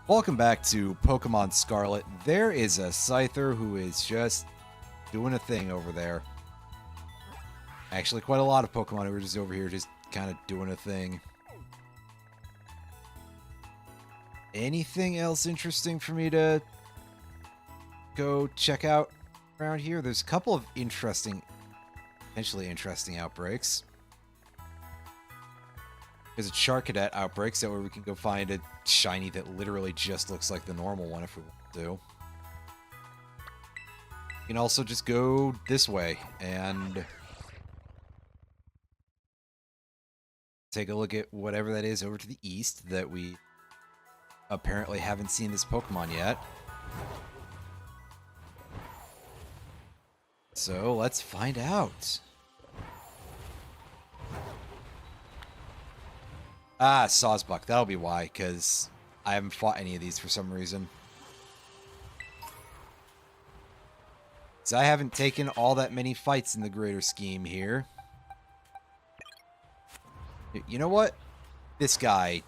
Welcome back to Pokemon Scarlet. There is a Scyther who is just doing a thing over there. Actually, quite a lot of Pokemon who are just over here just kind of doing a thing. Anything else interesting for me to go check out around here? There's a couple of potentially interesting outbreaks. There's a Charcadet outbreak, so where we can go find a shiny that literally just looks like the normal one if we want to. You can also just go this way and take a look at whatever that is over to the east that we apparently haven't seen this Pokemon yet. So let's find out. Ah, Sawsbuck. That'll be why, because I haven't fought any of these for some reason. So I haven't taken all that many fights in the greater scheme here. You know what? This guy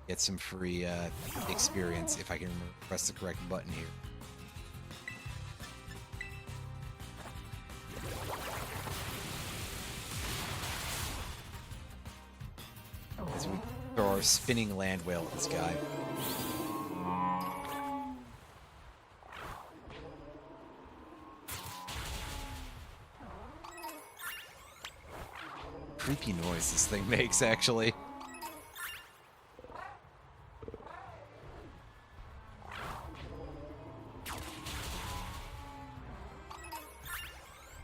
gets some free experience if I can press the correct button here. As we throw our spinning land whale at this guy. Creepy noise this thing makes, actually.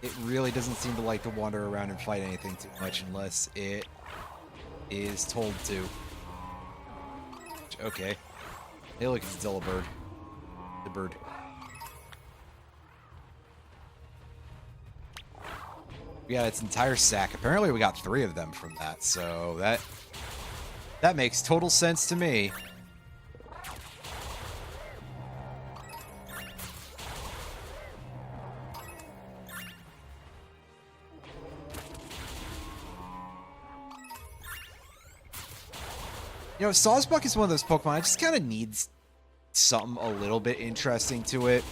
It really doesn't seem to like to wander around and fight anything too much unless it is told to. Okay. Hey, look, it's Delibird. The bird. We got its entire sack. Apparently we got 3 of them from that, so that makes total sense to me. You know, Sawsbuck is one of those Pokemon, it just kind of needs something a little bit interesting to it.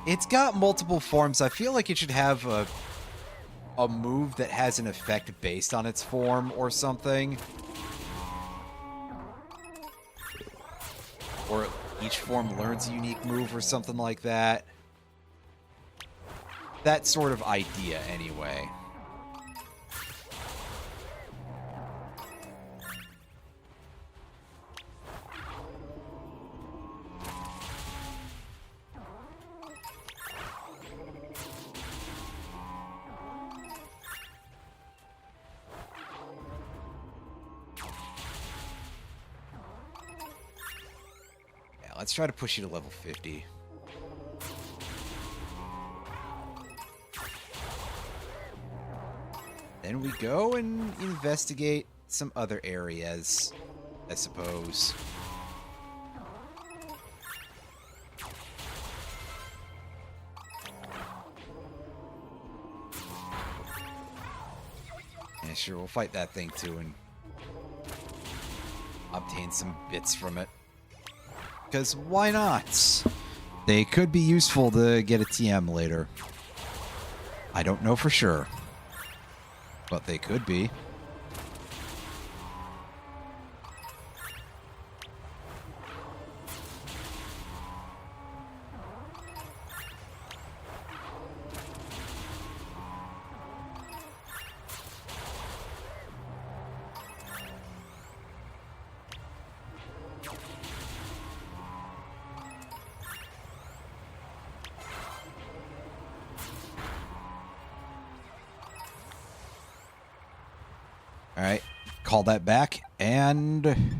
It's got multiple forms. I feel like it should have a move that has an effect based on its form or something. Or each form learns a unique move or something like that. That sort of idea, anyway. Let's try to push you to level 50. Then we go and investigate some other areas, I suppose. Yeah, sure, we'll fight that thing too and obtain some bits from it. Because why not? They could be useful to get a TM later. I don't know for sure. But they could be. Alright, call that back, and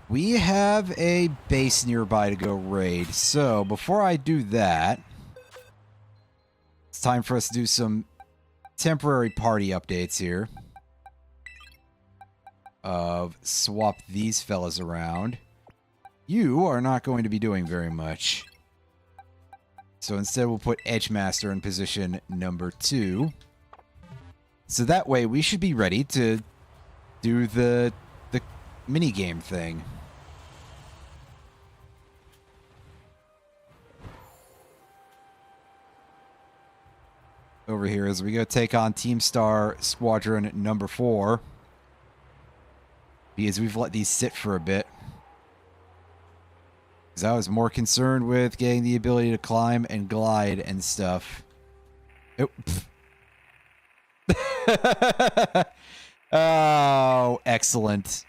we have a base nearby to go raid. So, before I do that, it's time for us to do some temporary party updates here. Swap these fellas around. You are not going to be doing very much. So instead we'll put Edgemaster in position number 2. So that way we should be ready to do the minigame thing. Over here as we go take on Team Star Squadron number 4. Because we've let these sit for a bit. Because I was more concerned with getting the ability to climb and glide and stuff. Oh, excellent.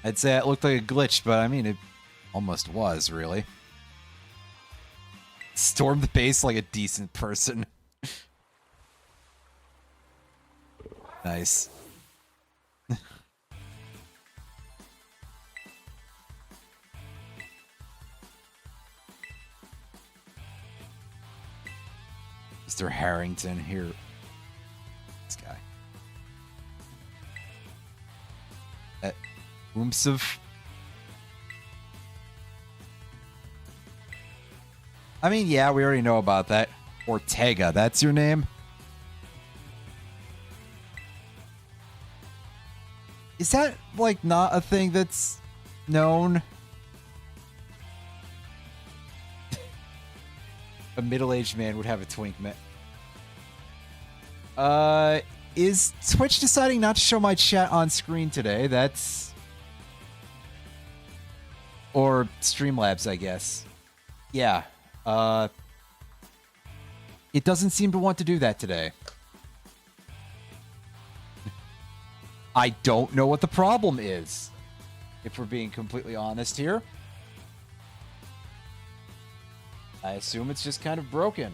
I'd say it looked like a glitch, but I mean, it almost was, really. Stormed the base like a decent person. Nice. Mr. Harrington here. This guy. Oomsov. I mean, yeah, we already know about that. Ortega, that's your name? Is that, like, not a thing that's known? A middle-aged man would have a twink, man. Is Twitch deciding not to show my chat on screen today? That's... Or Streamlabs, I guess. Yeah. It doesn't seem to want to do that today. I don't know what the problem is, if we're being completely honest here. I assume it's just kind of broken.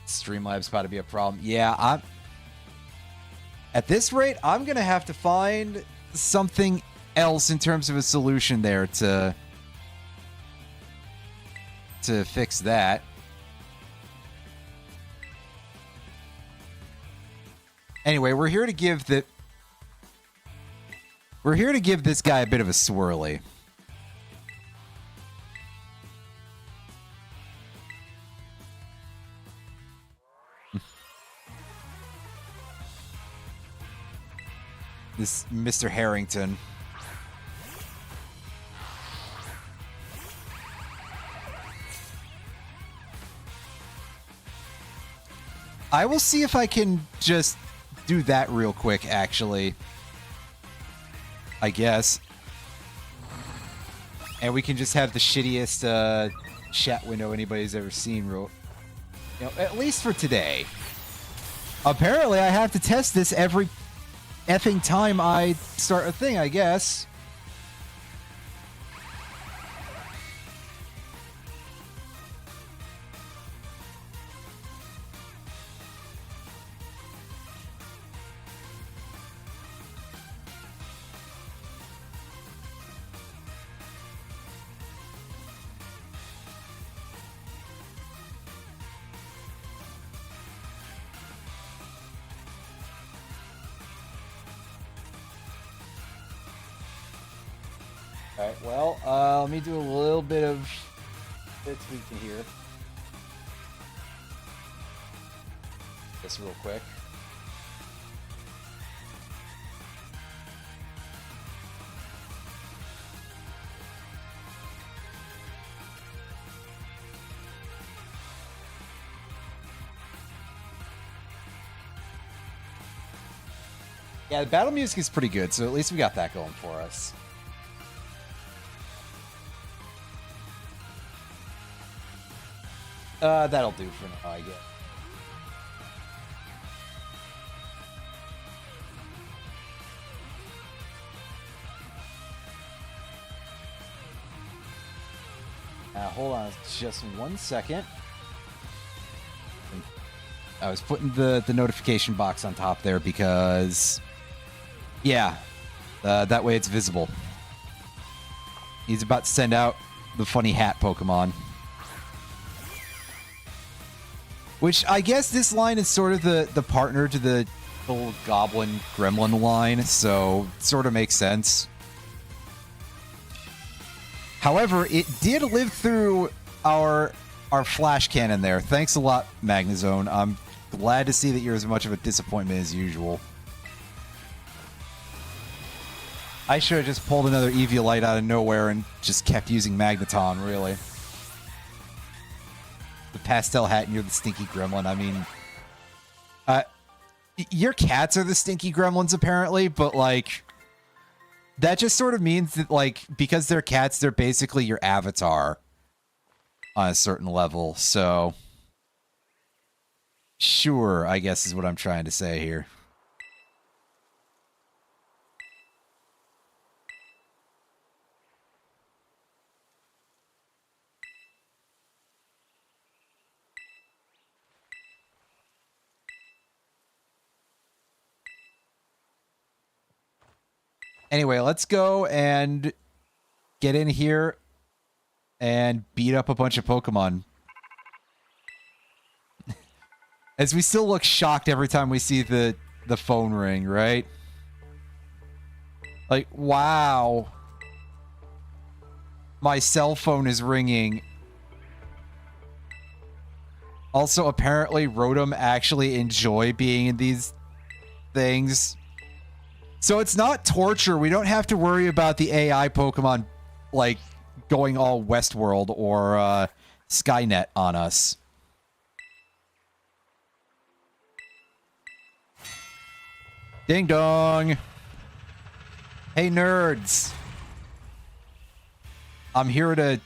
Streamlabs about to be a problem. Yeah, at this rate, I'm gonna have to find something else in terms of a solution there to fix that. Anyway, we're here to give this guy a bit of a swirly. This Mr. Harrington. I will see if I can just do that real quick, actually. I guess. And we can just have the shittiest chat window anybody's ever seen, at least for today. Apparently, I have to test this every effing time I start a thing, I guess. Alright, well, let me do a little bit of tweaking here. This real quick. Yeah, the battle music is pretty good, so at least we got that going for us. That'll do for now, I guess. Hold on just 1 second. I was putting the notification box on top there because, yeah, that way it's visible. He's about to send out the funny hat Pokemon. Which I guess this line is sort of the partner to the little goblin gremlin line, so it sort of makes sense. However, it did live through our flash cannon there. Thanks a lot, Magnazone. I'm glad to see that you're as much of a disappointment as usual. I should have just pulled another Eviolite out of nowhere and just kept using Magneton, really. The pastel hat and you're the stinky gremlin. I mean, your cats are the stinky gremlins, apparently, but, like, that just sort of means that, like, because they're cats, they're basically your avatar on a certain level, so... Sure, I guess is what I'm trying to say here. Anyway, let's go and get in here and beat up a bunch of Pokemon. As we still look shocked every time we see the phone ring, right? Like, wow. My cell phone is ringing. Also, apparently, Rotom actually enjoy being in these things. So it's not torture. We don't have to worry about the AI Pokemon, like, going all Westworld or Skynet on us. Ding dong. Hey, nerds. I'm here to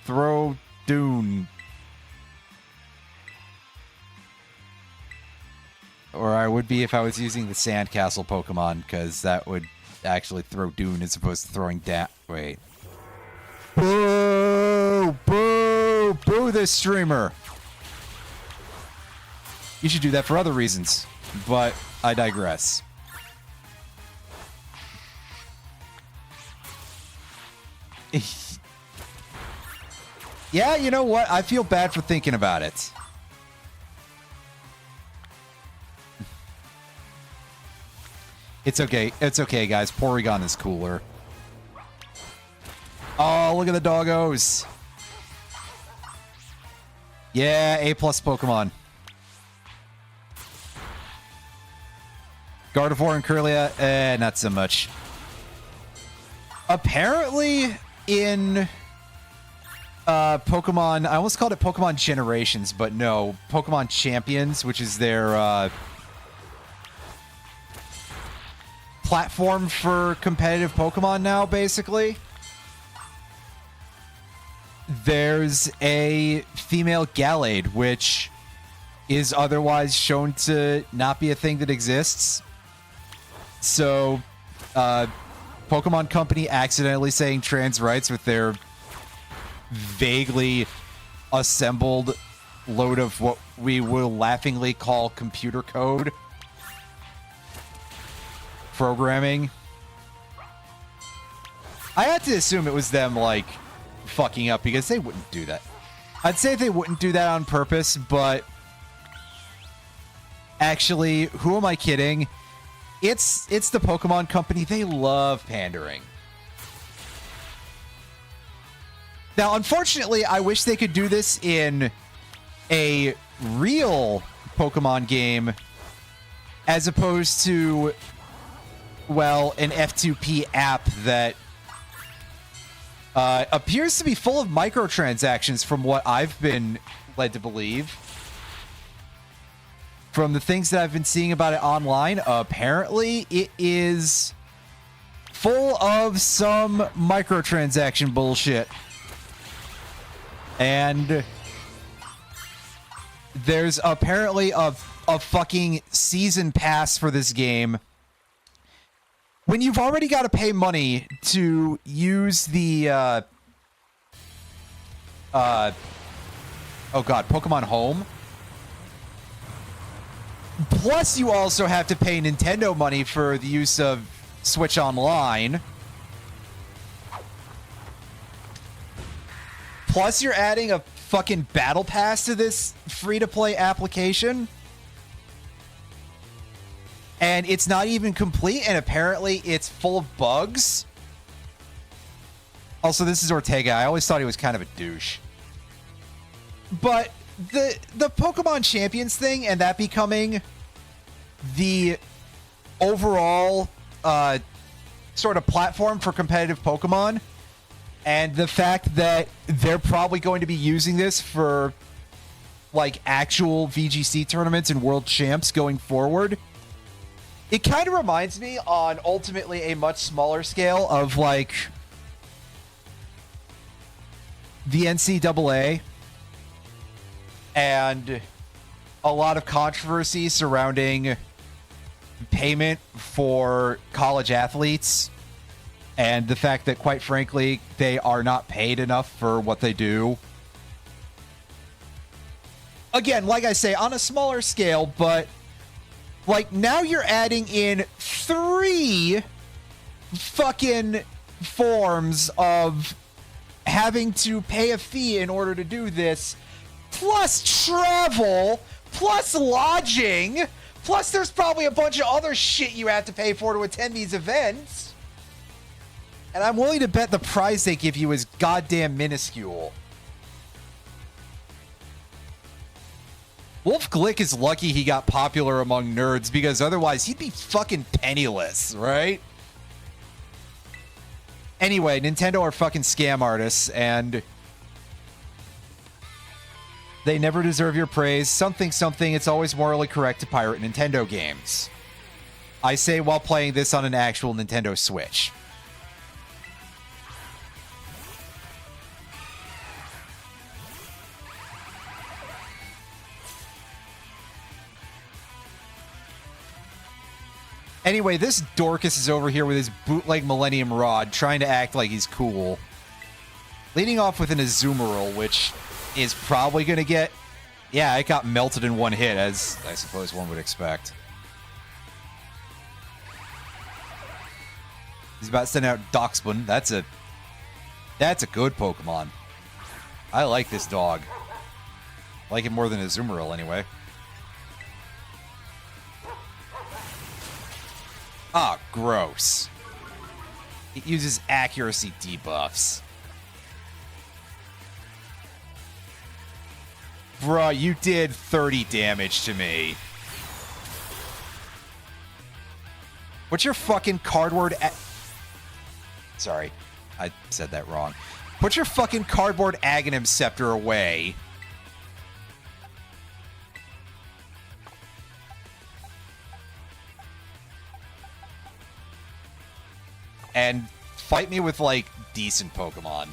throw Dune. Or I would be if I was using the Sandcastle Pokemon, because that would actually throw Dune as opposed to throwing wait. Boo! Boo! Boo this streamer! You should do that for other reasons, but I digress. Yeah, you know what? I feel bad for thinking about it. It's okay. It's okay, guys. Porygon is cooler. Oh, look at the doggos. Yeah, A+ Pokemon. Gardevoir and Kirlia, not so much. Apparently, in Pokemon, I almost called it Pokemon Generations, but no, Pokemon Champions, which is their platform for competitive Pokemon now, basically. There's a female Gallade, which is otherwise shown to not be a thing that exists. So, Pokemon Company accidentally saying trans rights with their vaguely assembled load of what we will laughingly call computer code programming. I had to assume it was them, like, fucking up, because they wouldn't do that. I'd say they wouldn't do that on purpose, but actually, who am I kidding? It's the Pokemon Company. They love pandering. Now, unfortunately, I wish they could do this in a real Pokemon game as opposed to, well, an F2P app that appears to be full of microtransactions from what I've been led to believe. From the things that I've been seeing about it online, apparently it is full of some microtransaction bullshit. And there's apparently a fucking season pass for this game. When you've already got to pay money to use the, oh god, Pokemon Home. Plus, you also have to pay Nintendo money for the use of Switch Online. Plus, you're adding a fucking battle pass to this free-to-play application. And it's not even complete, and apparently it's full of bugs. Also, this is Ortega. I always thought he was kind of a douche. But the Pokemon Champions thing and that becoming the overall sort of platform for competitive Pokemon, and the fact that they're probably going to be using this for like actual VGC tournaments and world champs going forward, it kind of reminds me on ultimately a much smaller scale of like the NCAA and a lot of controversy surrounding payment for college athletes and the fact that, quite frankly, they are not paid enough for what they do. Again, like I say, on a smaller scale, but like now you're adding in 3 fucking forms of having to pay a fee in order to do this, plus travel, plus lodging, plus there's probably a bunch of other shit you have to pay for to attend these events. And I'm willing to bet the prize they give you is goddamn minuscule. Wolf Glick is lucky he got popular among nerds, because otherwise he'd be fucking penniless, right? Anyway, Nintendo are fucking scam artists, and they never deserve your praise. Something, it's always morally correct to pirate Nintendo games. I say while playing this on an actual Nintendo Switch. Anyway, this Dorcas is over here with his bootleg Millennium Rod, trying to act like he's cool. Leading off with an Azumarill, which is probably going to get... Yeah, it got melted in one hit, as I suppose one would expect. He's about to send out Doxbun. That's a good Pokemon. I like this dog. I like it more than Azumarill, anyway. Ah, gross. It uses accuracy debuffs. Bruh, you did 30 damage to me. What's your fucking cardboard... Sorry, I said that wrong. Put your fucking cardboard Aghanim Scepter away. And fight me with, like, decent Pokemon.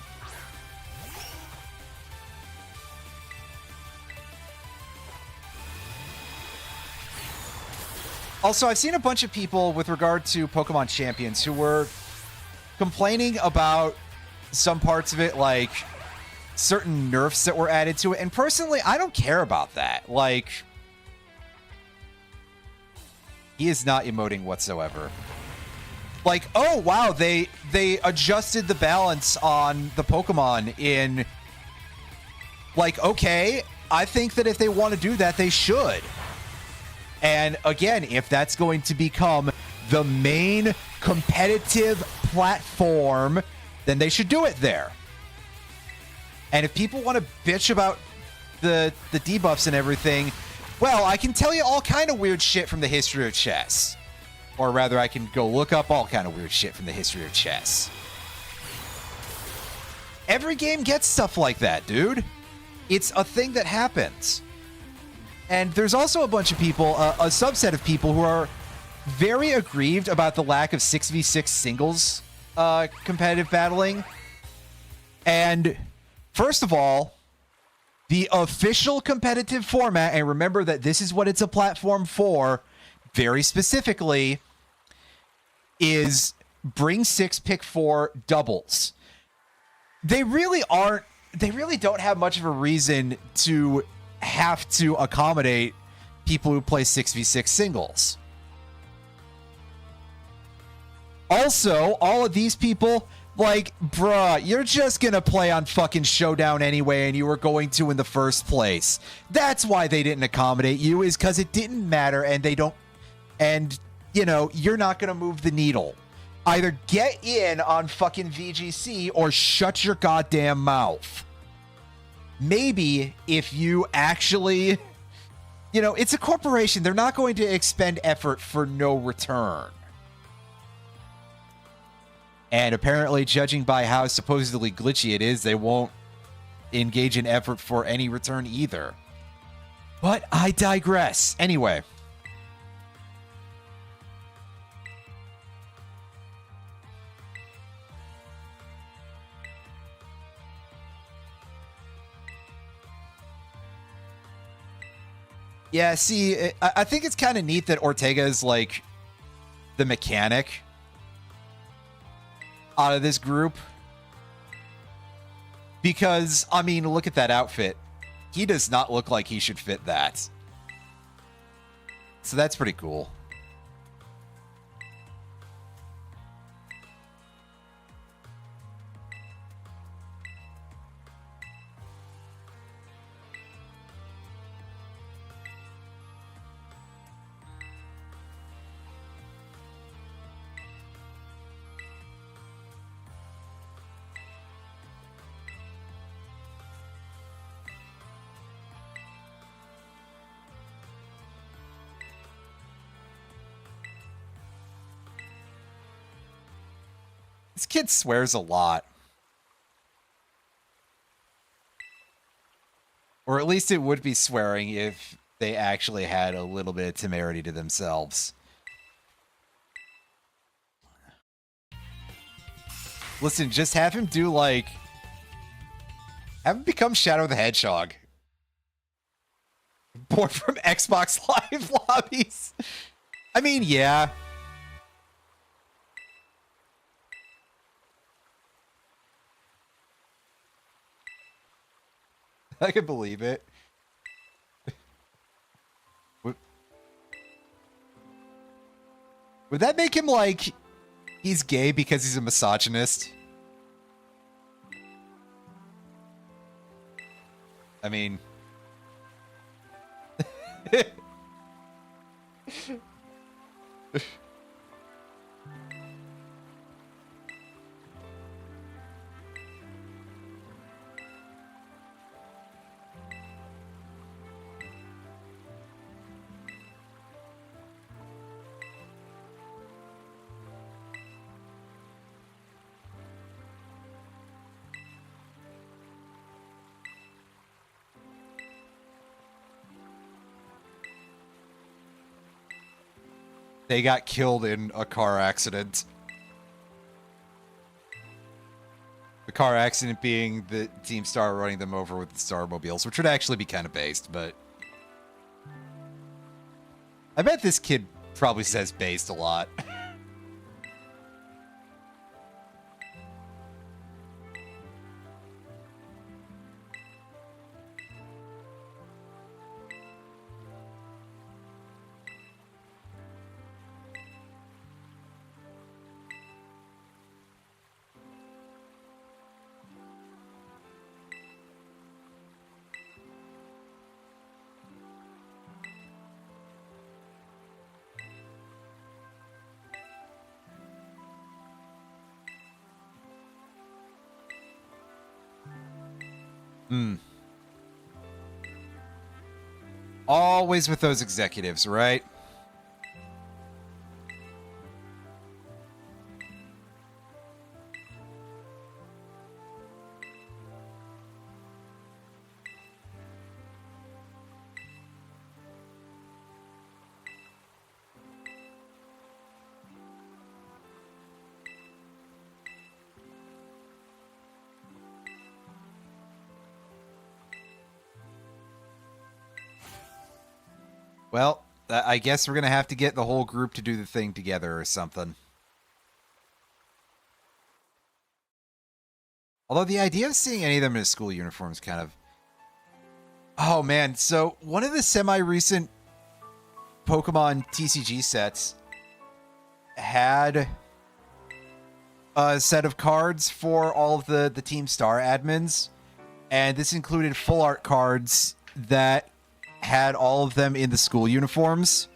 Also, I've seen a bunch of people with regard to Pokemon Champions who were complaining about some parts of it, like certain nerfs that were added to it. And personally, I don't care about that. Like, he is not emoting whatsoever. Like, oh, wow, they adjusted the balance on the Pokemon in... Like, okay, I think that if they want to do that, they should. And again, if that's going to become the main competitive platform, then they should do it there. And if people want to bitch about the debuffs and everything, well, I can tell you all kind of weird shit from the history of chess. Or rather, I can go look up all kind of weird shit from the history of chess. Every game gets stuff like that, dude. It's a thing that happens. And there's also a bunch of people, a subset of people who are very aggrieved about the lack of 6v6 singles competitive battling. And first of all, the official competitive format, and remember that this is what it's a platform for, very specifically, is bring 6, pick 4 doubles. They really don't have much of a reason to have to accommodate people who play 6v6 singles. Also, all of these people Like, bruh, you're just gonna play on fucking Showdown anyway, and you were going to in the first place. That's why they didn't accommodate you, is because it didn't matter, and they don't... And, you know, you're not gonna move the needle. Either get in on fucking VGC or shut your goddamn mouth. Maybe if you actually... You know, it's a corporation. They're not going to expend effort for no return. And apparently, judging by how supposedly glitchy it is, they won't engage in effort for any return either. But I digress. Anyway. Yeah, see, I think it's kind of neat that Ortega is, like, the mechanic out of this group. Because, I mean, look at that outfit. He does not look like he should fit that. So that's pretty cool. This kid swears a lot. Or at least it would be swearing if they actually had a little bit of temerity to themselves. Listen, just have him do, like... Have him become Shadow the Hedgehog. Born from Xbox Live lobbies. I mean, yeah. I can believe it. Would that make him like he's gay because he's a misogynist? I mean... They got killed in a car accident. The car accident being the Team Star running them over with the Starmobiles, which would actually be kind of based, but... I bet this kid probably says based a lot. Always with those executives, right? Well, I guess we're going to have to get the whole group to do the thing together or something. Although the idea of seeing any of them in a school uniform is kind of... Oh, man. So one of the semi-recent Pokemon TCG sets had set of cards for all of the Team Star admins, and this included full art cards that had all of them in the school uniforms,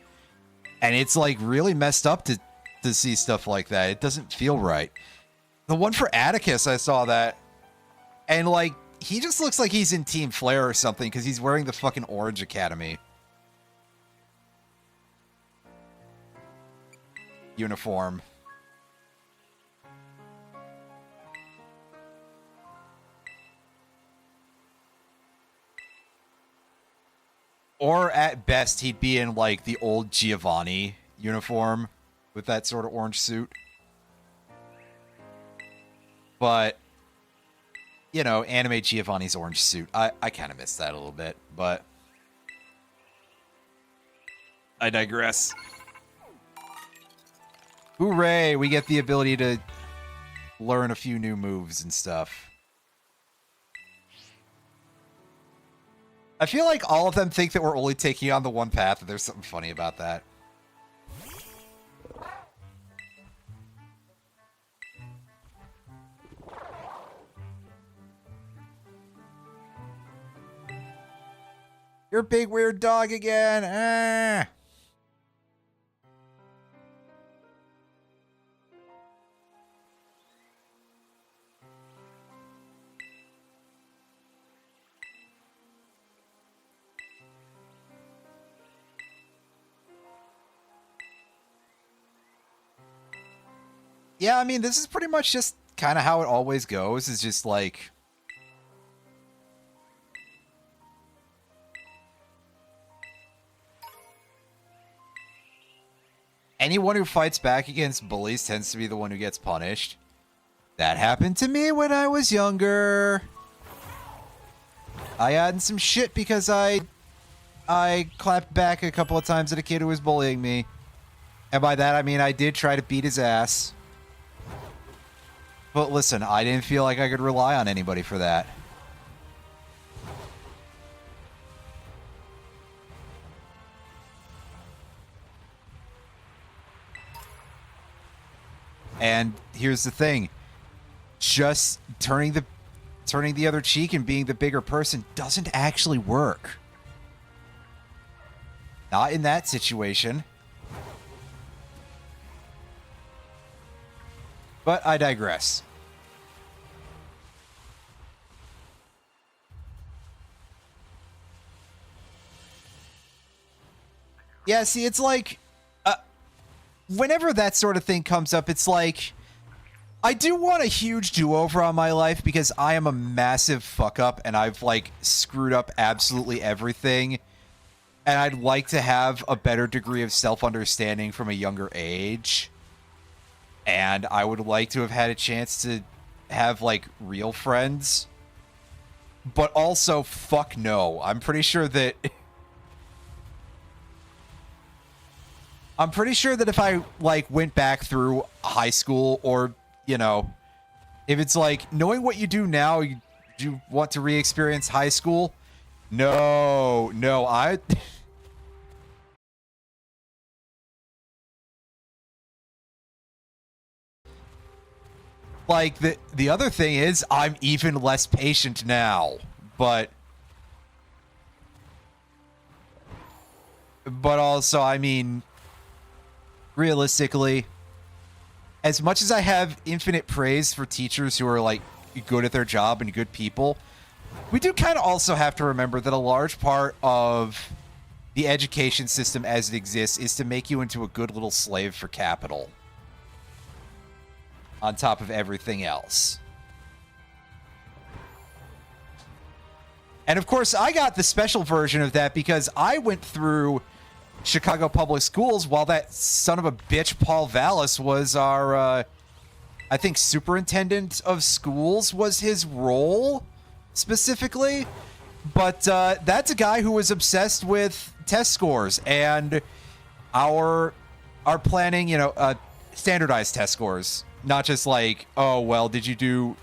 and it's like really messed up to see stuff like that. It doesn't feel right. The one for Atticus, I saw that, and like he just looks like he's in Team Flare or something because he's wearing the fucking Orange Academy uniform. Or at best, he'd be in like the old Giovanni uniform with that sort of orange suit. But, you know, anime Giovanni's orange suit. I kind of miss that a little bit, but I digress. Hooray! We get the ability to learn a few new moves and stuff. I feel like all of them think that we're only taking on the one path, and there's something funny about that. You're a big weird dog again. Ah. Yeah, I mean, this is pretty much just kind of how it always goes. It's just like... anyone who fights back against bullies tends to be the one who gets punished. That happened to me when I was younger. I got in some shit because I clapped back a couple of times at a kid who was bullying me. And by that, I mean I did try to beat his ass. But listen, I didn't feel like I could rely on anybody for that. And here's the thing. Just turning the other cheek and being the bigger person doesn't actually work. Not in that situation. But I digress. Yeah, see, it's like... whenever that sort of thing comes up, it's like... I do want a huge do-over on my life because I am a massive fuck-up and I've, like, screwed up absolutely everything. And I'd like to have a better degree of self-understanding from a younger age. And I would like to have had a chance to have, like, real friends. But also, fuck no. I'm pretty sure that... I'm pretty sure that if I, like, went back through high school or, you know, if it's like, knowing what you do now, you want to re-experience high school? No, I... like, the other thing is, I'm even less patient now, but also, I mean, realistically, as much as I have infinite praise for teachers who are, like, good at their job and good people, we do kind of also have to remember that a large part of the education system as it exists is to make you into a good little slave for capital. On top of everything else. And of course, I got the special version of that because I went through Chicago Public Schools while that son of a bitch Paul Vallis was our, I think, superintendent of schools was his role, specifically. But that's a guy who was obsessed with test scores and our planning, you know, standardized test scores. Not just like, oh, well, did you do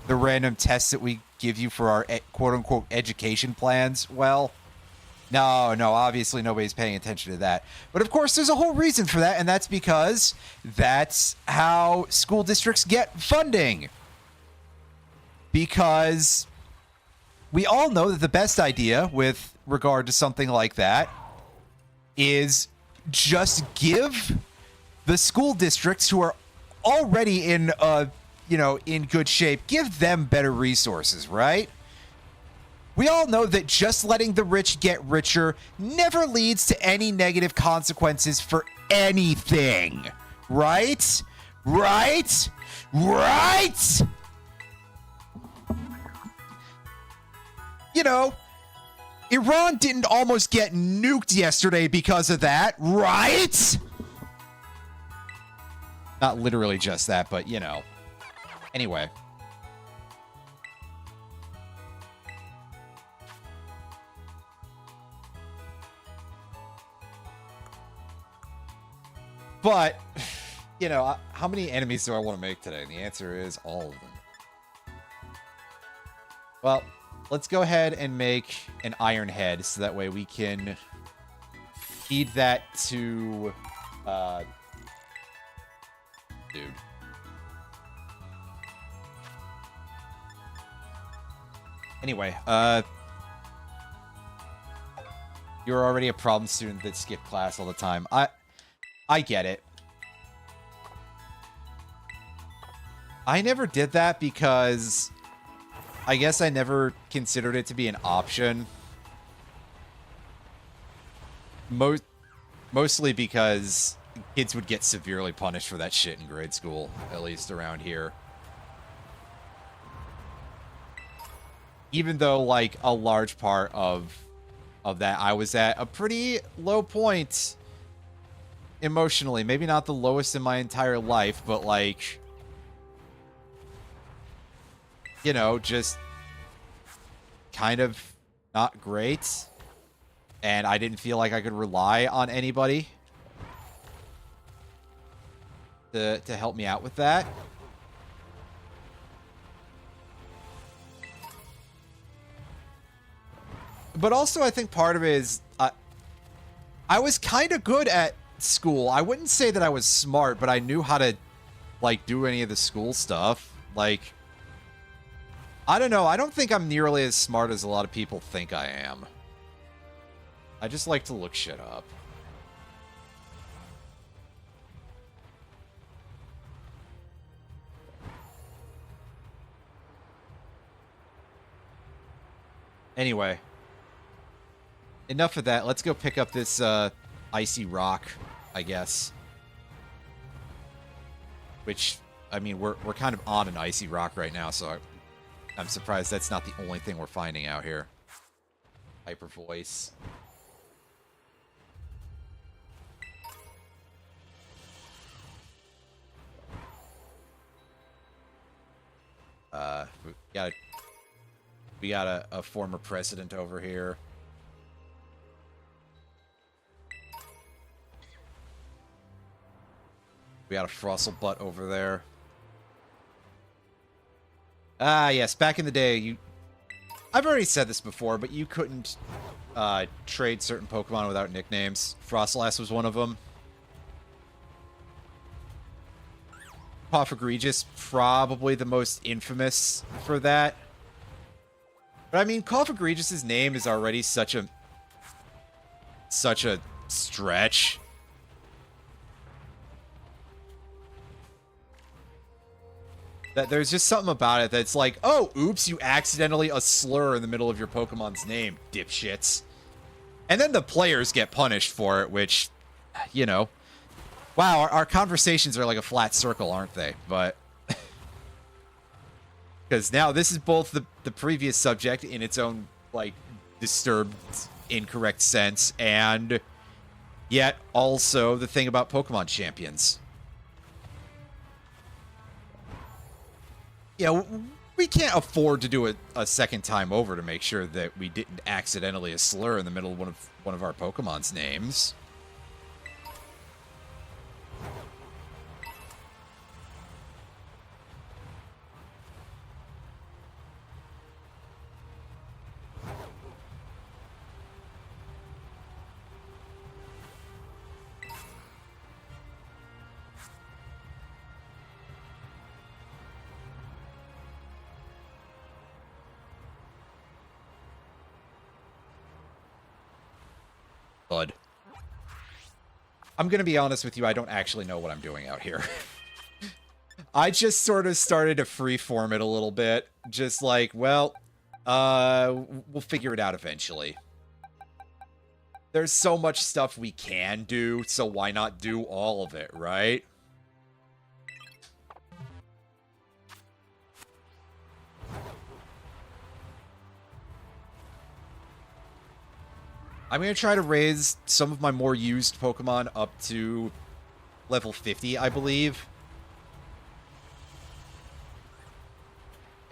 the random tests that we give you for our quote-unquote education plans? Well, No, obviously nobody's paying attention to that. But of course, there's a whole reason for that, and that's because that's how school districts get funding. Because we all know that the best idea with regard to something like that is just give the school districts who are already in, in good shape, give them better resources, right? We all know that just letting the rich get richer never leads to any negative consequences for anything. Right? Right? Right? You know, Iran didn't almost get nuked yesterday because of that, right? Not literally just that, but, you know. Anyway. But, you know, how many enemies do I want to make today? And the answer is all of them. Well, let's go ahead and make an iron head so that way we can feed that to, dude. Anyway, you're already a problem student that skipped class all the time. I get it. I never did that because I guess I never considered it to be an option. Mostly because kids would get severely punished for that shit in grade school, at least around here. Even though, like, a large part of that, I was at a pretty low point emotionally. Maybe not the lowest in my entire life, but, like, you know, just kind of not great. And I didn't feel like I could rely on anybody to help me out with that. But also, I think part of it is I was kind of good at school. I wouldn't say that I was smart, but I knew how to, like, do any of the school stuff. Like, I don't know. I don't think I'm nearly as smart as a lot of people think I am. I just like to look shit up. Anyway. Enough of that. Let's go pick up this icy rock, I guess. Which, I mean, we're kind of on an icy rock right now, so I'm surprised that's not the only thing we're finding out here. Hyper voice. We got a former president over here. We got a Frostle butt over there. Ah, yes. Back in the day, I've already said this before, but you couldn't trade certain Pokemon without nicknames. Frostlass was one of them. Cough-Egregious, probably the most infamous for that. But I mean, Cough-Egregious's name is already such a stretch. That there's just something about it that's like, oh, oops, you accidentally a slur in the middle of your Pokemon's name, dipshits. And then the players get punished for it, which, you know. Wow, our conversations are like a flat circle, aren't they? But because now this is both the previous subject in its own, like, disturbed, incorrect sense, and yet also the thing about Pokemon champions. Yeah, we can't afford to do it a second time over to make sure that we didn't accidentally a slur in the middle of one of our Pokemon's names. Bud. I'm going to be honest with you, I don't actually know what I'm doing out here. I just sort of started to freeform it a little bit. Just like, well, we'll figure it out eventually. There's so much stuff we can do, so why not do all of it, right? I'm going to try to raise some of my more used Pokemon up to level 50, I believe.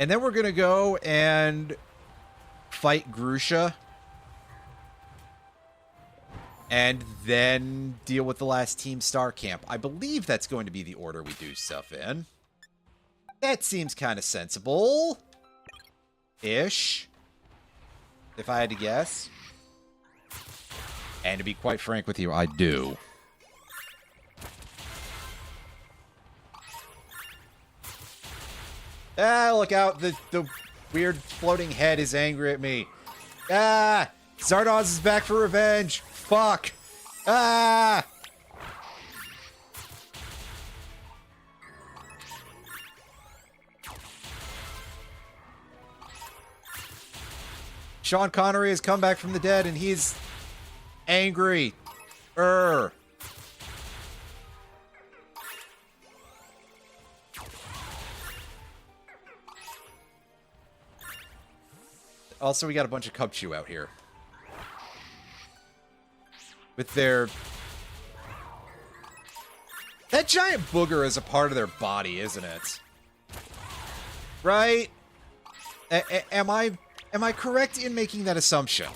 And then we're going to go and fight Grusha. And then deal with the last Team Star Camp. I believe that's going to be the order we do stuff in. That seems kind of sensible. Ish. If I had to guess. And to be quite frank with you, I do. Ah, look out. The weird floating head is angry at me. Ah! Zardoz is back for revenge. Fuck. Ah! Sean Connery has come back from the dead and he's angry. Also, we got a bunch of Cubchoo out here. With their... That giant booger is a part of their body, isn't it? Right? Am I correct in making that assumption?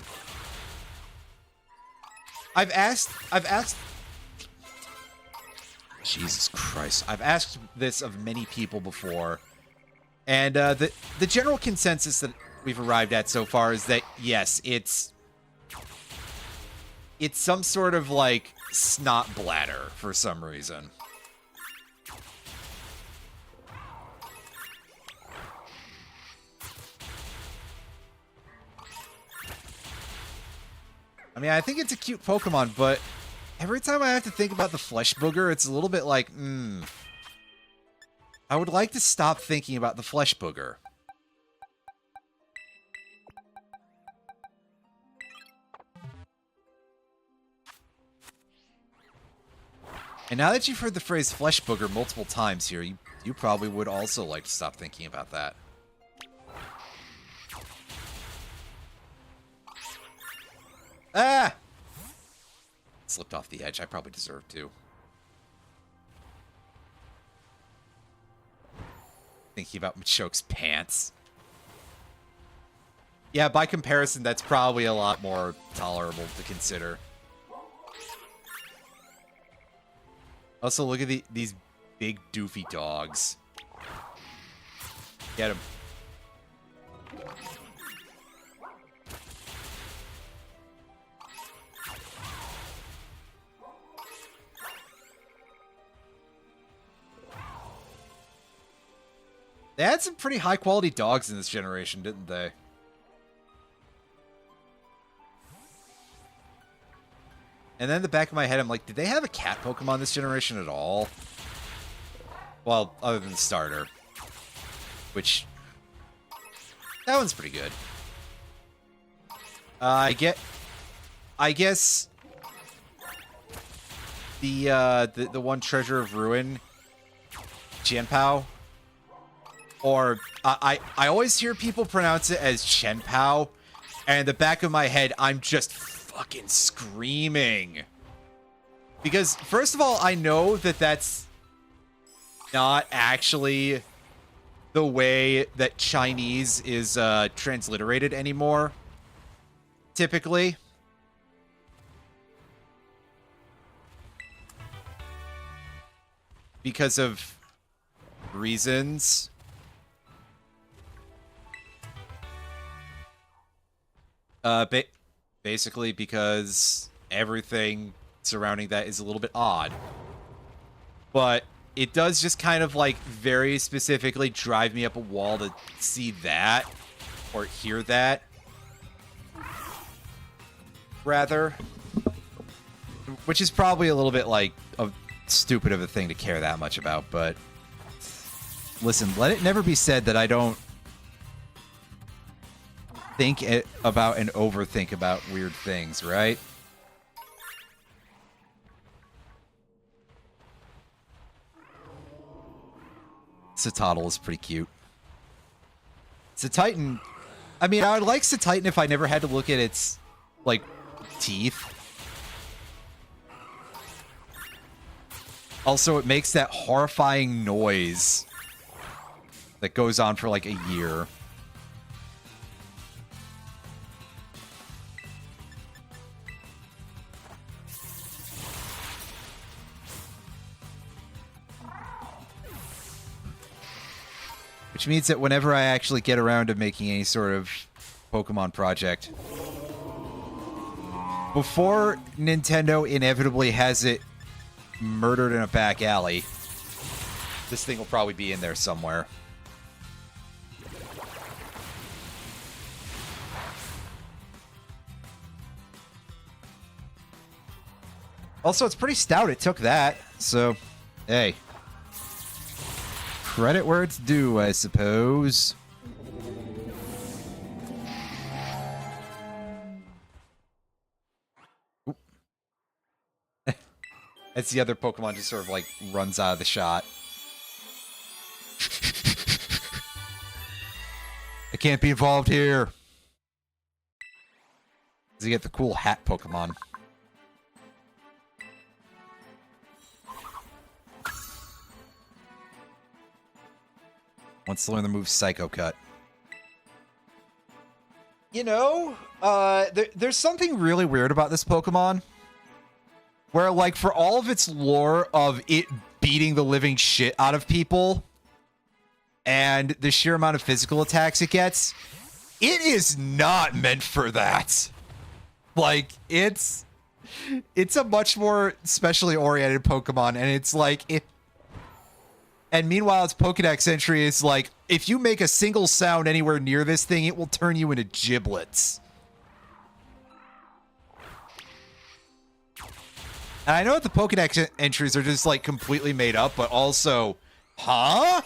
I've asked... Jesus Christ. I've asked this of many people before. And the general consensus that we've arrived at so far is that, yes, it's some sort of, like, snot bladder for some reason. I mean, I think it's a cute Pokemon, but every time I have to think about the flesh booger, it's a little bit like, I would like to stop thinking about the flesh booger. And now that you've heard the phrase flesh booger multiple times here, you probably would also like to stop thinking about that. Ah! Slipped off the edge. I probably deserved to. Thinking about Machoke's pants. Yeah, by comparison, that's probably a lot more tolerable to consider. Also, look at these big doofy dogs. Get him. They had some pretty high-quality dogs in this generation, didn't they? And then in the back of my head, I'm like, did they have a cat Pokemon this generation at all? Well, other than the starter. Which... that one's pretty good. I guess... The one Treasure of Ruin... Jianpao... Or, I always hear people pronounce it as Chenpao, and in the back of my head, I'm just fucking screaming. Because, first of all, I know that that's not actually the way that Chinese is transliterated anymore, typically. Because of reasons. Basically because everything surrounding that is a little bit odd. But it does just kind of, like, very specifically drive me up a wall to see that. Or hear that. Rather. Which is probably a little bit, like, stupid of a thing to care that much about, but... Listen, let it never be said that I don't think about and overthink about weird things, right? Citadel is pretty cute. Cititan... I mean, I would like Cititan if I never had to look at its, like, teeth. Also, it makes that horrifying noise that goes on for like a year. Which means that whenever I actually get around to making any sort of Pokemon project, before Nintendo inevitably has it murdered in a back alley, this thing will probably be in there somewhere. Also, it's pretty stout. It took that. So, hey. Credit where it's due, I suppose. As the other Pokemon just sort of, like, runs out of the shot. I can't be involved here. Does he get the cool hat Pokemon? Wants to learn the move Psycho Cut. You know, there's something really weird about this Pokemon. Where, like, for all of its lore of it beating the living shit out of people and the sheer amount of physical attacks it gets, it is not meant for that. Like, it's a much more specially oriented Pokemon, and it's like, and meanwhile, its Pokedex entry is like, if you make a single sound anywhere near this thing, it will turn you into giblets. And I know that the Pokedex entries are just, like, completely made up, but also, huh?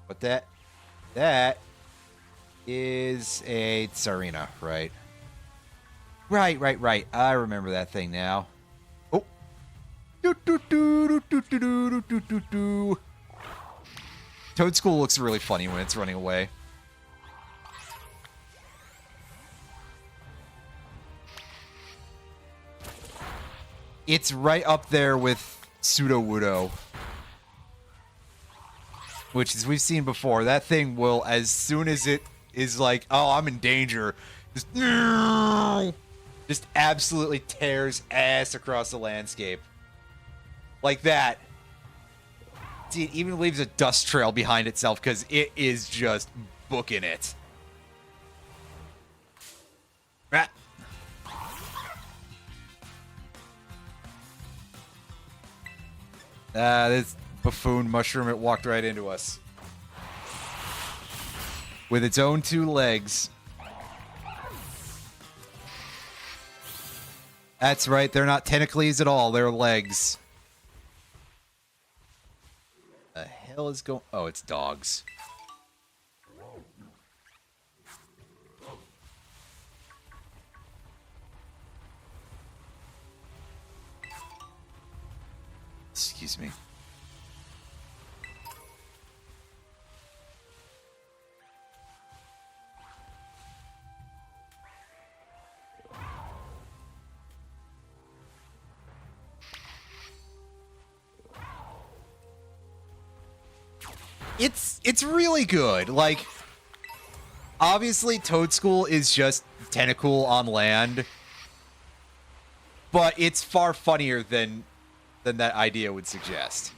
But that is a Tsarina, right? Right. I remember that thing now. Oh. Toadschool looks really funny when it's running away. It's right up there with Sudowoodo. Which, as we've seen before, that thing will, as soon as it is like, oh, I'm in danger, just absolutely tears ass across the landscape. Like that. See, it even leaves a dust trail behind itself because it is just booking it. Ah. This buffoon mushroom, it walked right into us. With its own two legs. That's right, they're not tentacles at all, they're legs. The hell is going... Oh, it's dogs. Excuse me. It's really good. Like, obviously Toadschool is just Tentacool on land, but it's far funnier than that idea would suggest.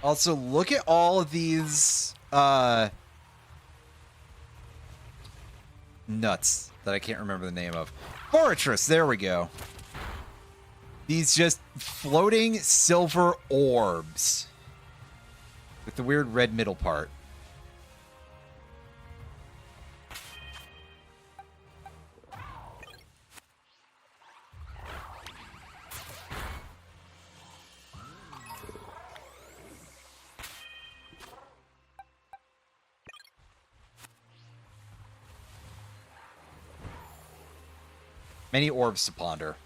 Also, look at all of these nuts that I can't remember the name of. Fortress, there we go. These just floating silver orbs with the weird red middle part. Many orbs to ponder.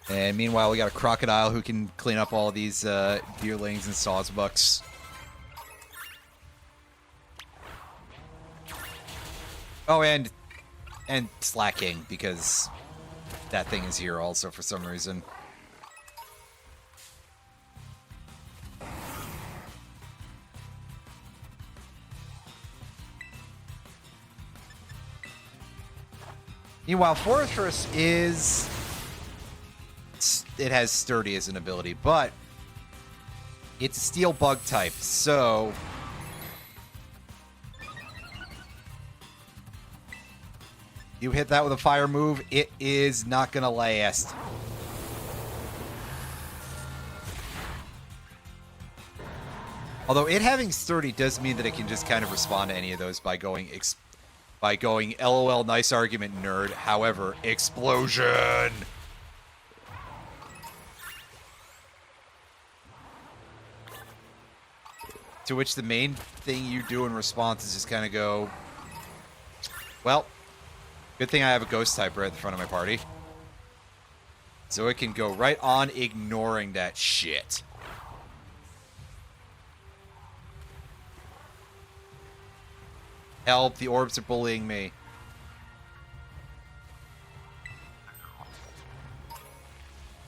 And meanwhile, we got a crocodile who can clean up all these deerlings and sawsbucks. Oh, and slacking, because that thing is here also for some reason. Meanwhile, Fortress is... It has Sturdy as an ability, but it's a steel bug type, so... You hit that with a fire move, it is not gonna last. Although it having Sturdy does mean that it can just kind of respond to any of those by going LOL, nice argument, nerd. However, explosion! To which the main thing you do in response is just kind of go, well, good thing I have a ghost type right at the front of my party. So it can go right on ignoring that shit. Help, the orbs are bullying me.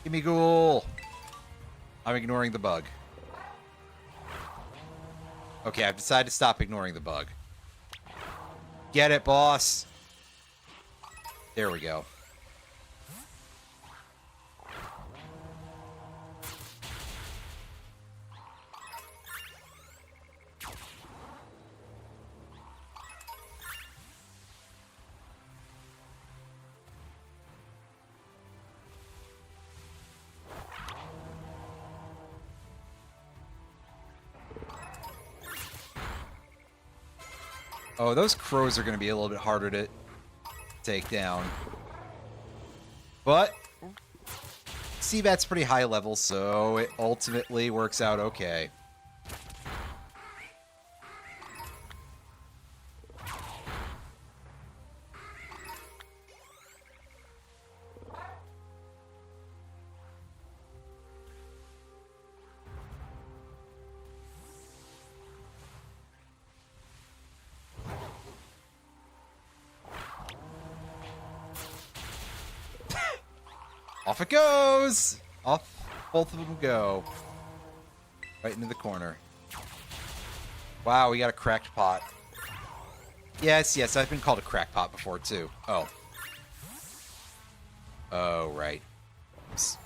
Gimme ghoul. I'm ignoring the bug. Okay, I've decided to stop ignoring the bug. Get it, boss. There we go. Oh, those crows are going to be a little bit harder to take down. But Seabat's pretty high level, so it ultimately works out okay. Off it goes! Off both of them go. Right into the corner. Wow, we got a cracked pot. Yes, yes, I've been called a crackpot before, too. Oh. Oh, right. Oops.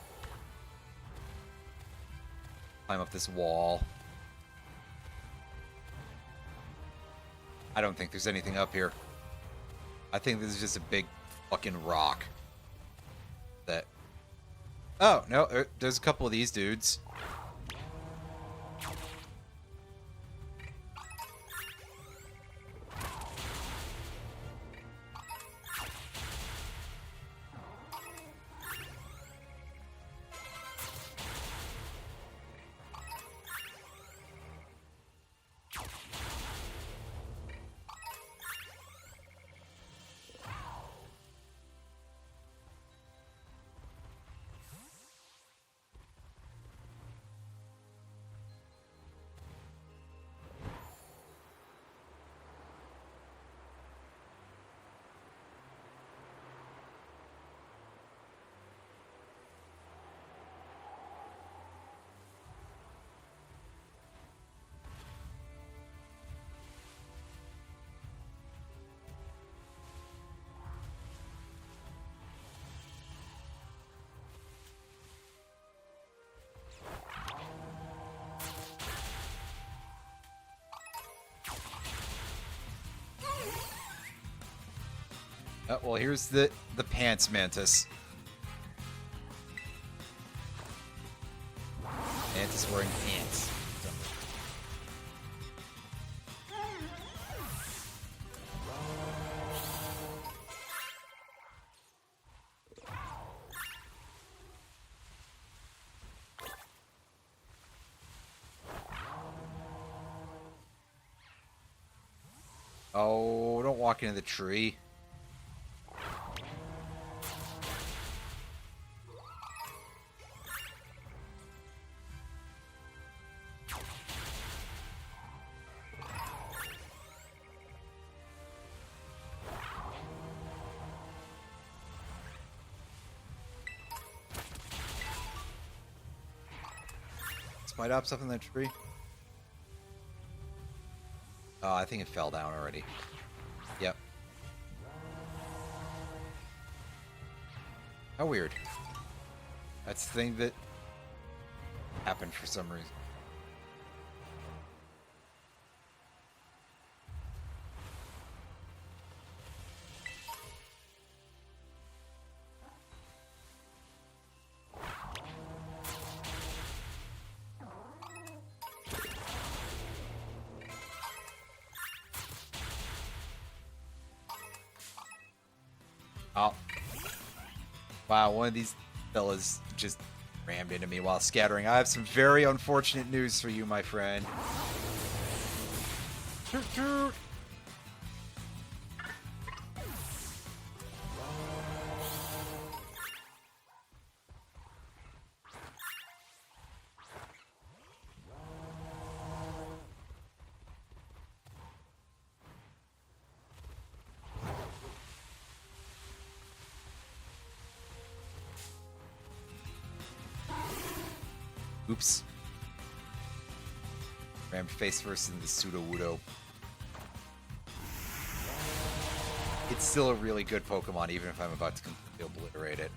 Climb up this wall. I don't think there's anything up here. I think this is just a big fucking rock. That... Oh, no, there's a couple of these dudes. Well, here's the pants mantis. Mantis wearing pants. Oh, don't walk into the tree. Might up stuff in that tree. Oh, I think it fell down already. Yep. How weird. That's the thing that happened for some reason. Oh. Wow, one of these fellas just rammed into me while scattering. I have some very unfortunate news for you, my friend. Oops. Rammed face first in the Sudowoodo. It's still a really good Pokemon, even if I'm about to completely obliterate it.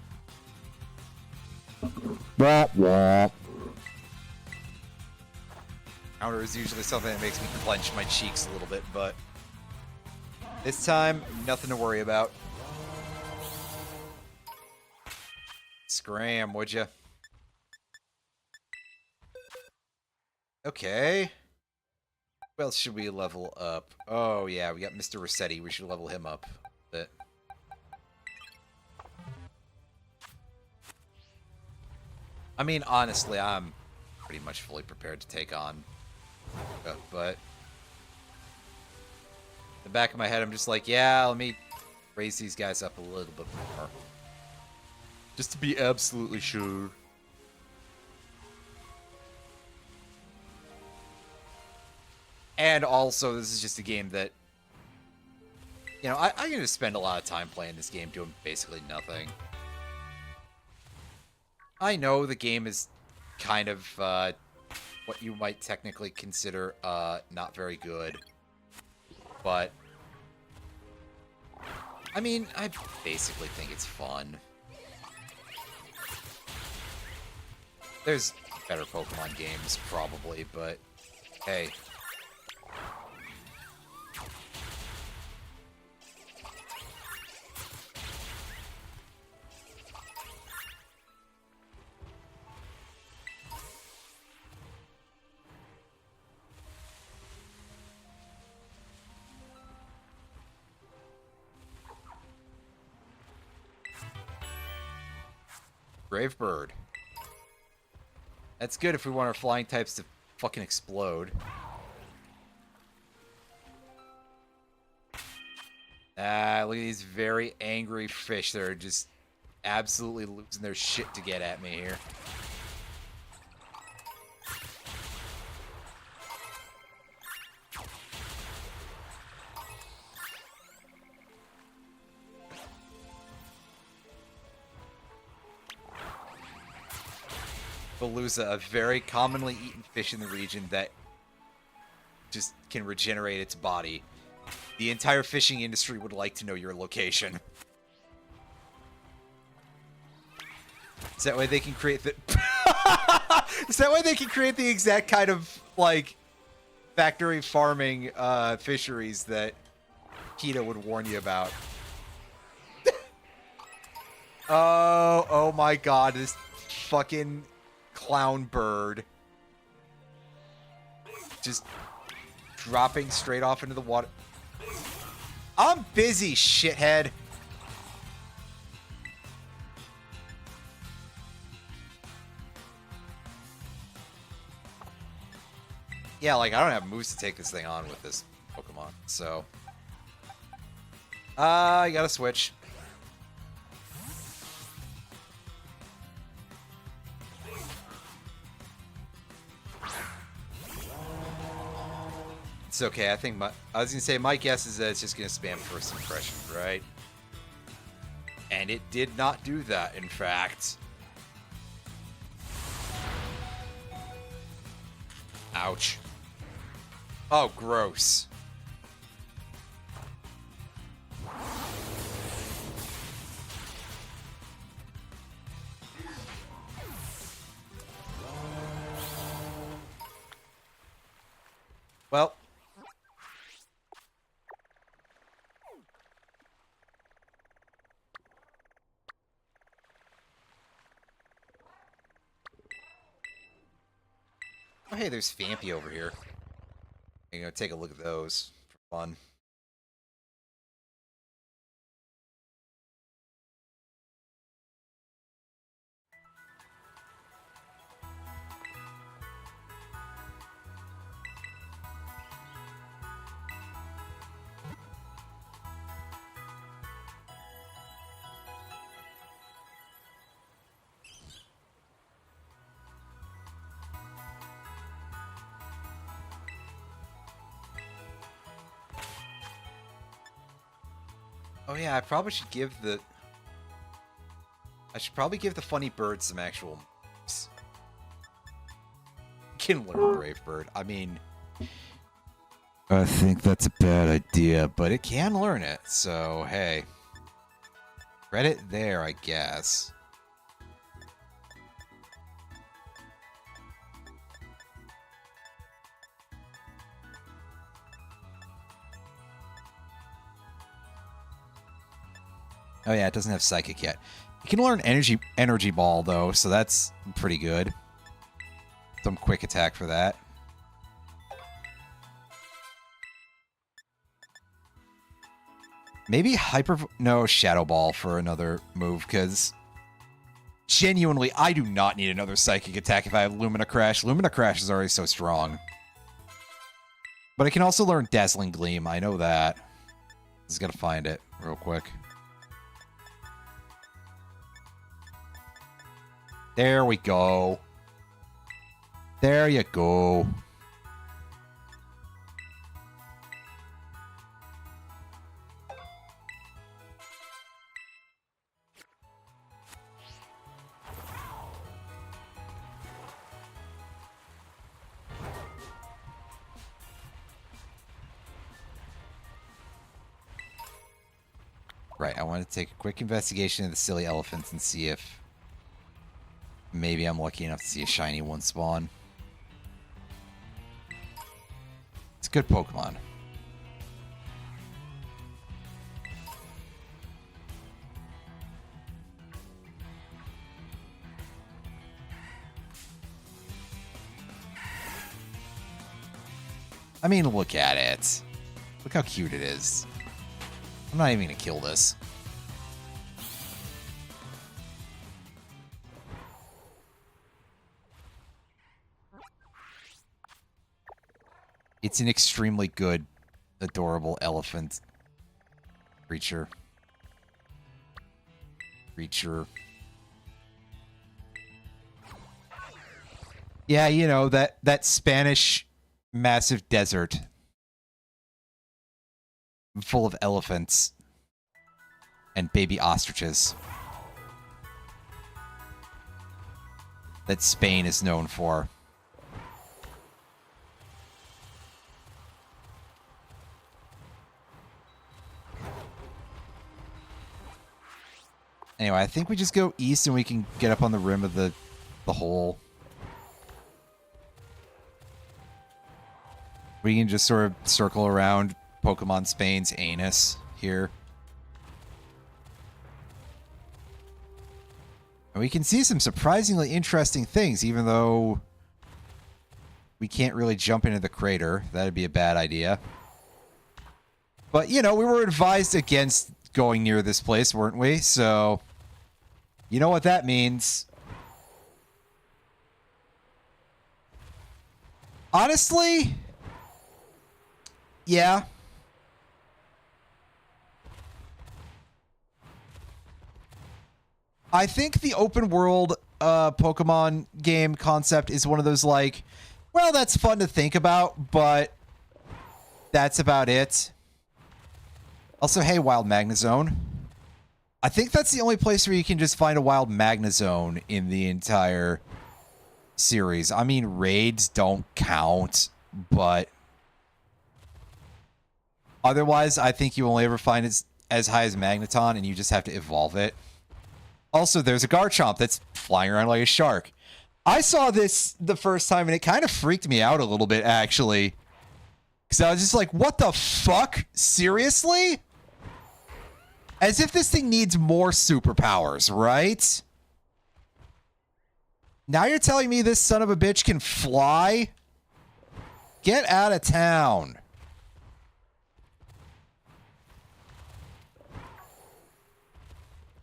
Counter is usually something that makes me clench my cheeks a little bit, but this time, nothing to worry about. Scram, would ya? Okay. Who else should we level up? Oh, yeah, we got Mr. Rossetti. We should level him up a bit. I mean, honestly, I'm pretty much fully prepared to take on. But in the back of my head, I'm just like, yeah, let me raise these guys up a little bit more. Just to be absolutely sure. And also, this is just a game that, you know, I'm going to spend a lot of time playing this game doing basically nothing. I know the game is kind of what you might technically consider not very good. But, I mean, I basically think it's fun. There's better Pokemon games, probably, but hey. Brave Bird. That's good if we want our flying types to fucking explode. Ah, look at these very angry fish that are just absolutely losing their shit to get at me here. Veluza, a very commonly eaten fish in the region that just can regenerate its body. The entire fishing industry would like to know your location. Is that way they can create the... Is that way they can create the exact kind of, like, factory farming fisheries that PETA would warn you about? Oh my god, this fucking clown bird. Just dropping straight off into the water. I'm busy, shithead. Yeah, like, I don't have moves to take this thing on with this Pokemon, so... I gotta switch. It's okay, I think I was gonna say, my guess is that it's just gonna spam First Impression, right? And it did not do that, in fact. Ouch. Oh, gross. Well. Oh, hey, there's Fampy over here. I'm gonna take a look at those for fun. Oh yeah, I probably should give the... I should probably give the funny bird some actual moves. Can learn Brave Bird. I mean... I think that's a bad idea, but it can learn it, so hey. Credit there, I guess. Oh yeah, it doesn't have Psychic yet. You can learn Energy Ball, though, so that's pretty good. Some quick attack for that. Maybe No, Shadow Ball for another move, because... Genuinely, I do not need another Psychic attack if I have Lumina Crash. Lumina Crash is already so strong. But I can also learn Dazzling Gleam, I know that. Just gotta find it real quick. There we go. There you go. Right, I want to take a quick investigation of the silly elephants and see if maybe I'm lucky enough to see a shiny one spawn. It's a good Pokemon. I mean, look at it. Look how cute it is. I'm not even going to kill this. It's an extremely good, adorable elephant creature. Yeah, you know, that Spanish massive desert full of elephants and baby ostriches that Spain is known for. Anyway, I think we just go east and we can get up on the rim of the hole. We can just sort of circle around Pokemon Spain's anus here. And we can see some surprisingly interesting things, even though we can't really jump into the crater. That'd be a bad idea. But, you know, we were advised against going near this place, weren't we? So, you know what that means. Honestly, yeah. I think the open world Pokemon game concept is one of those like, well, that's fun to think about, but that's about it. Also, hey, Wild Magnezone. I think that's the only place where you can just find a Wild Magnezone in the entire series. I mean, raids don't count, but otherwise, I think you only ever find it as high as Magneton, and you just have to evolve it. Also, there's a Garchomp that's flying around like a shark. I saw this the first time, and it kind of freaked me out a little bit, actually. Because I was just like, what the fuck? Seriously? As if this thing needs more superpowers, right? Now you're telling me this son of a bitch can fly? Get out of town.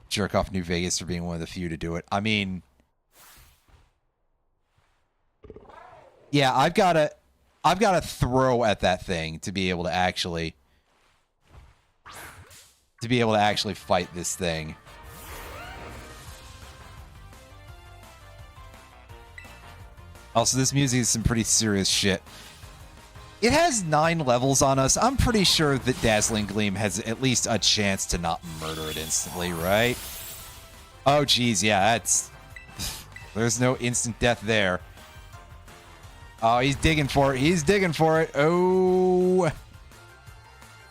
Jerk off New Vegas for being one of the few to do it. I mean, yeah, I've got to throw at that thing to be able to actually fight this thing. Also, this music is some pretty serious shit. It has 9 levels on us. I'm pretty sure that Dazzling Gleam has at least a chance to not murder it instantly, right? Oh, geez, yeah, that's... There's no instant death there. Oh, he's digging for it. He's digging for it. Oh.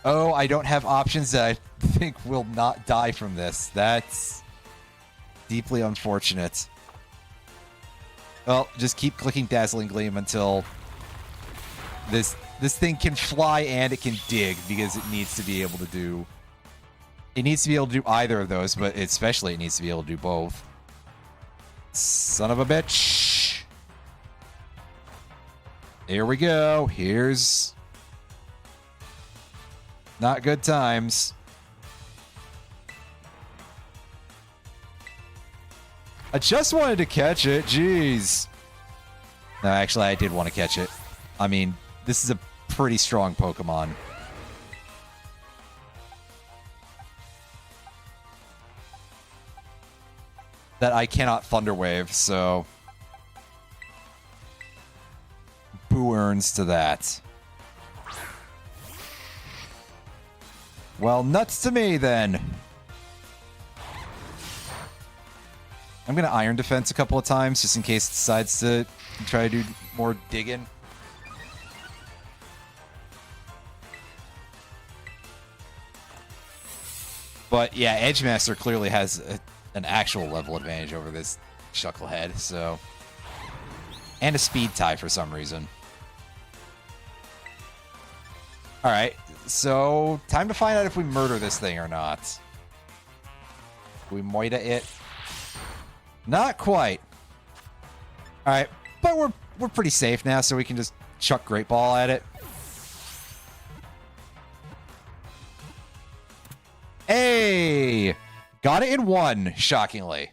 Oh, I don't have options that I think will not die from this. That's deeply unfortunate. Well, just keep clicking Dazzling Gleam until this thing can fly and it can dig, because it needs to be able to do... It needs to be able to do either of those, but especially it needs to be able to do both. Son of a bitch. Here we go. Here's... Not good times. I just wanted to catch it. Jeez. No, actually, I did want to catch it. I mean, this is a pretty strong Pokemon. That I cannot Thunder Wave, so... Boo earns to that. Well, nuts to me, then. I'm going to Iron Defense a couple of times, just in case it decides to try to do more digging. But, yeah, Edgemaster clearly has an actual level advantage over this Shucklehead, so... And a speed tie for some reason. Alright, so time to find out if we murder this thing or not. We moita it. Not quite. Alright, but we're pretty safe now, so we can just chuck Great Ball at it. Hey! Got it in 1, shockingly.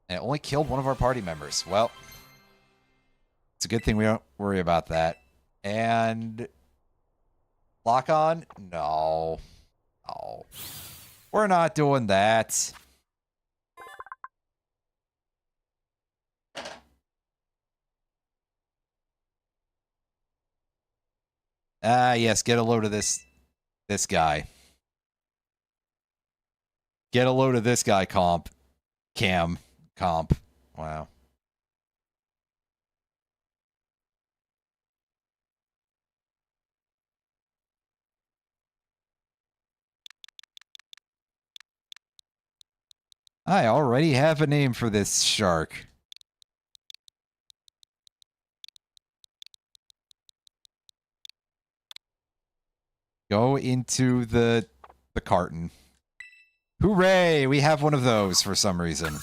And it only killed one of our party members. Well, it's a good thing we don't worry about that. And... Lock on? No. No. We're not doing that. Ah, yes, get a load of this guy. Get a load of this guy, comp. Comp. Wow. I already have a name for this shark. Go into the carton. Hooray! We have one of those for some reason.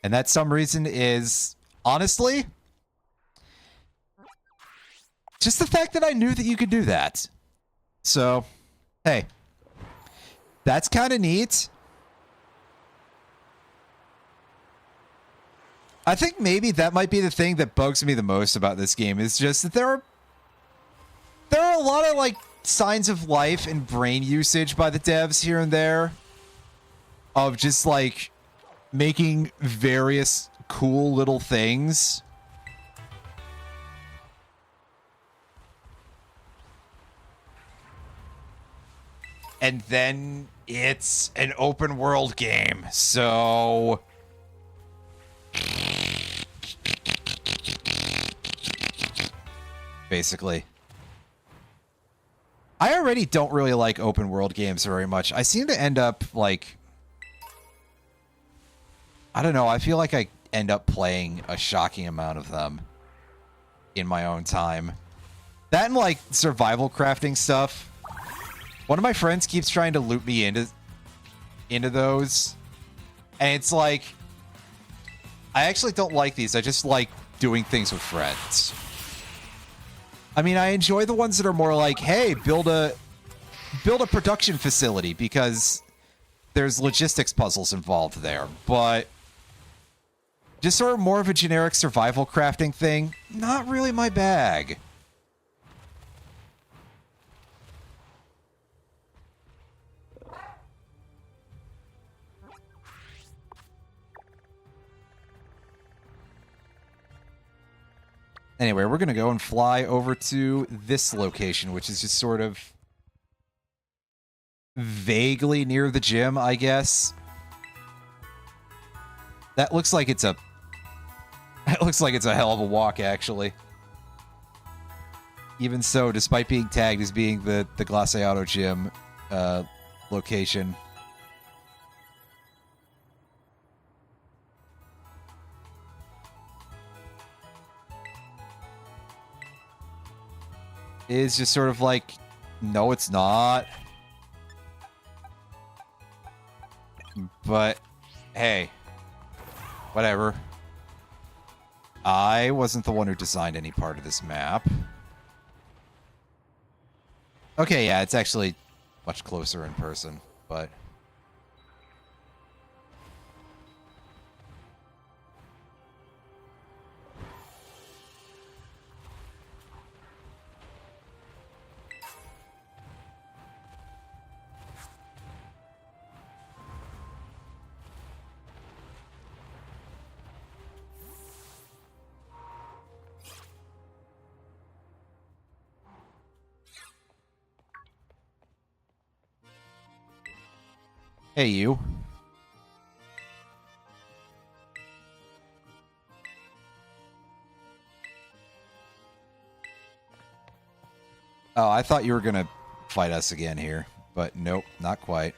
And that some reason is, honestly, just the fact that I knew that you could do that. So, hey, that's kind of neat. I think maybe that might be the thing that bugs me the most about this game is just that there are a lot of like signs of life and brain usage by the devs here and there of just like making various cool little things. And then it's an open world game. So basically, I already don't really like open world games very much. I seem to end up like, I don't know, I feel like I end up playing a shocking amount of them in my own time. That and like survival crafting stuff. One of my friends keeps trying to loop me into those. And it's like, I actually don't like these. I just like doing things with friends. I mean, I enjoy the ones that are more like, hey, build a production facility because there's logistics puzzles involved there. But just sort of more of a generic survival crafting thing, not really my bag. Anyway, we're going to go and fly over to this location, which is just sort of vaguely near the gym, I guess. That looks like it's a hell of a walk, actually. Even so, despite being tagged as being the Glaciato gym location. Is just sort of like, no, it's not. But, hey, whatever. I wasn't the one who designed any part of this map. Okay, yeah, it's actually much closer in person, but... Hey, you. Oh, I thought you were gonna fight us again here, but nope, not quite.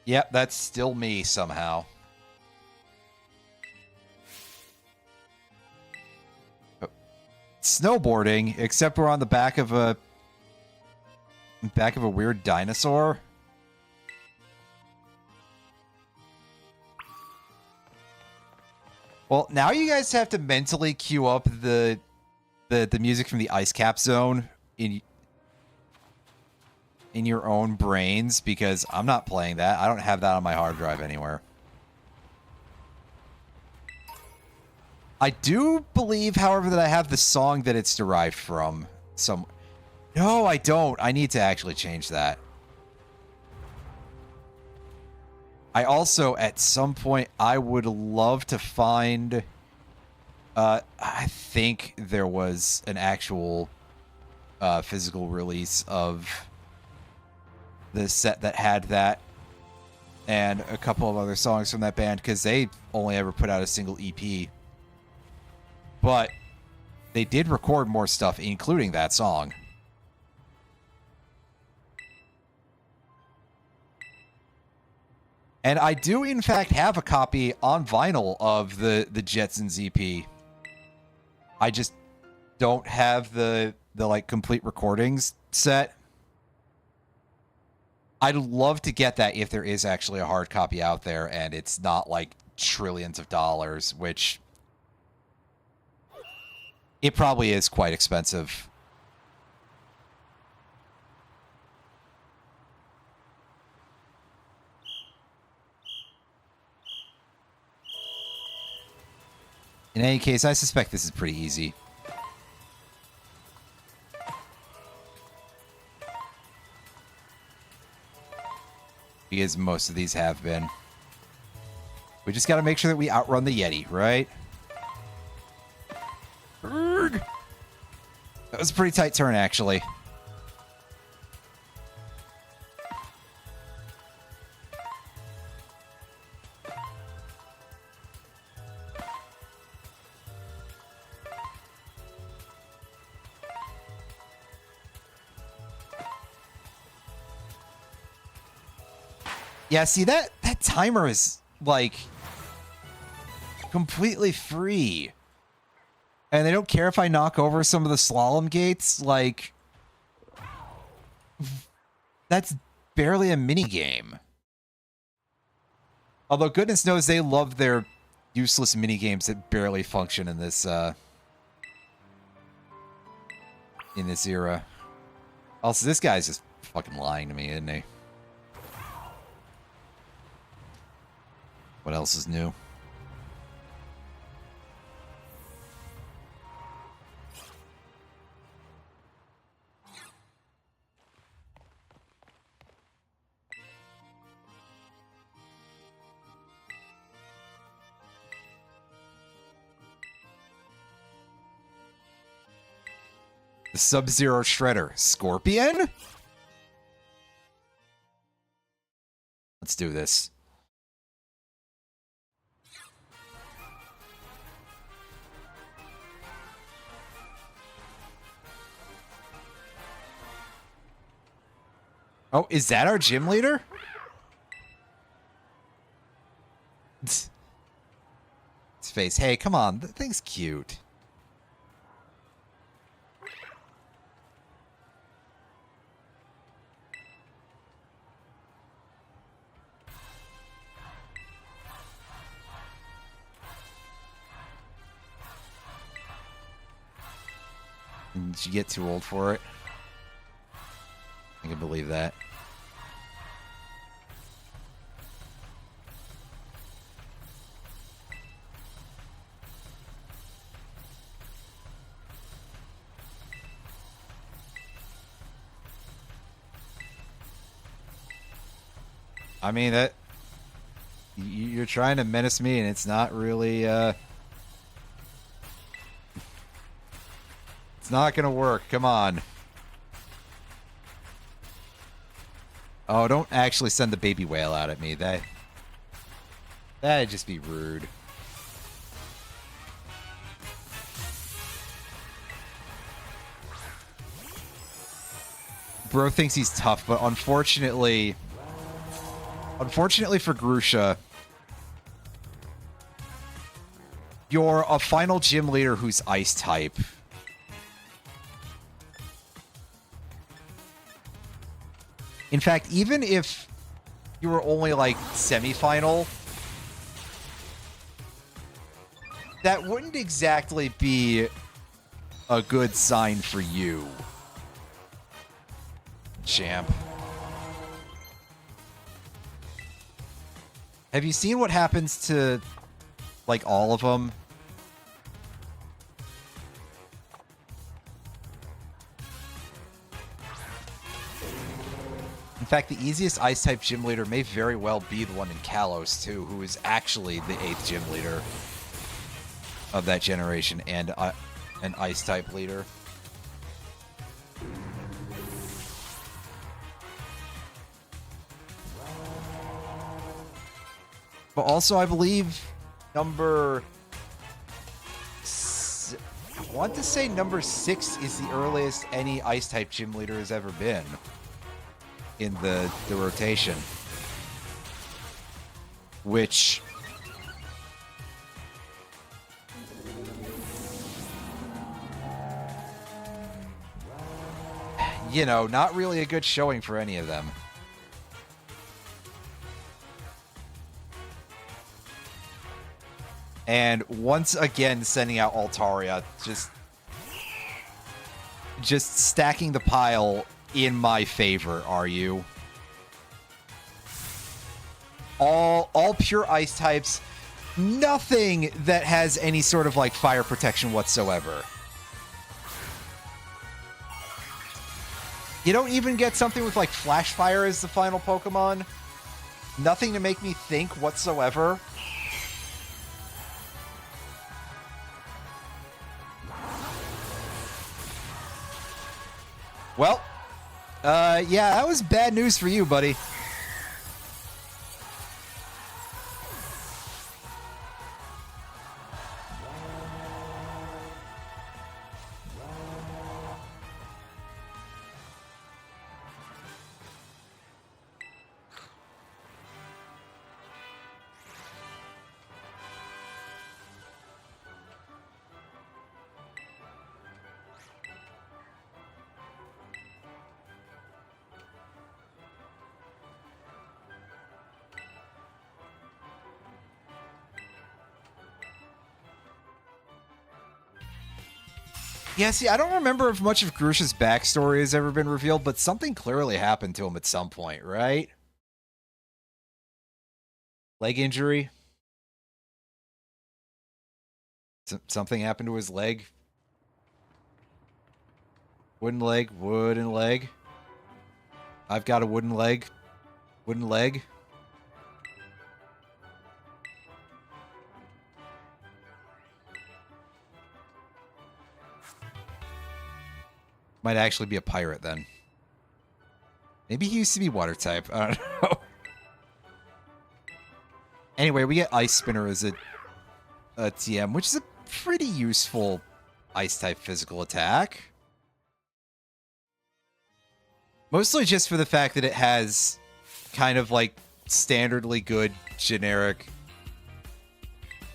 Yep, that's still me somehow. Oh. Snowboarding, except we're on the back of a weird dinosaur. Well, now you guys have to mentally queue up the music from the Ice Cap Zone in your own brains, because I'm not playing that. I don't have that on my hard drive anywhere. I do believe, however, that I have the song that it's derived from. No, I don't. I need to actually change that. I also, at some point, I would love to find... I think there was an actual physical release of the set that had that and a couple of other songs from that band, because they only ever put out a single EP. But they did record more stuff, including that song. And I do, in fact, have a copy on vinyl of the Jetsons EP. I just don't have the like complete recordings set. I'd love to get that if there is actually a hard copy out there and it's not like trillions of dollars, which it probably is quite expensive. In any case, I suspect this is pretty easy. Because most of these have been. We just got to make sure that we outrun the Yeti, right? That was a pretty tight turn, actually. Yeah, see, that timer is, like, completely free. And they don't care if I knock over some of the slalom gates. Like, that's barely a mini game. Although goodness knows they love their useless mini games that barely function in this era. Also, this guy's just fucking lying to me, isn't he? What else is new? The Sub-Zero Shredder. Scorpion? Let's do this. Oh, is that our gym leader? His face. Hey, come on. That thing's cute. Did you get too old for it? I can believe that. I mean, that you're trying to menace me, and it's not really. It's not gonna work. Come on. Oh, don't actually send the baby whale out at me. That'd just be rude. Bro thinks he's tough, but unfortunately for Grusha, you're a final gym leader who's ice type. In fact, even if you were only like semi-final, that wouldn't exactly be a good sign for you, champ. Have you seen what happens to, like, all of them? In fact, the easiest Ice-type gym leader may very well be the one in Kalos, too, who is actually the 8th gym leader of that generation, and an Ice-type leader. But also, I believe number... I want to say number 6 is the earliest any Ice-type gym leader has ever been in the rotation. Which... you know, not really a good showing for any of them. And once again, sending out Altaria, just stacking the pile in my favor, are you? All pure ice types. Nothing that has any sort of, like, fire protection whatsoever. You don't even get something with, like, Flash Fire as the final Pokemon. Nothing to make me think whatsoever. Well, yeah, that was bad news for you, buddy. Yeah, see, I don't remember if much of Grusha's backstory has ever been revealed, but something clearly happened to him at some point, right? Leg injury? Something happened to his leg? Wooden leg, wooden leg. I've got a wooden leg. Wooden leg. Might actually be a pirate then. Maybe he used to be water type. I don't know. Anyway, we get Ice Spinner as a TM, which is a pretty useful ice type physical attack. Mostly just for the fact that it has kind of like standardly good generic.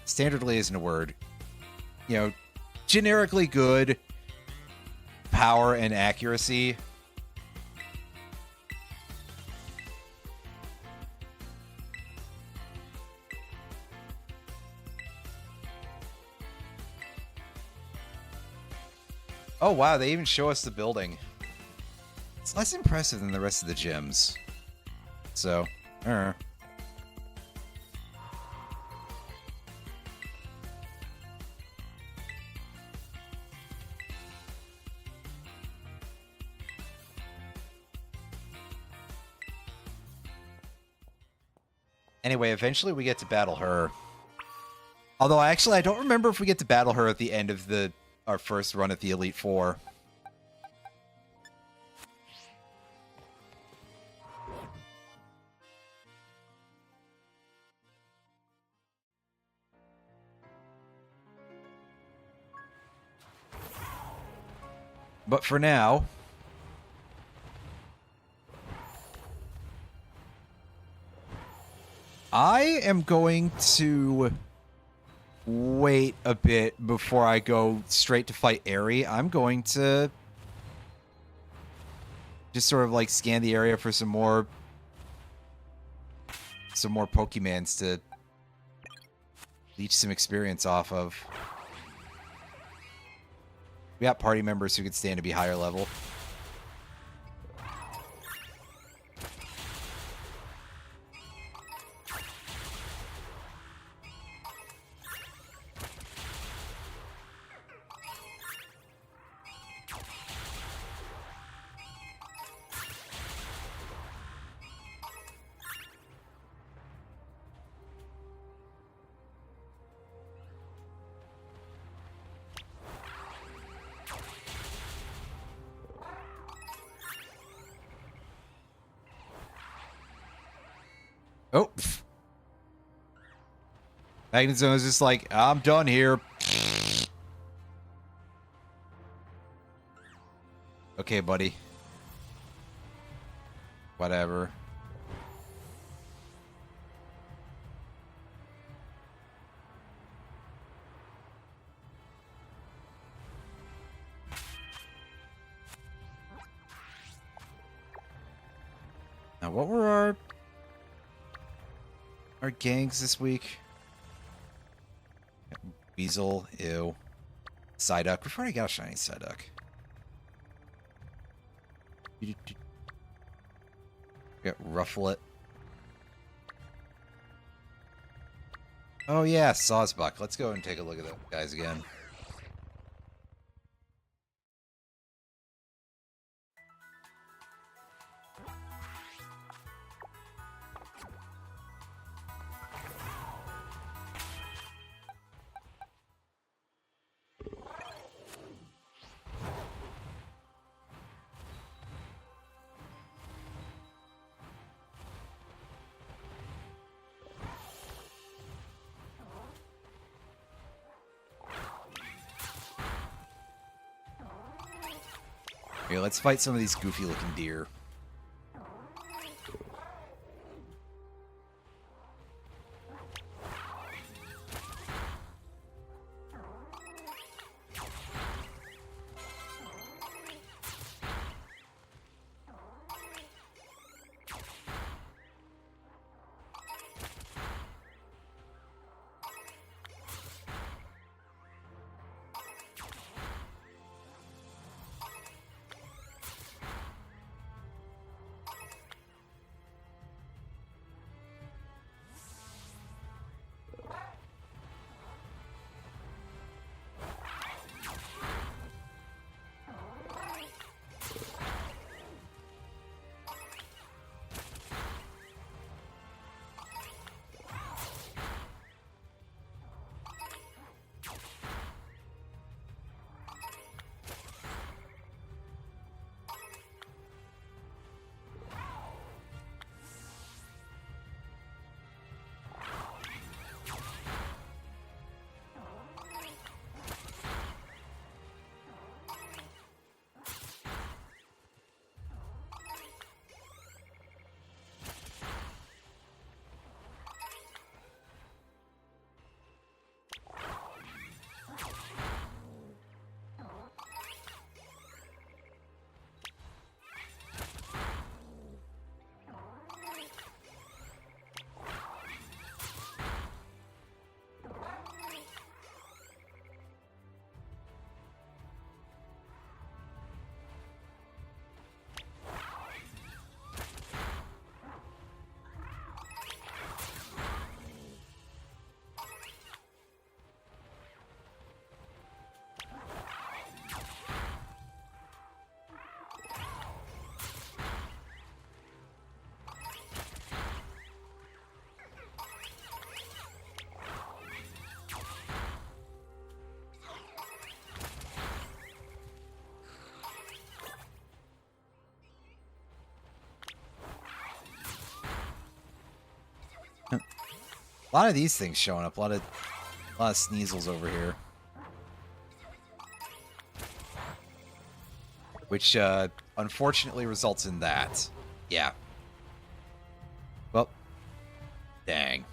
Standardly isn't a word. You know, generically good power and accuracy. Oh wow, they even show us the building. It's less impressive than the rest of the gyms. So, Anyway, eventually we get to battle her. Although, actually, I don't remember if we get to battle her at the end of our first run at the Elite Four. But for now, I am going to wait a bit before I go straight to fight Aerie. I'm going to just sort of like scan the area for some more Pokemans to leech some experience off of. We got party members who could stand to be higher level. Oh. Magnezone is just like, I'm done here. Okay, buddy. Whatever. Now, what were our gangs this week? Weasel, ew. Psyduck. We've already got a shiny Psyduck. Get Rufflet. Oh yeah, Sawsbuck. Let's go and take a look at those guys again. Okay, let's fight some of these goofy-looking deer. A lot of these things showing up. A lot of Sneasels over here. Which, unfortunately results in that. Yeah. Well, dang.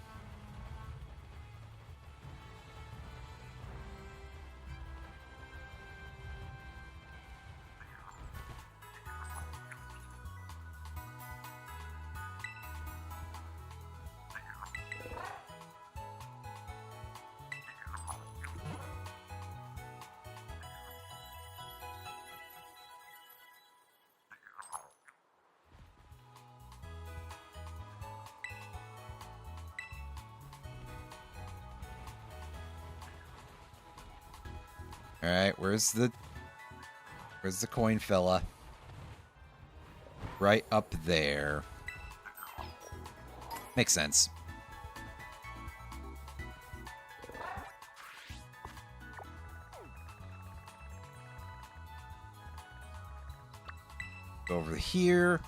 Alright, where's the coin fella? Right up there. Makes sense. Go over here.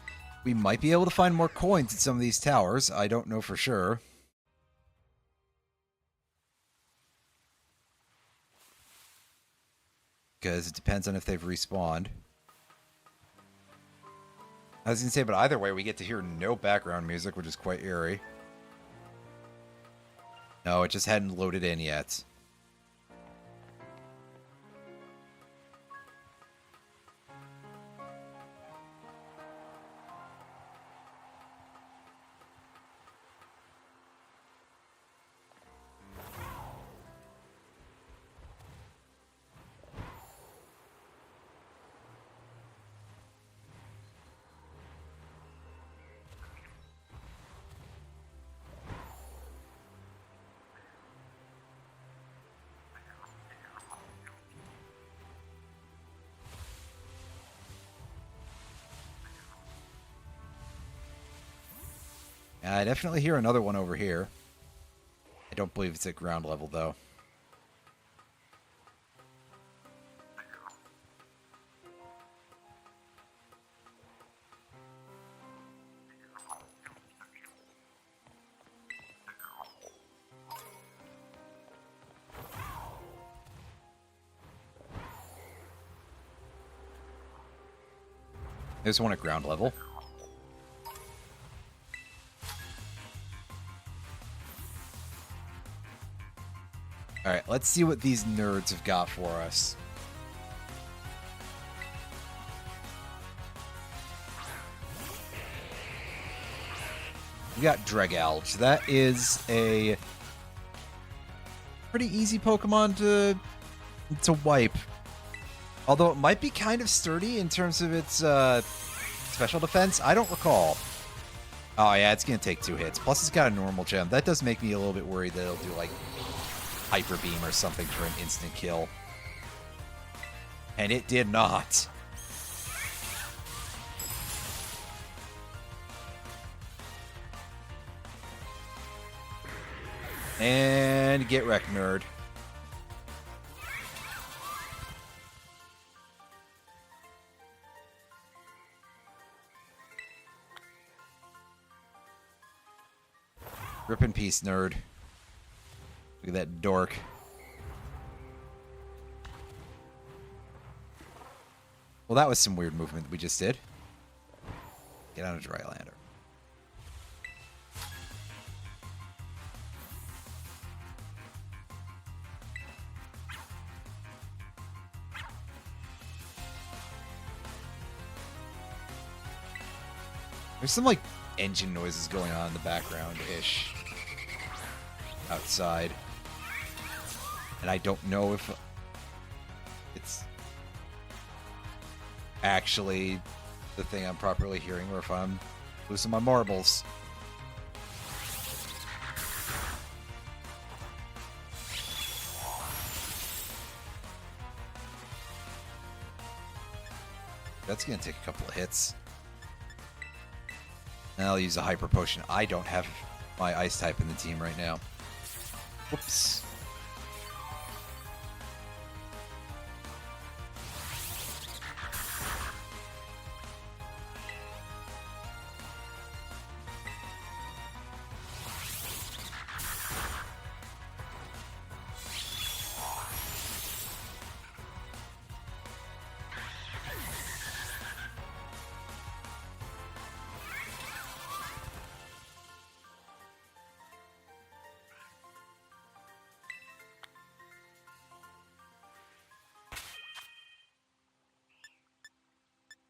We might be able to find more coins at some of these towers. I don't know for sure. Because it depends on if they've respawned. I was going to say, but either way, we get to hear no background music, which is quite eerie. No, it just hadn't loaded in yet. I definitely hear another one over here. I don't believe it's at ground level, though. There's one at ground level. Alright, let's see what these nerds have got for us. We got Dregalge. That is a pretty easy Pokemon to wipe. Although it might be kind of sturdy in terms of its special defense. I don't recall. Oh, yeah, it's going to take 2 hits. Plus, it's got a normal gem. That does make me a little bit worried that it'll do, like, Hyper Beam or something for an instant kill. And it did not. And get wrecked, nerd. Rip in peace, nerd. Look at that dork. Well, that was some weird movement that we just did. Get on a Drylander. There's some, like, engine noises going on in the background-ish. Outside. And I don't know if it's actually the thing I'm properly hearing or if I'm losing my marbles. That's going to take a couple of hits. And I'll use a Hyper Potion. I don't have my Ice type in the team right now. Whoops.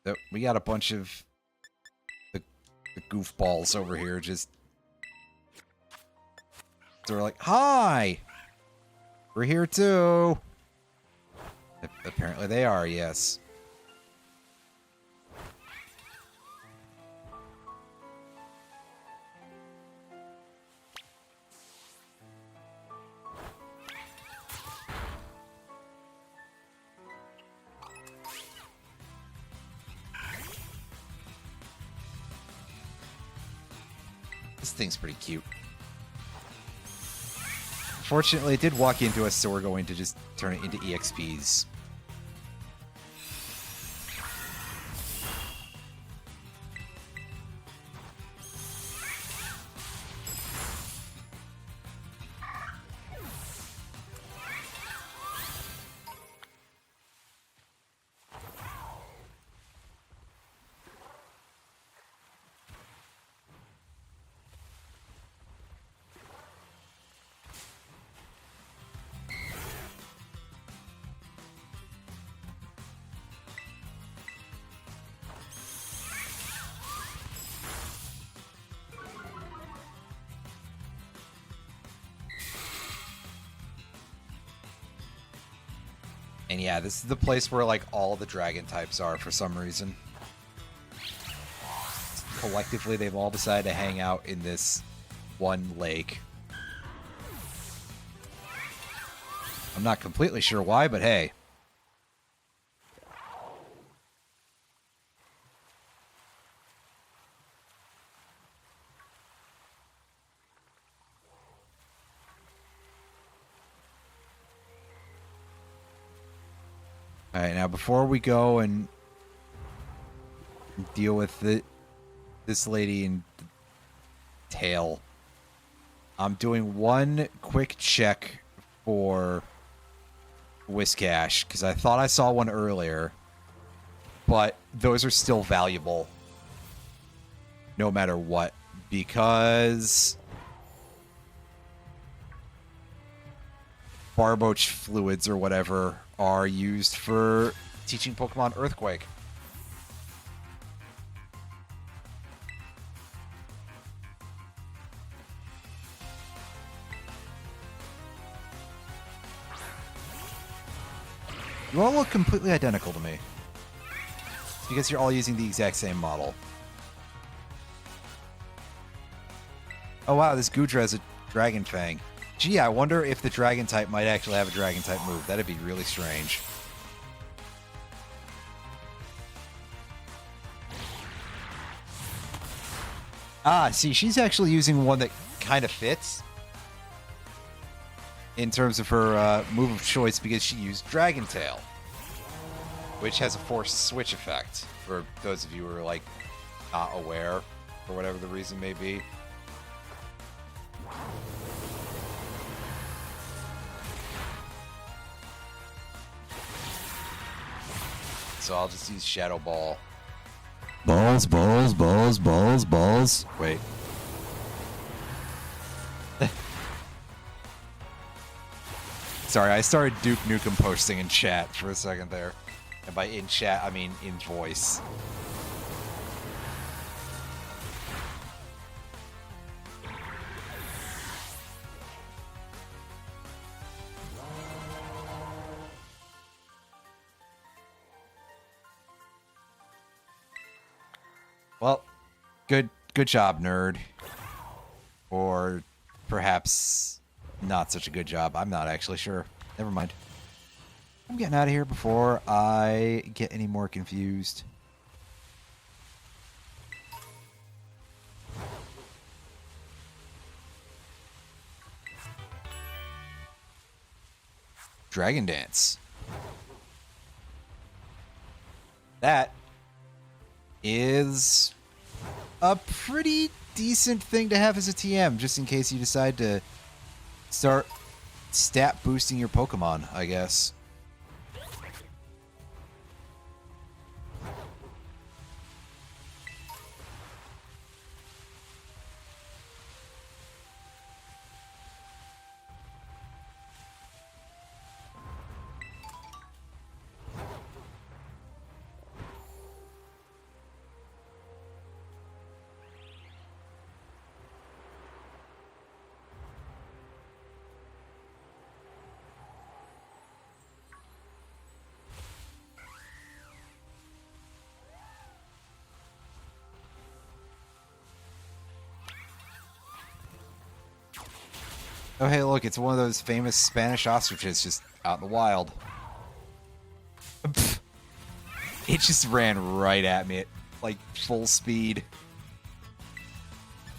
So we got a bunch of the goofballs over here just sort of like, hi! We're here too! Apparently they are, yes. This thing's pretty cute. Fortunately, it did walk into us, so we're going to just turn it into EXPs. And yeah, this is the place where, like, all the dragon types are for some reason. Collectively, they've all decided to hang out in this one lake. I'm not completely sure why, but hey. All right, now before we go and deal with this lady in tail, I'm doing one quick check for Whiscash because I thought I saw one earlier, but those are still valuable no matter what because Barboach fluids or whatever are used for teaching Pokemon Earthquake. You all look completely identical to me. It's because you're all using the exact same model. Oh wow, this Goodra has a Dragon Fang. Gee, I wonder if the Dragon type might actually have a Dragon type move. That'd be really strange. Ah, see, she's actually using one that kind of fits in terms of her move of choice because she used Dragon Tail, which has a forced switch effect for those of you who are like not aware for whatever the reason may be. So I'll just use Shadow Ball. Balls, balls, balls, balls, balls. Wait. Sorry, I started Duke Nukem posting in chat for a second there. And by in chat, I mean in voice. Well, good job, nerd. Or perhaps not such a good job. I'm not actually sure. Never mind. I'm getting out of here before I get any more confused. Dragon Dance. That is a pretty decent thing to have as a TM, just in case you decide to start stat boosting your Pokemon, I guess. Oh, hey, look, it's one of those famous Spanish ostriches just out in the wild. It just ran right at me at, like, full speed.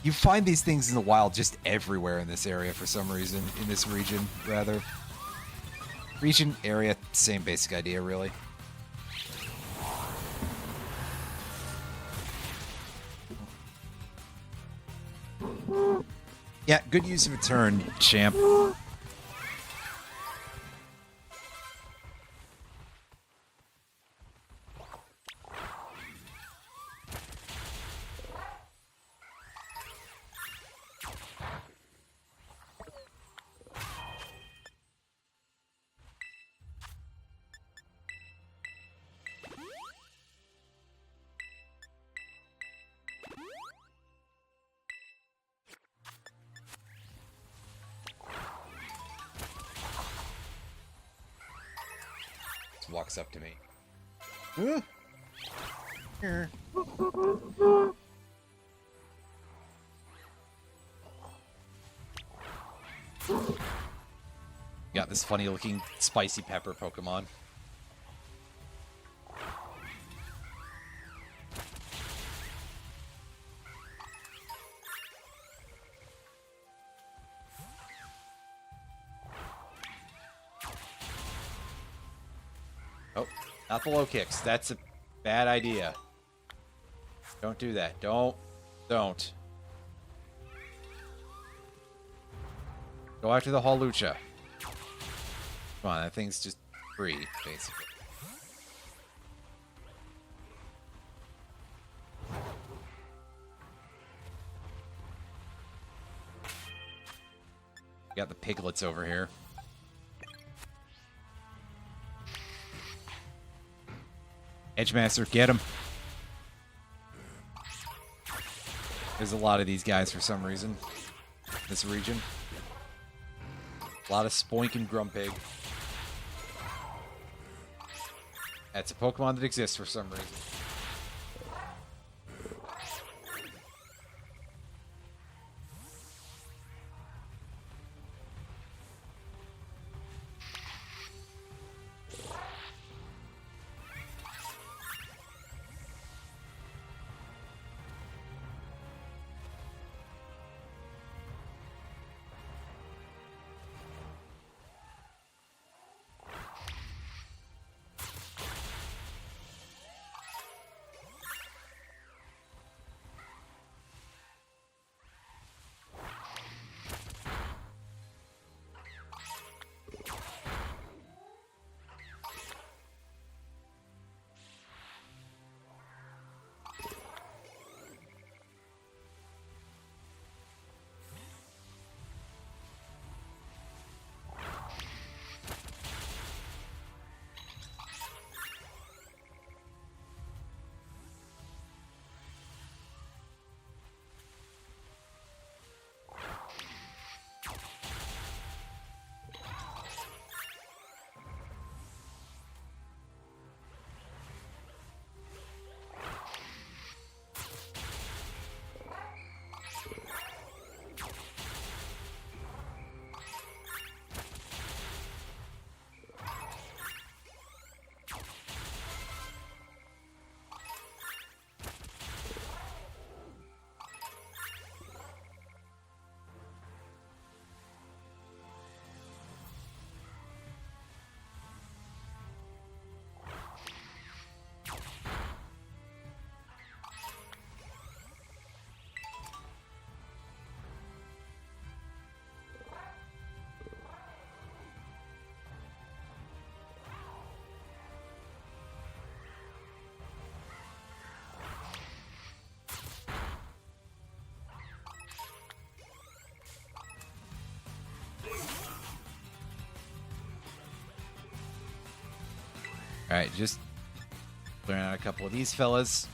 You find these things in the wild just everywhere in this area for some reason. In this region, rather. Region, area, same basic idea, really. Yeah, good use of a turn, champ. Walks up to me. Got this funny looking spicy pepper Pokemon. Oh. Not the low kicks. That's a bad idea. Don't do that. Don't. Go after the Hawlucha. Come on, that thing's just free, basically. Got the piglets over here. Edgemaster, get him. There's a lot of these guys for some reason. This region. A lot of Spoink and Grumpig. That's a Pokemon that exists for some reason. Alright, just clearing out a couple of these fellas.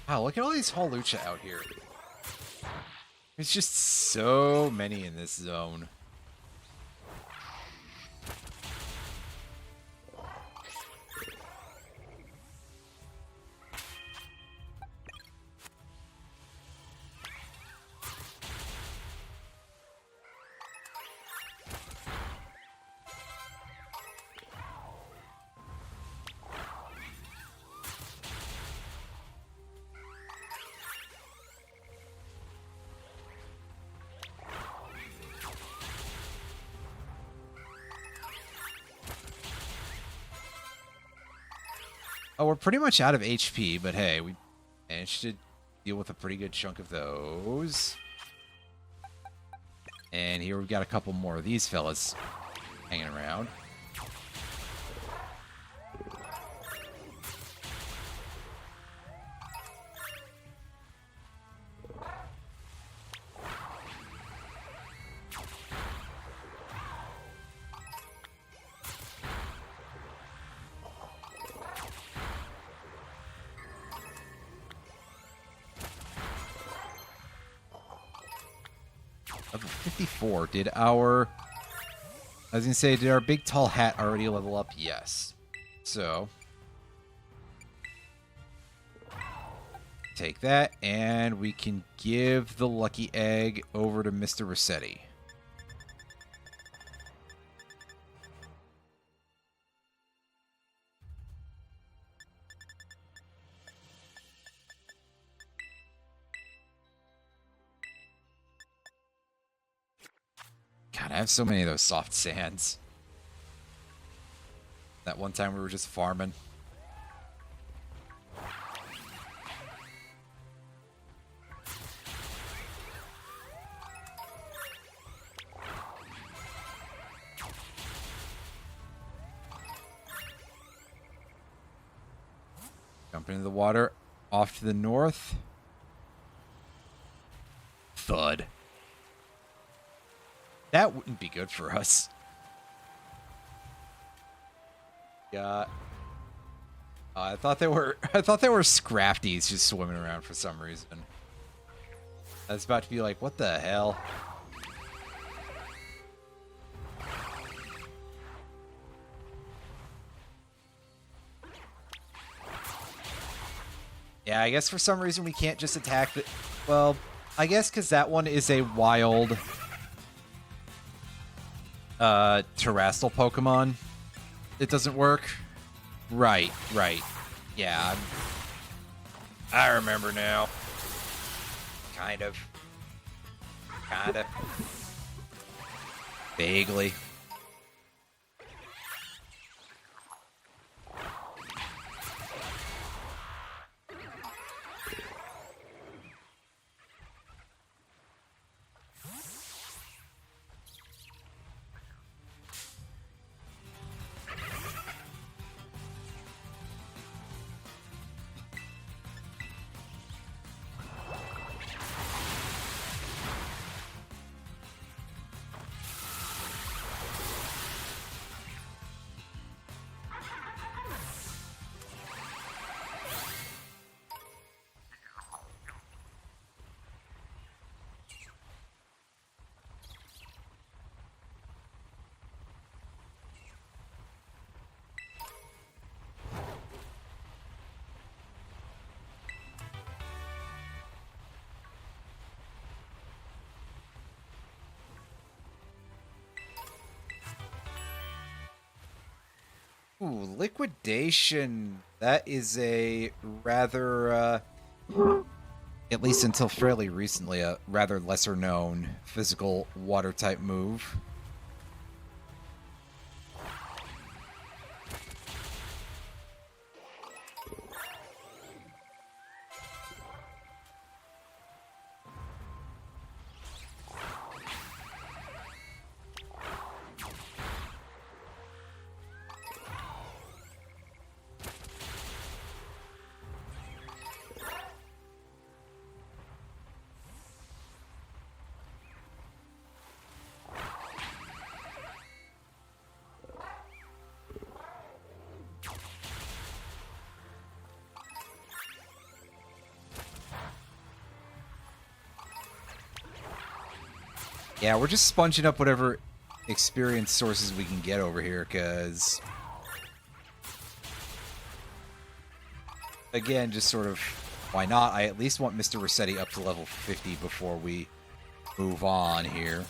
Wow, look at all these Hawlucha out here. There's just so many in this zone. Oh, we're pretty much out of HP, but hey, we managed to deal with a pretty good chunk of those. And here we've got a couple more of these fellas hanging around. Level 54. Did our... I was going to say, did our big tall hat already level up? Yes. So... Take that, and we can give the lucky egg over to Mr. Rossetti. God, I have so many of those soft sands. That one time we were just farming. Jump into the water. Off to the north. Thud. That wouldn't be good for us. Yeah. I thought they were Scrafties just swimming around for some reason. I was about to be like, what the hell? Yeah, I guess for some reason we can't just attack the... Well, I guess because that one is a wild... terrestrial Pokemon. It doesn't work. Right. Yeah. I remember now. Kind of. Vaguely. Ooh, liquidation. That is a rather, at least until fairly recently, a rather lesser known physical water type move. Yeah, we're just sponging up whatever experience sources we can get over here, because... Again, just sort of, why not? I at least want Mr. Rossetti up to level 50 before we move on here.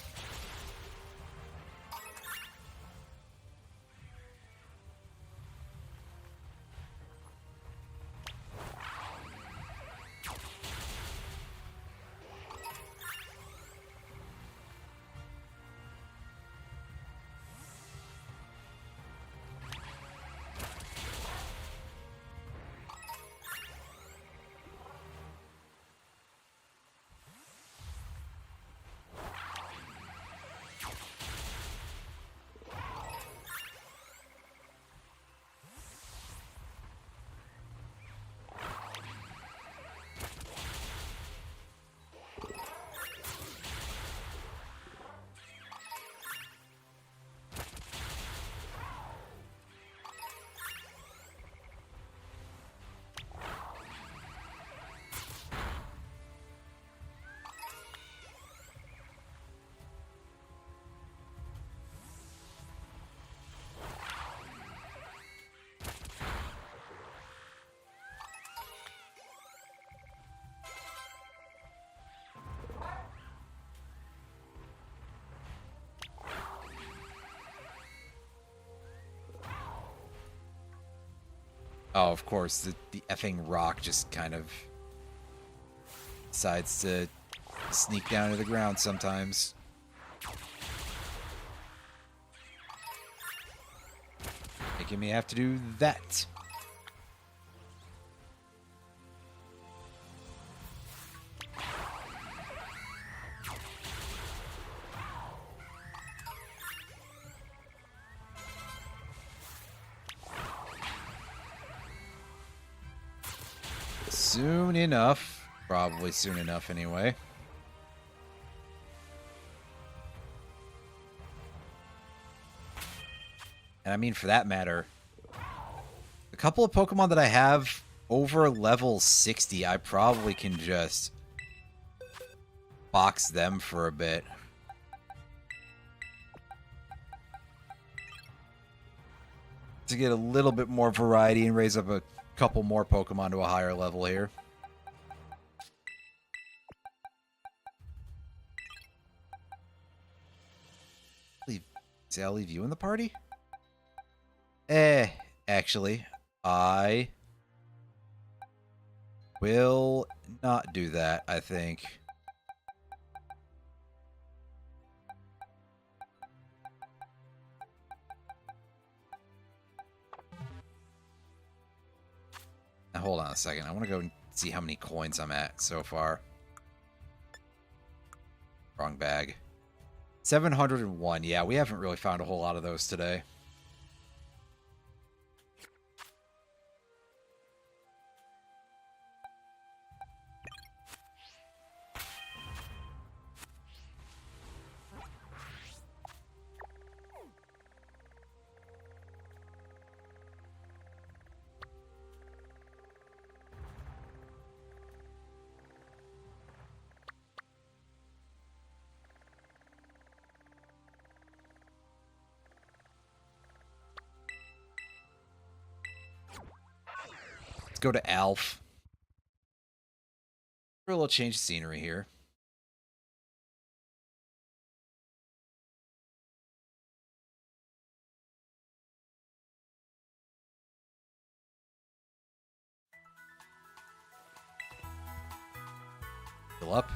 Oh, of course, the effing rock just kind of decides to sneak down to the ground sometimes. Making me have to do that. Soon enough. Probably soon enough anyway. And I mean, for that matter, a couple of Pokemon that I have over level 60, I probably can just box them for a bit. To get a little bit more variety and raise up a couple more Pokemon to a higher level here. See, I'll leave you in the party? Actually, I will not do that, I think. Now, hold on a second. I want to go and see how many coins I'm at so far. Wrong bag. 701. Yeah, we haven't really found a whole lot of those today. Let's go to Alf. For a little change of scenery here. Fill up.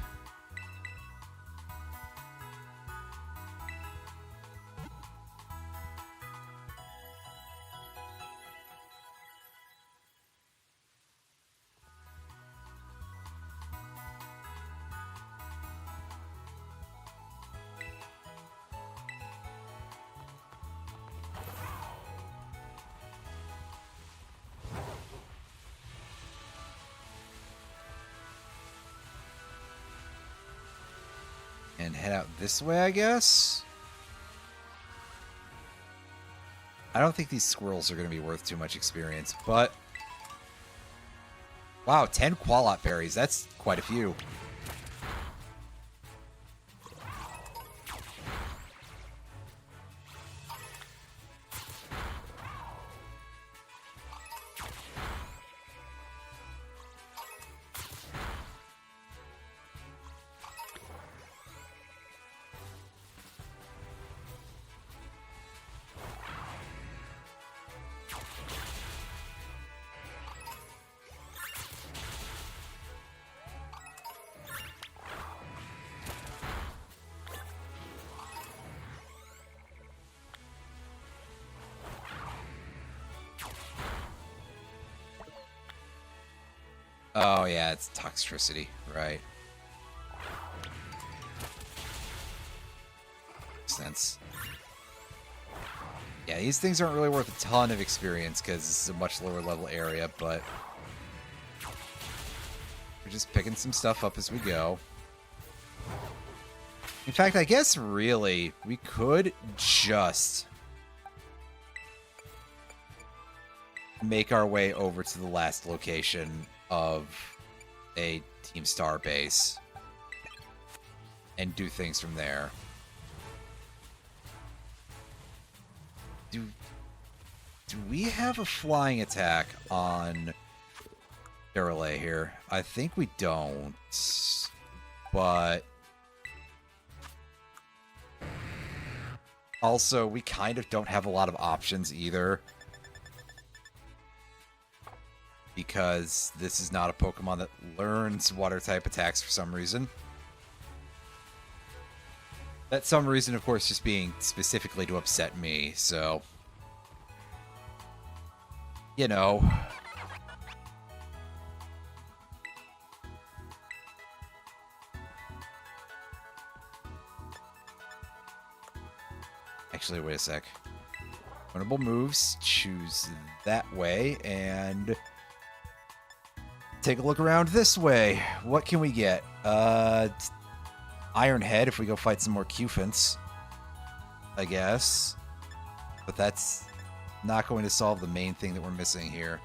And head out this way, I guess? I don't think these squirrels are going to be worth too much experience, but... Wow, 10 Qualot berries. That's quite a few. Oh, yeah, it's toxicity, right. Makes sense. Yeah, these things aren't really worth a ton of experience because this is a much lower level area, but we're just picking some stuff up as we go. In fact, I guess really we could just make our way over to the last location of a Team Star base and do things from there. Do we have a flying attack on Scarlet here? I think we don't, but also we kind of don't have a lot of options either. because this is not a Pokemon that learns water-type attacks for some reason. That some reason, of course, just being specifically to upset me, so... You know... Actually, wait a sec. Winnable moves, choose that way, and take a look around this way. What can we get? Iron Head if we go fight some more Cufants, I guess. But that's not going to solve the main thing that we're missing here.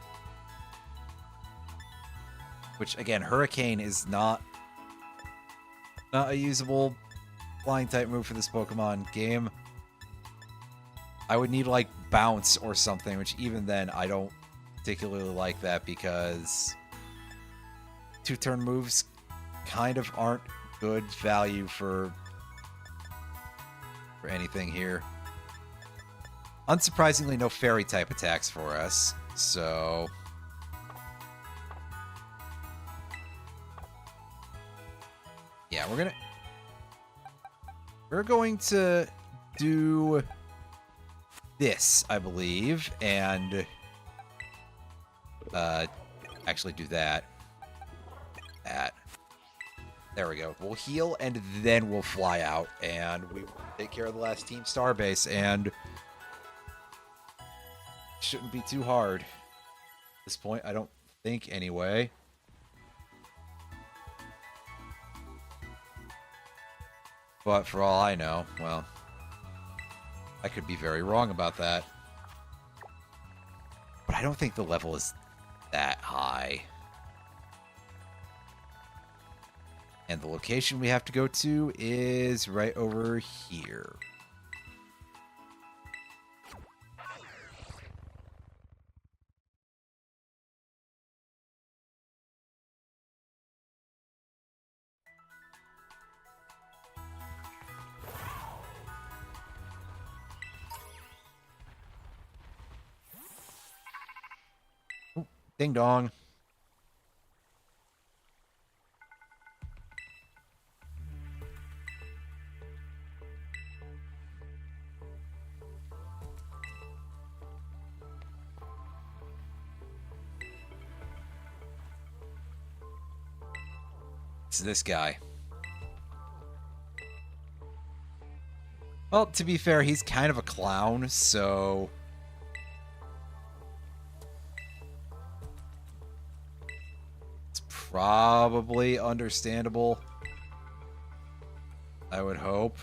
Which, again, Hurricane is not a usable flying-type move for this Pokemon game. I would need, like, Bounce or something, which even then I don't particularly like that because two-turn moves kind of aren't good value for anything here. Unsurprisingly, no Fairy-type attacks for us, so... Yeah, we're going to do this, I believe, and actually do that. There we go. We'll heal, and then we'll fly out, and we will take care of the last Team Starbase, and shouldn't be too hard. At this point, I don't think, anyway. But for all I know, well... I could be very wrong about that. But I don't think the level is that high. And the location we have to go to is right over here. Ding dong. It's this guy. Well, to be fair, he's kind of a clown, so... Probably understandable, I would hope.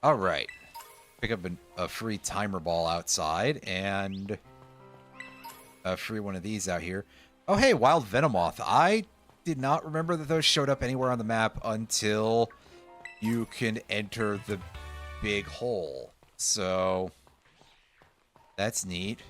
All right. Pick up a free timer ball outside and a free one of these out here. Oh, hey, Wild Venomoth. I did not remember that those showed up anywhere on the map until you can enter the big hole. So that's neat.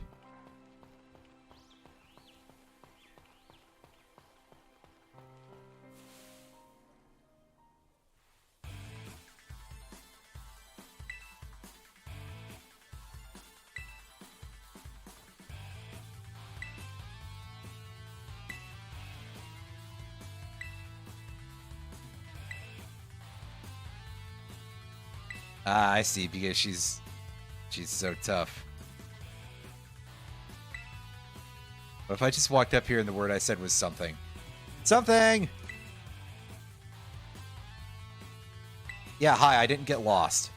Ah, I see, because she's so tough. What if I just walked up here and the word I said was something? Something! Yeah, hi, I didn't get lost.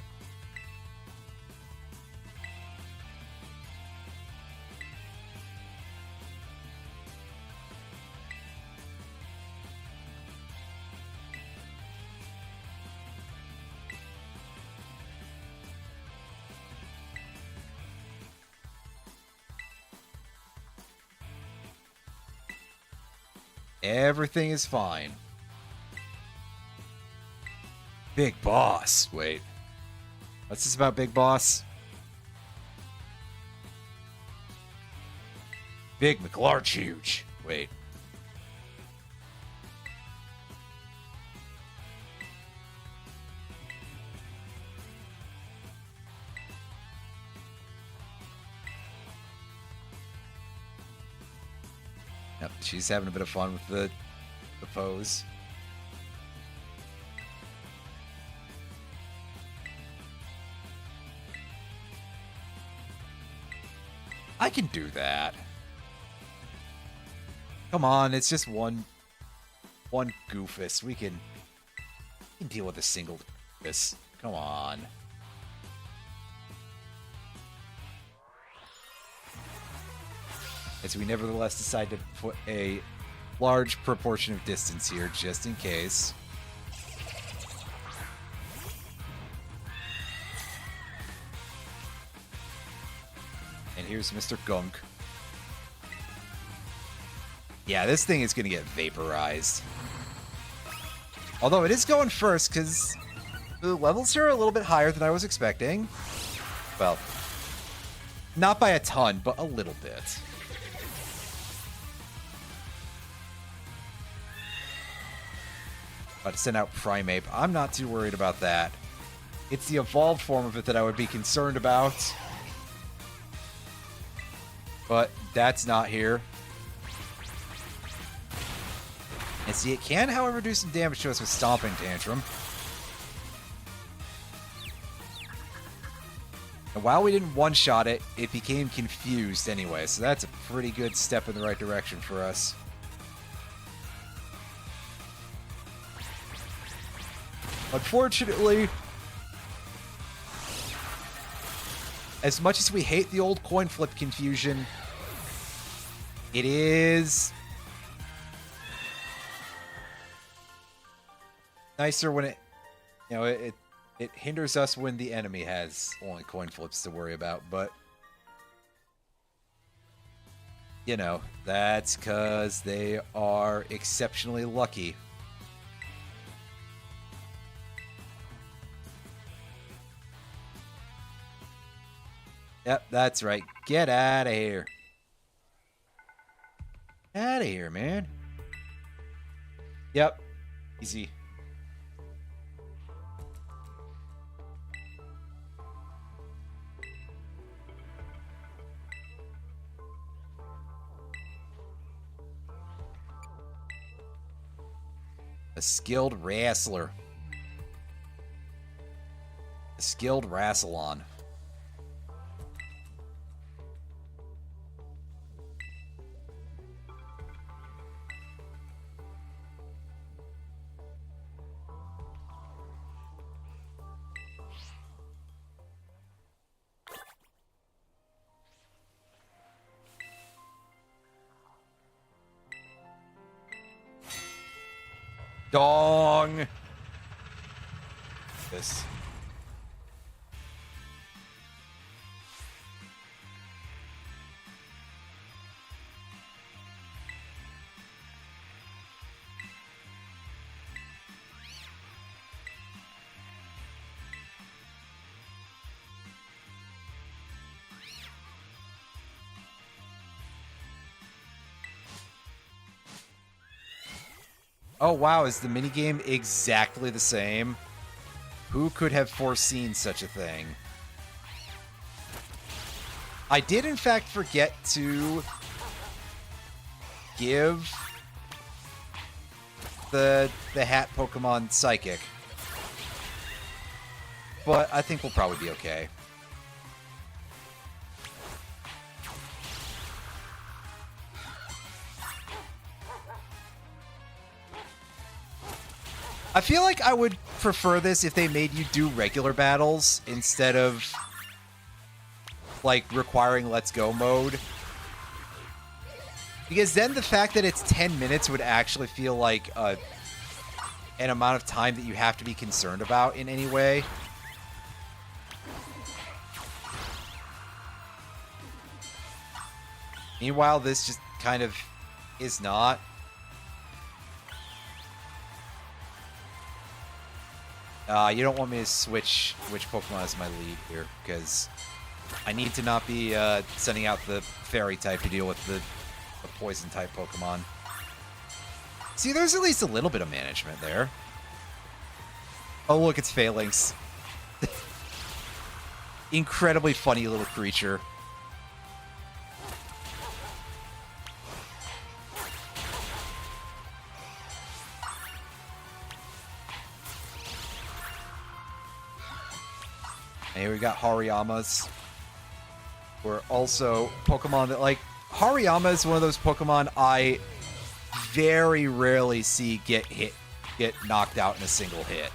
Everything is fine. Big boss. Wait. What's this about, Big Boss? Big McLarch huge. Wait. Yep, she's having a bit of fun with the pose. I can do that. Come on, it's just one goofus. We can deal with a single goofus. Come on. As we nevertheless decide to put a large proportion of distance here, just in case. And here's Mr. Gunk. Yeah, this thing is going to get vaporized. Although it is going first, because the levels here are a little bit higher than I was expecting. Well, not by a ton, but a little bit. About to send out Primeape. I'm not too worried about that. It's the evolved form of it that I would be concerned about. But that's not here. And see, it can, however, do some damage to us with Stomping Tantrum. And while we didn't one-shot it, it became confused anyway. So that's a pretty good step in the right direction for us. Unfortunately, as much as we hate the old coin flip confusion, it is nicer when it, you know, it hinders us when the enemy has only coin flips to worry about, but you know, that's because they are exceptionally lucky. Yep, that's right. Get out of here. Out of here, man. Yep. Easy. A skilled wrestler. A skilled Rassilon. Dong. This. Oh wow, is the minigame exactly the same? Who could have foreseen such a thing? I did in fact forget to give the hat Pokemon Psychic. But I think we'll probably be okay. I feel like I would prefer this if they made you do regular battles instead of, like, requiring Let's Go mode. Because then the fact that it's 10 minutes would actually feel like an amount of time that you have to be concerned about in any way. Meanwhile, this just kind of is not. You don't want me to switch which Pokemon is my lead here, because I need to not be sending out the Fairy type to deal with the Poison type Pokemon. See, there's at least a little bit of management there. Oh, look, it's Phalanx. Incredibly funny little creature. And here we got Hariyamas. We're also Pokemon that, like, Hariyama is one of those Pokemon I very rarely see get knocked out in a single hit.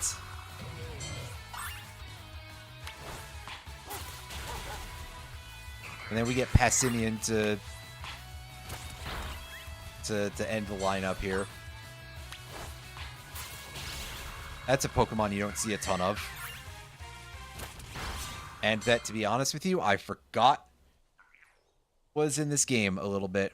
And then we get Passimian to end the lineup here. That's a Pokemon you don't see a ton of. And that, to be honest with you, I forgot was in this game a little bit.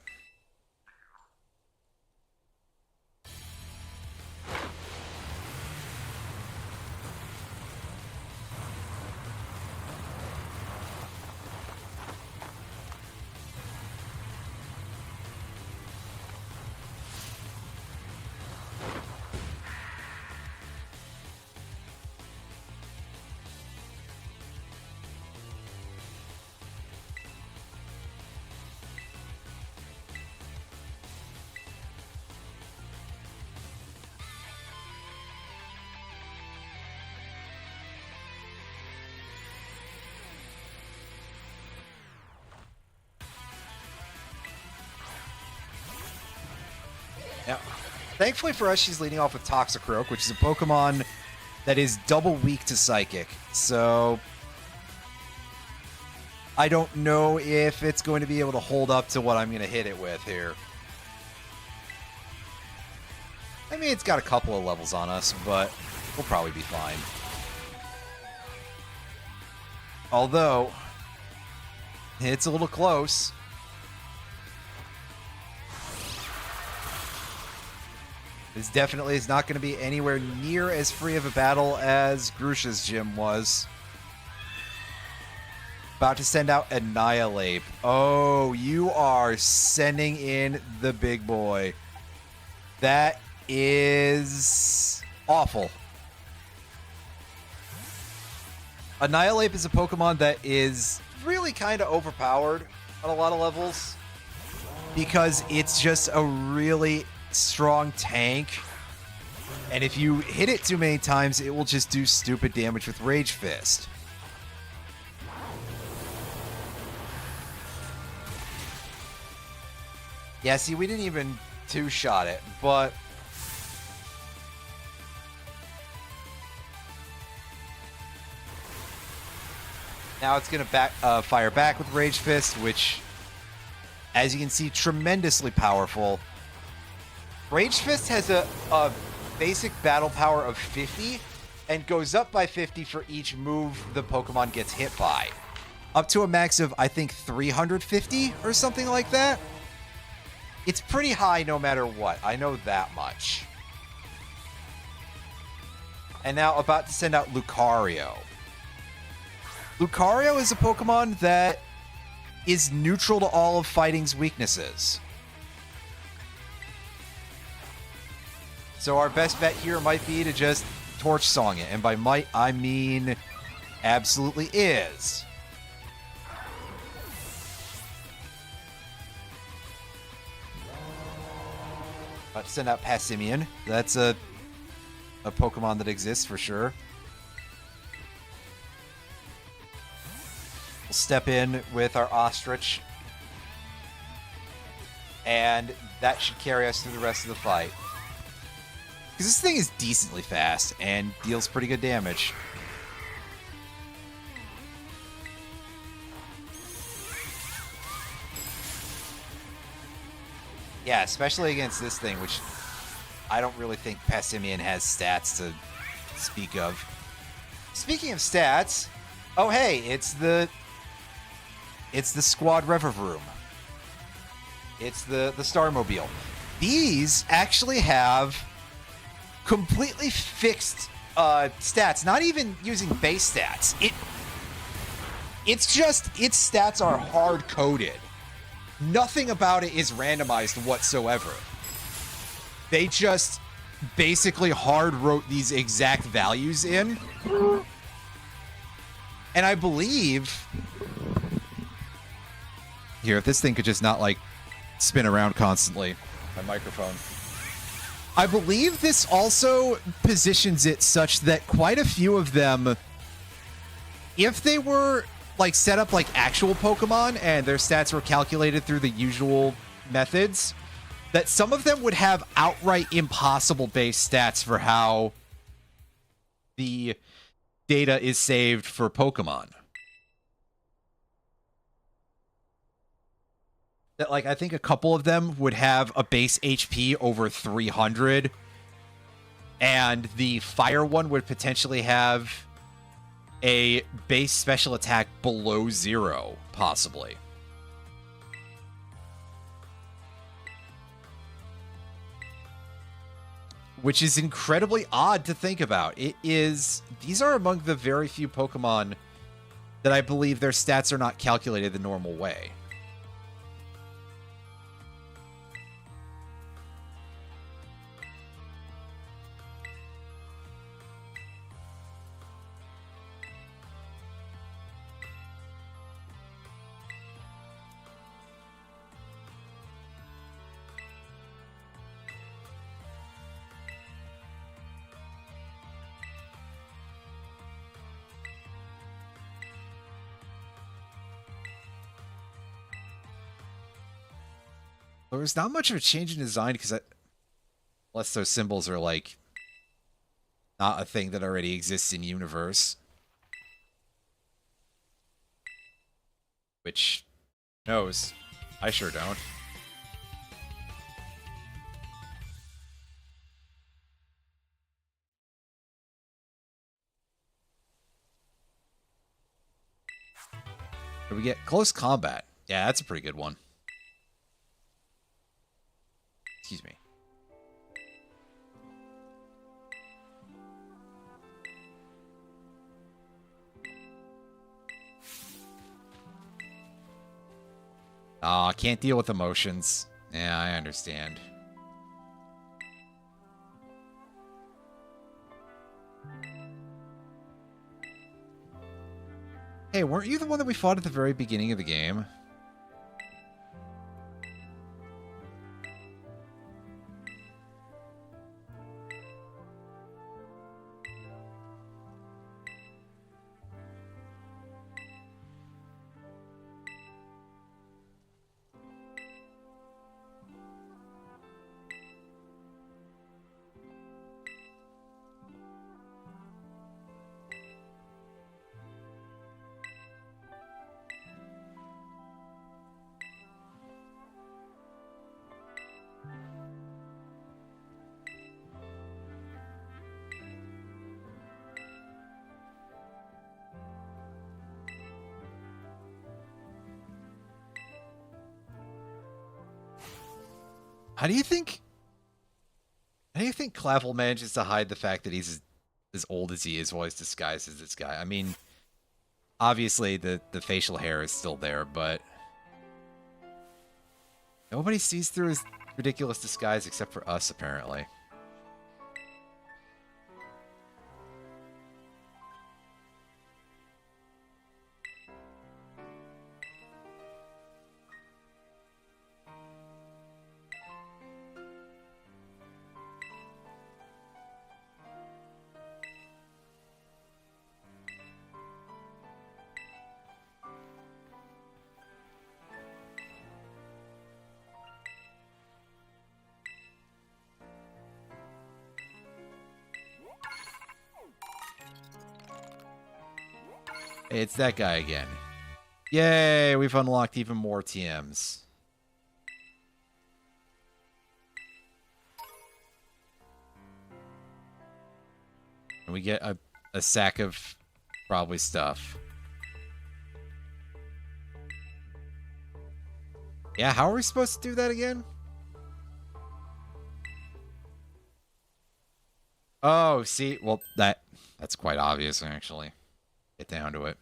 Now, thankfully for us, she's leading off with Toxicroak, which is a Pokemon that is double weak to Psychic. So I don't know if it's going to be able to hold up to what I'm going to hit it with here. I mean, it's got a couple of levels on us, but we'll probably be fine. Although, it's a little close. This definitely is not going to be anywhere near as free of a battle as Grusha's gym was. About to send out Annihilate. Oh, you are sending in the big boy. That is awful. Annihilate is a Pokemon that is really kind of overpowered on a lot of levels because it's just a really strong tank, and if you hit it too many times, it will just do stupid damage with Rage Fist. Yeah, see, we didn't even two-shot it, but now it's going to fire back with Rage Fist, which, as you can see, tremendously powerful. Rage Fist has a basic battle power of 50 and goes up by 50 for each move the Pokemon gets hit by. Up to a max of, I think, 350 or something like that. It's pretty high no matter what. I know that much. And now about to send out Lucario. Lucario is a Pokemon that is neutral to all of fighting's weaknesses. So our best bet here might be to just Torch Song it. And by might, I mean absolutely is. About to send out Passimian. That's a Pokemon that exists for sure. We'll step in with our Ostrich. And that should carry us through the rest of the fight. Because this thing is decently fast and deals pretty good damage. Yeah, especially against this thing, which I don't really think Passimian has stats to speak of. Speaking of stats, oh hey, it's the Squad Revavroom. It's the Starmobile. These actually have completely fixed stats, not even using base stats. It's just its stats are hard coded. Nothing about it is randomized whatsoever. They just basically hard wrote these exact values in. And I believe here, if this thing could just not like spin around constantly, my microphone. I believe this also positions it such that quite a few of them, if they were like set up like actual Pokemon and their stats were calculated through the usual methods, that some of them would have outright impossible base stats for how the data is saved for Pokemon. That, like, I think a couple of them would have a base HP over 300, and the fire one would potentially have a base special attack below 0, possibly. Which is incredibly odd to think about. These are among the very few Pokemon that I believe their stats are not calculated the normal way. There's not much of a change in design because unless those symbols are like not a thing that already exists in universe. Which knows? I sure don't. Did we get close combat? Yeah, that's a pretty good one. Excuse me. Aw, can't deal with emotions. Yeah, I understand. Hey, weren't you the one that we fought at the very beginning of the game? How do you think Clavel manages to hide the fact that he's as old as he is while he's disguised as this guy? I mean, obviously the facial hair is still there, but nobody sees through his ridiculous disguise except for us, apparently. Hey, it's that guy again. Yay, we've unlocked even more TMs. And we get a sack of probably stuff. Yeah, how are we supposed to do that again? Oh, see, well, that's quite obvious, actually. Get down to it.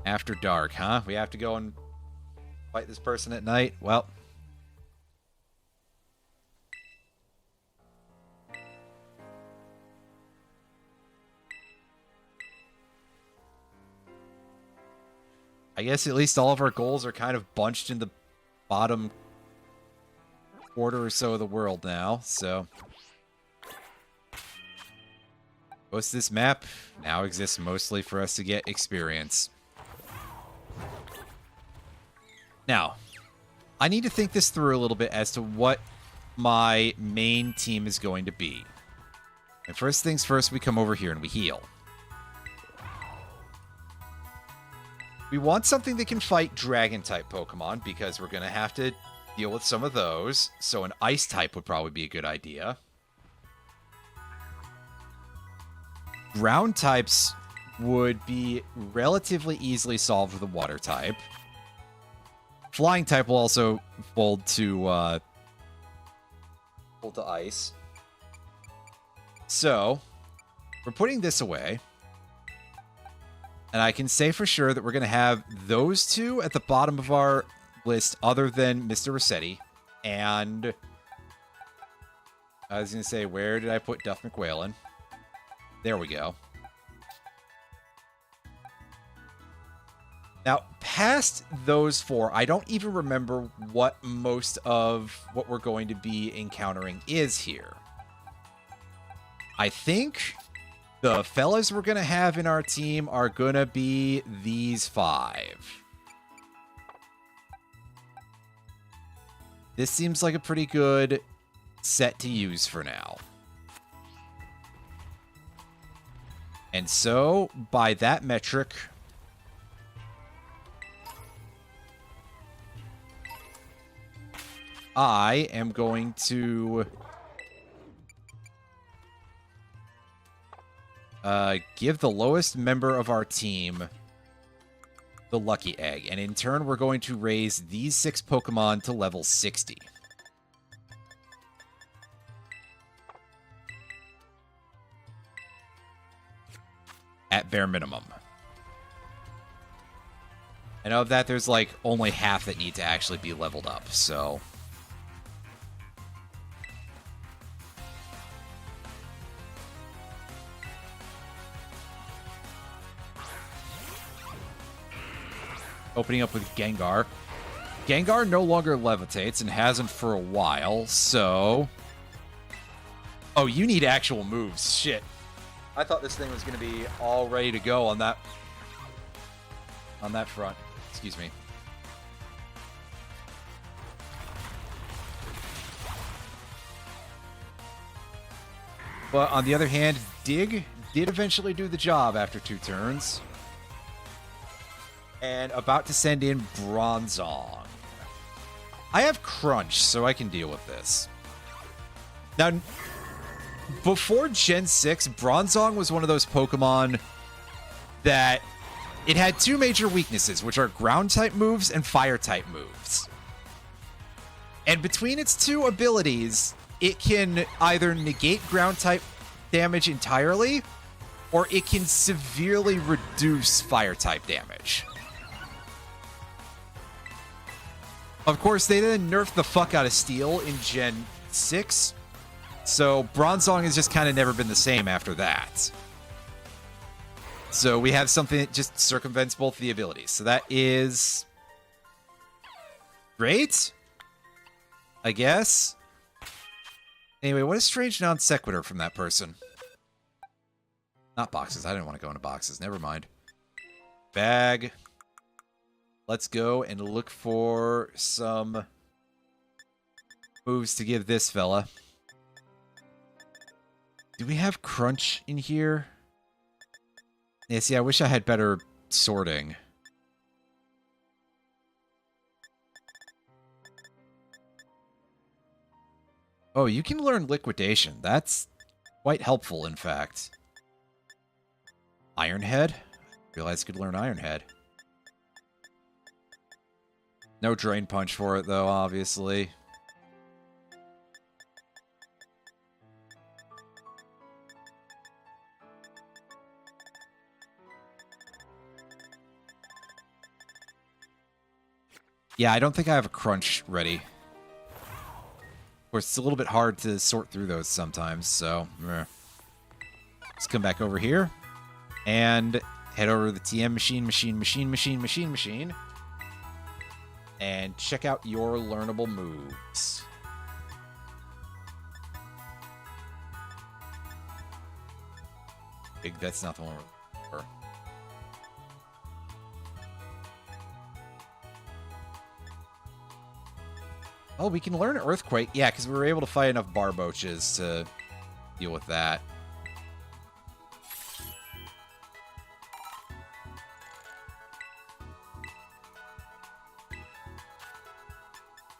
After dark, huh? We have to go and fight this person at night? Well, I guess at least all of our goals are kind of bunched in the bottom quarter or so of the world now, so... Most of this map now exists mostly for us to get experience. Now, I need to think this through a little bit as to what my main team is going to be. And first things first, we come over here and we heal. We want something that can fight Dragon-type Pokemon, because we're going to have to deal with some of those. So an Ice-type would probably be a good idea. Ground types would be relatively easily solved with a Water type. Flying type will also fold to ice. So, we're putting this away. And I can say for sure that we're going to have those two at the bottom of our list other than Mr. Rossetti. And I was going to say, where did I put Duff McWhalen? There we go. Now, past those four, I don't even remember what most of what we're going to be encountering is here. I think the fellas we're going to have in our team are going to be these 5. This seems like a pretty good set to use for now. And so, by that metric, I am going to give the lowest member of our team the lucky egg. And in turn, we're going to raise these 6 Pokemon to level 60. At bare minimum. And of that, there's like only half that need to actually be leveled up, so... Opening up with Gengar. Gengar no longer levitates and hasn't for a while, so... Oh, you need actual moves. Shit. I thought this thing was going to be all ready to go on that front. Excuse me. But on the other hand, Dig did eventually do the job after 2 turns. And about to send in Bronzong. I have Crunch, so I can deal with this. Now, before Gen 6, Bronzong was one of those Pokemon that it had 2 major weaknesses, which are Ground-type moves and Fire-type moves. And between its 2 abilities, it can either negate Ground-type damage entirely, or it can severely reduce Fire-type damage. Of course, they then nerfed the fuck out of Steel in Gen 6, so Bronzong has just kind of never been the same after that. So we have something that just circumvents both the abilities. So that is... great? I guess? Anyway, what a strange non sequitur from that person. Not boxes. I didn't want to go into boxes. Never mind. Bag. Let's go and look for some moves to give this fella. Do we have Crunch in here? Yeah, see, I wish I had better sorting. Oh, you can learn Liquidation. That's Quite helpful, in fact. Iron Head? Realized I could learn Iron Head. No Drain Punch for it, though, obviously. Yeah, I don't think I have a Crunch ready. Of course, it's a little bit hard to sort through those sometimes, so... Let's come back over here. And head over to the TM machine. And check out your learnable moves. Big, that's not the one we're... Oh, we can learn Earthquake. Yeah, because we were able to fight enough Barboaches to deal with that.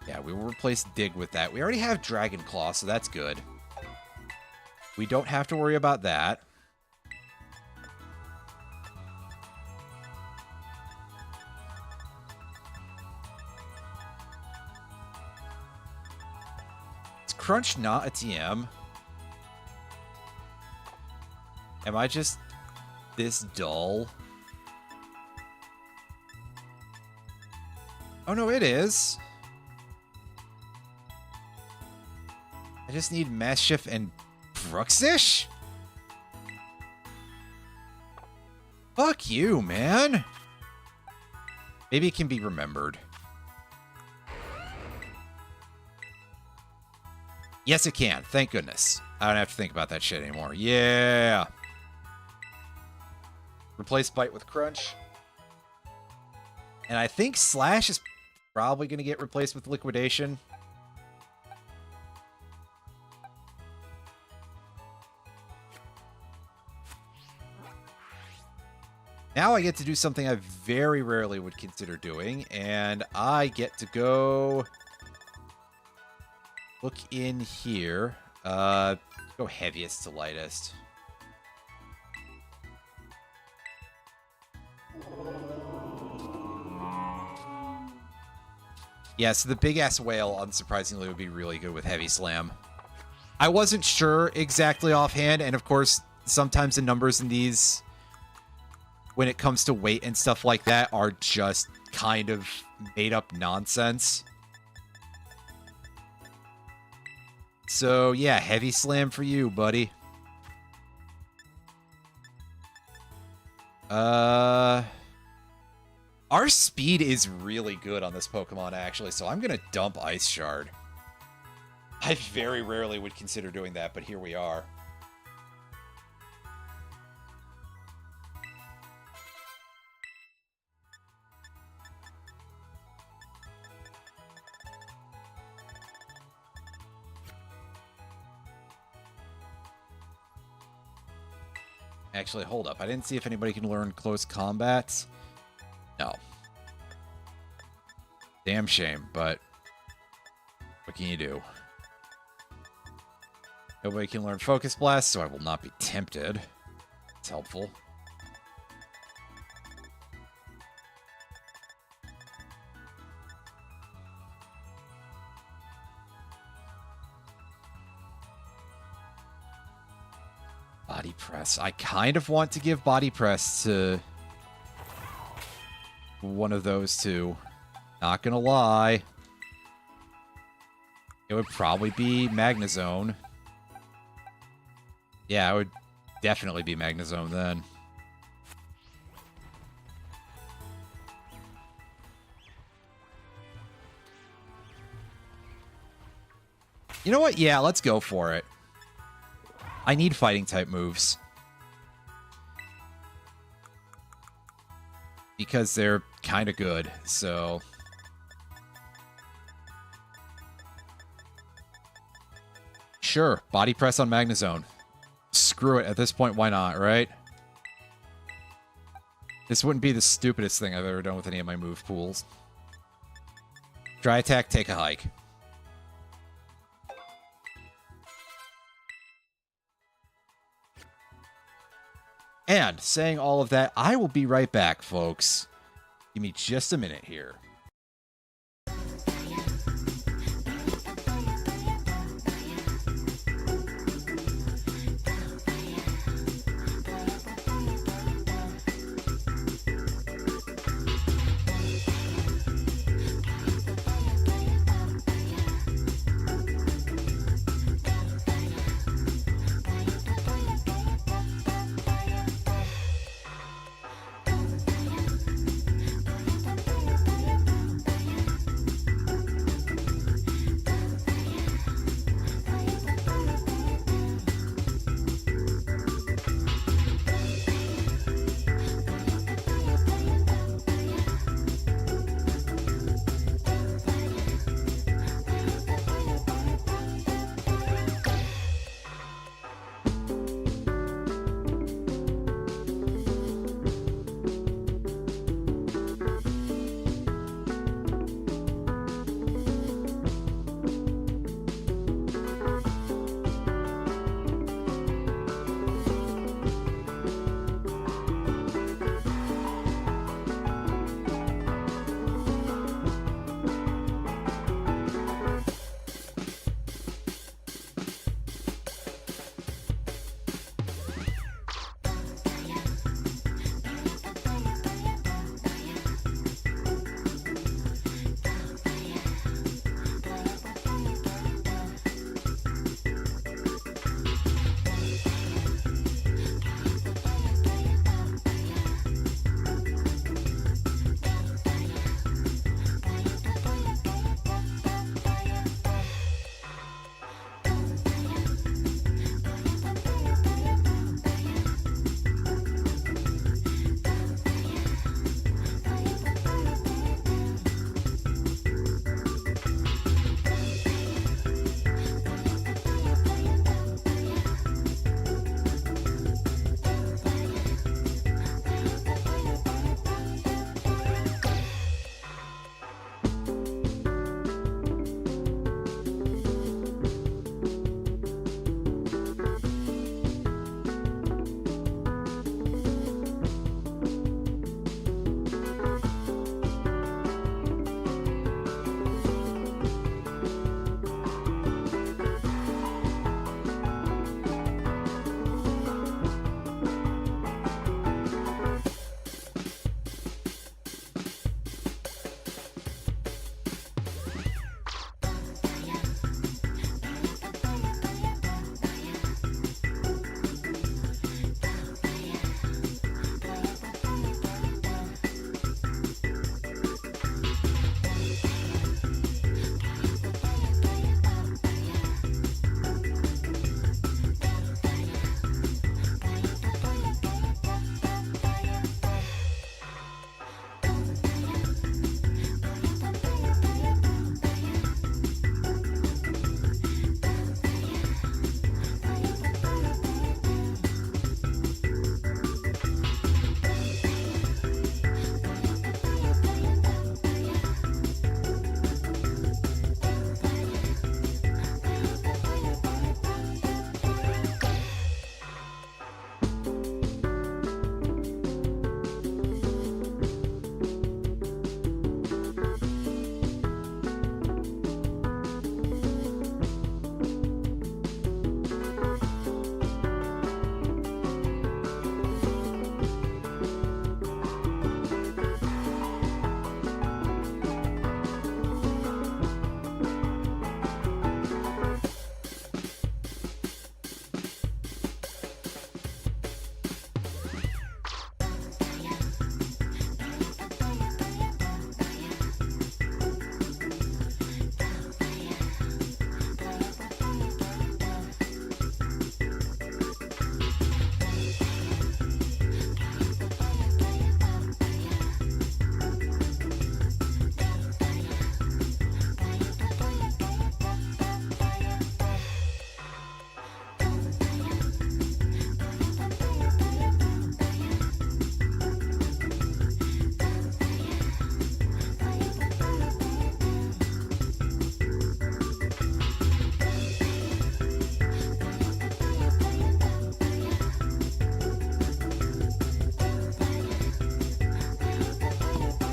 Yeah, we will replace Dig with that. We already have Dragon Claw, so that's good. We don't have to worry about that. Is Crunch not a TM? Am I just this dull? Oh, no, it is. I just need Mischief and Bruxish? Fuck you, man. Maybe it can be remembered. Yes, it can. Thank goodness. I don't have to think about that shit anymore. Yeah. Replace Bite with Crunch. And I think Slash is probably going to get replaced with Liquidation. Now I get to do something I very rarely would consider doing, and I get to go look in here. Go heaviest to lightest. Yeah, so the big-ass whale, unsurprisingly, would be really good with Heavy Slam. I wasn't sure exactly offhand, and of course, sometimes the numbers in these, when it comes to weight and stuff like that, are just kind of made-up nonsense. So, yeah, Heavy Slam for you, buddy. Our speed is really good on this Pokemon, actually, so I'm going to dump Ice Shard. I very rarely would consider doing that, but here we are. Actually, hold up. I didn't see if anybody can learn Close Combat. No. Damn shame, but what can you do? Nobody can learn Focus Blast, so I will not be tempted. It's helpful. Body Press. I kind of want to give Body Press to one of those two. Not gonna lie. It would probably be Magnezone. Yeah, it would definitely be Magnezone then. You know what? Yeah, let's go for it. I need fighting type moves. Because they're kind of good, so... Sure, Body Press on Magnezone. Screw it, at this point, why not, right? This wouldn't be the stupidest thing I've ever done with any of my move pools. Dry Attack, take a hike. And saying all of that, I will be right back, folks. Give me just a minute here.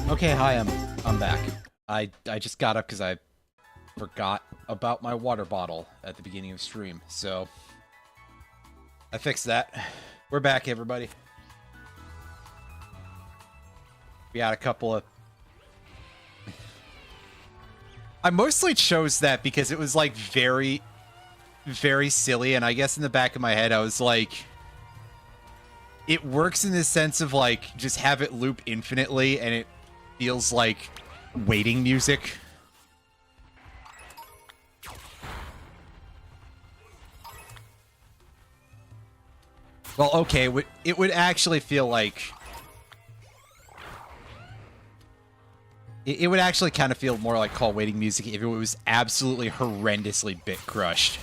Okay, hi, I'm back. I just got up because I forgot about my water bottle at the beginning of stream, so I fixed that. We're back, everybody. We had a couple of... I mostly chose that because it was, like, very, very silly, and I guess in the back of my head I was like... It works in the sense of, like, just have it loop infinitely, and it feels like waiting music. Well, okay, it would actually feel like... It would actually kind of feel more like call waiting music if it was absolutely horrendously bit crushed.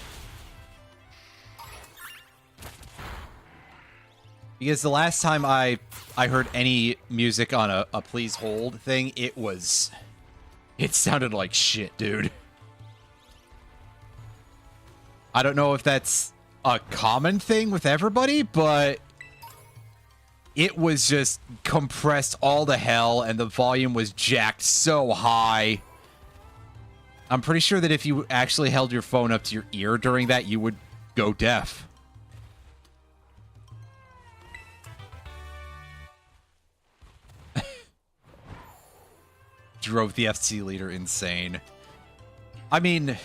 Because the last time I heard any music on a please hold thing, it sounded like shit, dude. I don't know if that's a common thing with everybody, but it was just compressed all to hell, and the volume was jacked so high. I'm pretty sure that if you actually held your phone up to your ear during that, you would go deaf. Drove the FC leader insane. I mean,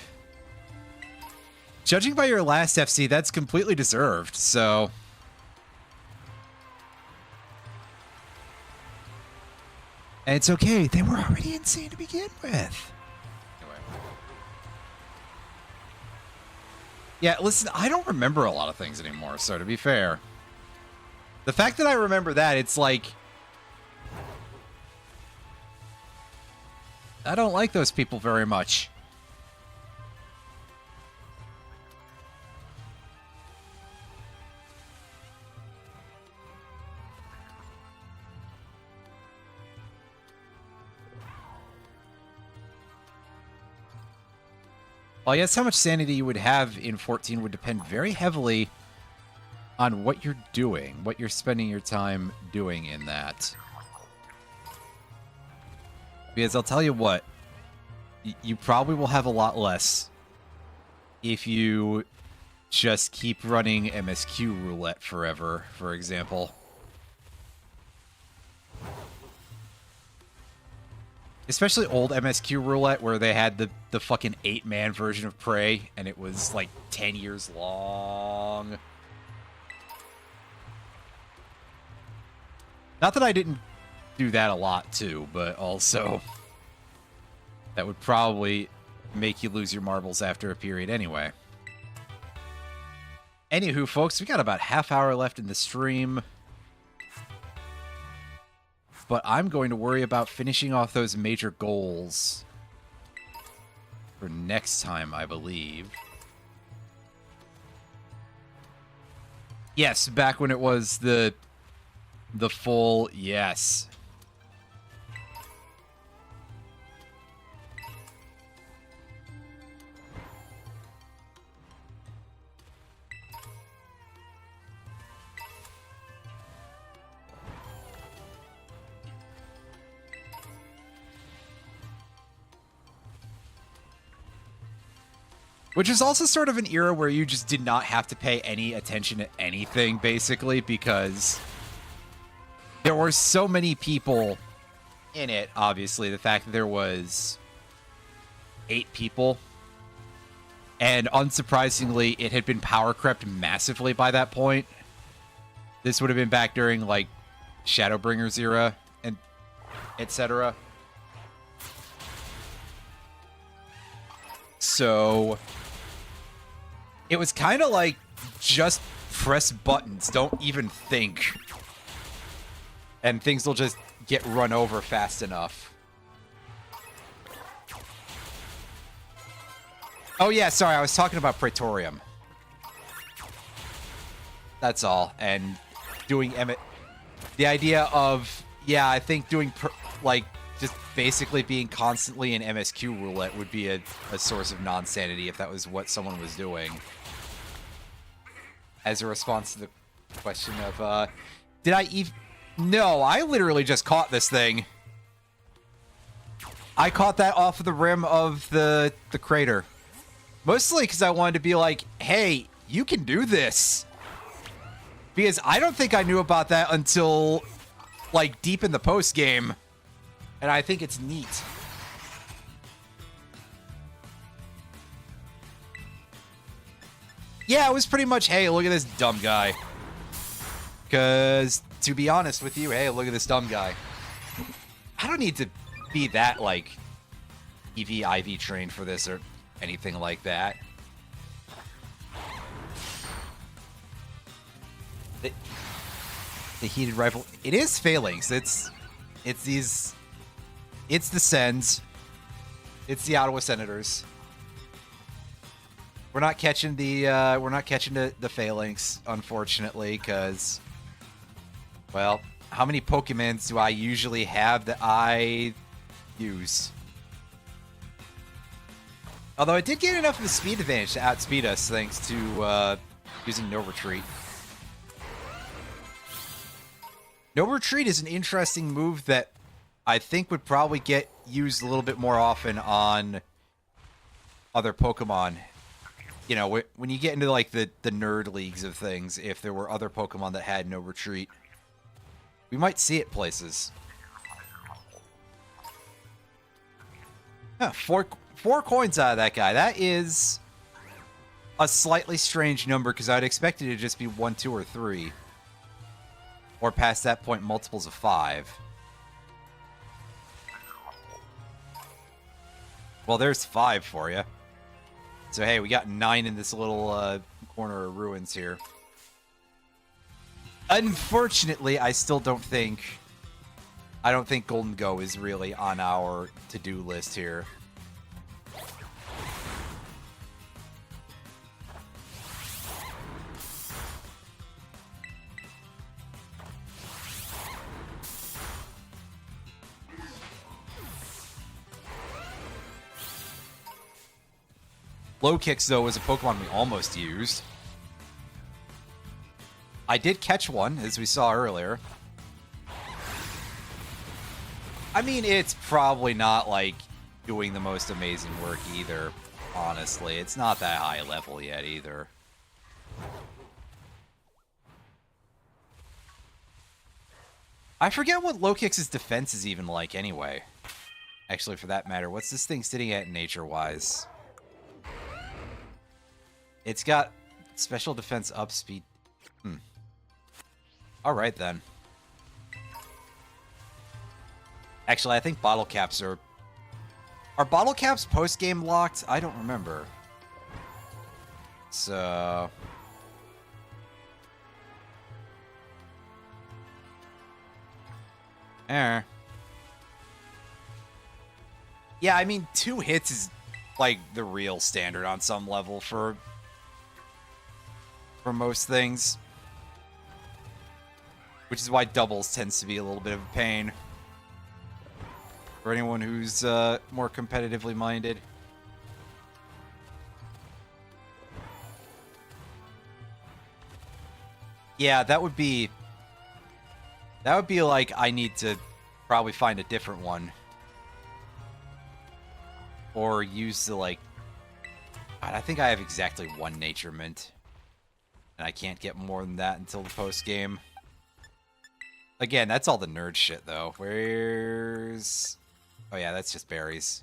judging by your last FC, that's completely deserved, so... And it's okay, they were already insane to begin with. Anyway. Yeah, listen, I don't remember a lot of things anymore, so to be fair. The fact that I remember that, it's like... I don't like those people very much. Well, I guess how much sanity you would have in 14 would depend very heavily on what you're doing, what you're spending your time doing in that. Because I'll tell you what, you probably will have a lot less if you just keep running MSQ roulette forever, for example. Especially old MSQ roulette where they had the fucking 8-man version of Prey, and it was like 10 years long. Not that I didn't do that a lot too, but also that would probably make you lose your marbles after a period anyway. Anywho, folks, we got about half hour left in the stream, but I'm going to worry about finishing off those major goals for next time, I believe. Yes, back when it was the full, yes. Which is also sort of an era where you just did not have to pay any attention to anything, basically, because there were so many people in it, obviously. The fact that there was 8 people, and unsurprisingly, it had been power crept massively by that point. This would have been back during, like, Shadowbringers era, and etc. So it was kind of like, just press buttons, don't even think. And things will just get run over fast enough. Oh yeah, sorry, I was talking about Praetorium. That's all. And doing the idea of, yeah, I think doing, like, just basically being constantly in MSQ roulette would be a source of non-sanity if that was what someone was doing. As a response to the question of, did I even... No, I literally just caught this thing. I caught that off of the rim of the crater. Mostly because I wanted to be like, hey, you can do this. Because I don't think I knew about that until, like, deep in the post game. And I think it's neat. Yeah, it was pretty much, hey, look at this dumb guy. Because, to be honest with you, hey, look at this dumb guy. I don't need to be that, like, IV trained for this or anything like that. The heated rifle. It is phalanx. It's the Sens. It's the Ottawa Senators. We're not catching the phalanx, unfortunately, because, well, how many Pokemons do I usually have that I use? Although I did get enough of a speed advantage to outspeed us thanks to using No Retreat. No Retreat is an interesting move that I think would probably get used a little bit more often on other Pokemon. You know, when you get into, like, the nerd leagues of things, if there were other Pokemon that had No Retreat, we might see it places. Huh, four coins out of that guy. That is a slightly strange number, because I'd expect it to just be 1, 2, or 3. Or past that point, multiples of 5. Well, there's 5 for you. So, hey, we got 9 in this little corner of ruins here. Unfortunately, I don't think Golden Go is really on our to-do list here. Low Kicks, though, is a Pokemon we almost used. I did catch one, as we saw earlier. I mean, it's probably not, like, doing the most amazing work either, honestly. It's not that high level yet, either. I forget what Low Kicks' defense is even like, anyway. Actually, for that matter, what's this thing sitting at nature-wise? It's got special defense up speed. Alright, then. Actually, I think bottle caps are... Are bottle caps post-game locked? I don't remember. So... Yeah, I mean, 2 hits is, like, the real standard on some level for most things. Which is why doubles tends to be a little bit of a pain. For anyone who's more competitively minded. Yeah, that would be like, I need to probably find a different one. Or use the, like... God, I think I have exactly 1 Nature Mint. And I can't get more than that until the post-game. Again, that's all the nerd shit, though. Where's... Oh, yeah, that's just berries.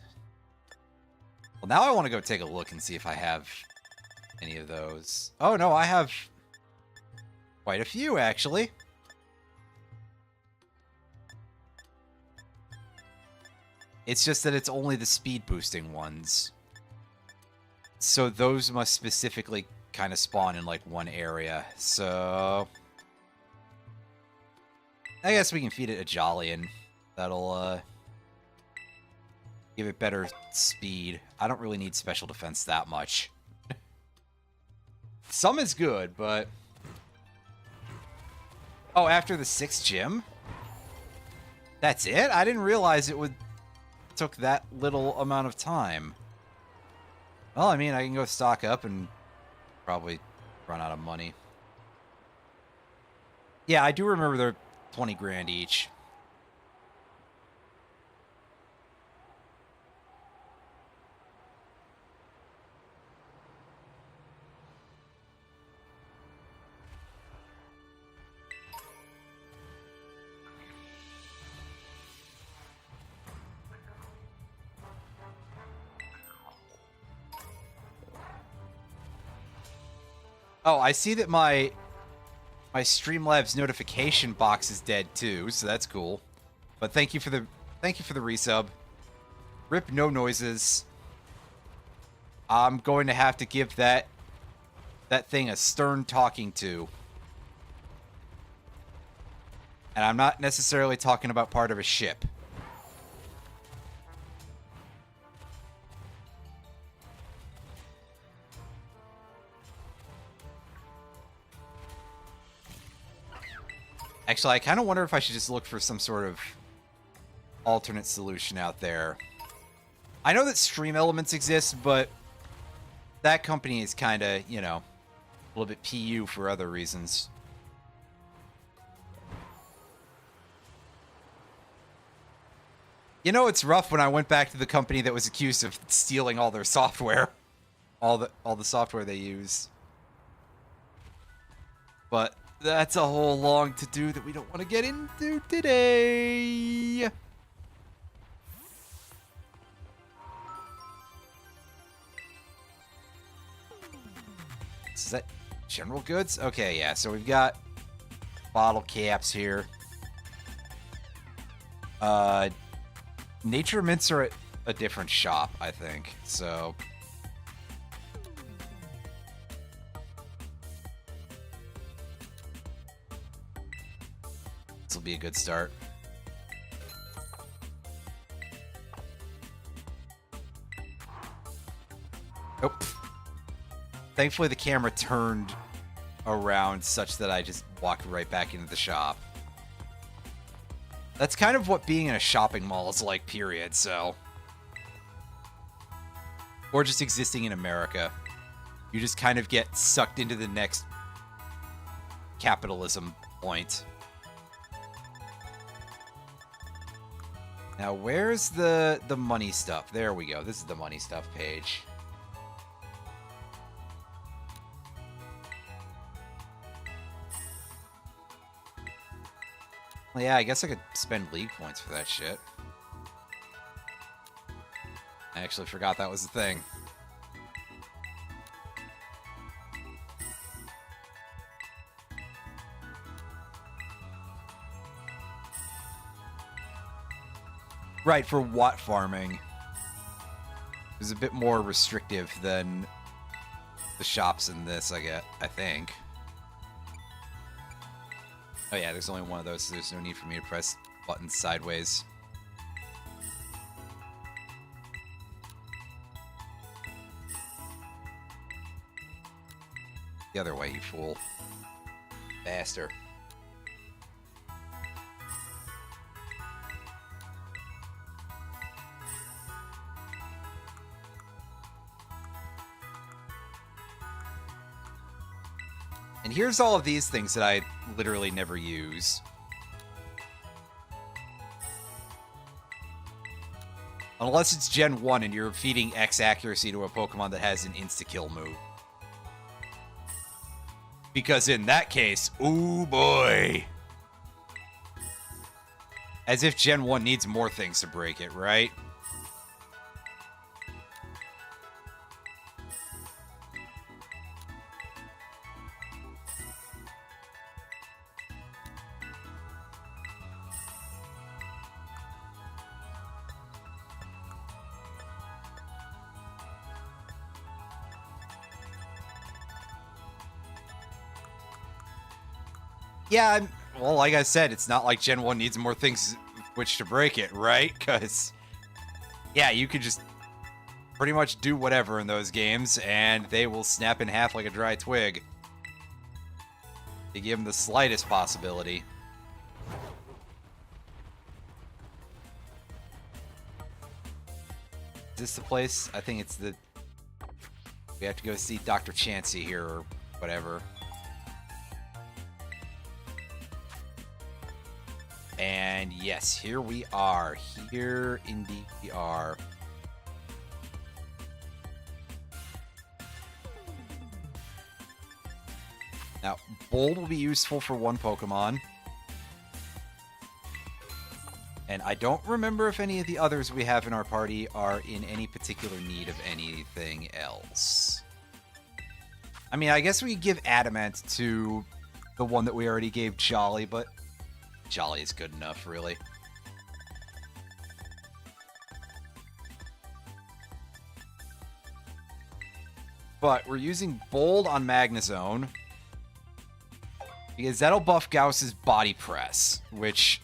Well, now I want to go take a look and see if I have any of those. Oh, no, I have quite a few, actually. It's just that it's only the speed-boosting ones. So those must specifically kind of spawn in, like, one area. So... I guess we can feed it a Jolly, and that'll, give it better speed. I don't really need special defense that much. Some is good, but... Oh, after the 6th gym? That's it? I didn't realize it took that little amount of time. Well, I mean, I can go stock up and probably run out of money. Yeah, I do remember they're 20 grand each. Oh, I see that my Streamlabs notification box is dead too, so that's cool. But thank you for the resub. Rip no noises. I'm going to have to give that thing a stern talking to. And I'm not necessarily talking about part of a ship. Actually, I kind of wonder if I should just look for some sort of alternate solution out there. I know that Stream Elements exists, but that company is kind of, you know, a little bit PU for other reasons. You know, it's rough when I went back to the company that was accused of stealing all their software. All the software they use. But that's a whole long to-do that we don't want to get into today. Is that general goods? Okay, yeah. So we've got bottle caps here. Nature mints are at a different shop, I think. So this will be a good start. Oh. Thankfully, the camera turned around such that I just walked right back into the shop. That's kind of what being in a shopping mall is like, period, so. Or just existing in America. You just kind of get sucked into the next capitalism point. Now, where's the money stuff? There we go. This is the money stuff page. Well, yeah, I guess I could spend league points for that shit. I actually forgot that was the thing. Right, for watt farming. It's a bit more restrictive than the shops in this, I think. Oh yeah, there's only one of those, so there's no need for me to press buttons sideways. The other way, you fool. Faster. And here's all of these things that I literally never use. Unless it's Gen 1 and you're feeding X accuracy to a Pokemon that has an insta-kill move. Because in that case, ooh boy. As if Gen 1 needs more things to break it, right? Yeah, well, like I said, it's not like Gen 1 needs more things which to break it, right? Because, yeah, you could just pretty much do whatever in those games, and they will snap in half like a dry twig. You give them the slightest possibility. Is this the place? I think it's the... We have to go see Dr. Chansey here, or whatever. And yes, here we are. Here indeed we are. Now, Bold will be useful for one Pokemon. And I don't remember if any of the others we have in our party are in any particular need of anything else. I mean, I guess we could give Adamant to the one that we already gave Jolly, but Jolly is good enough, really. But we're using Bold on Magnezone because that'll buff Gauss's body press, which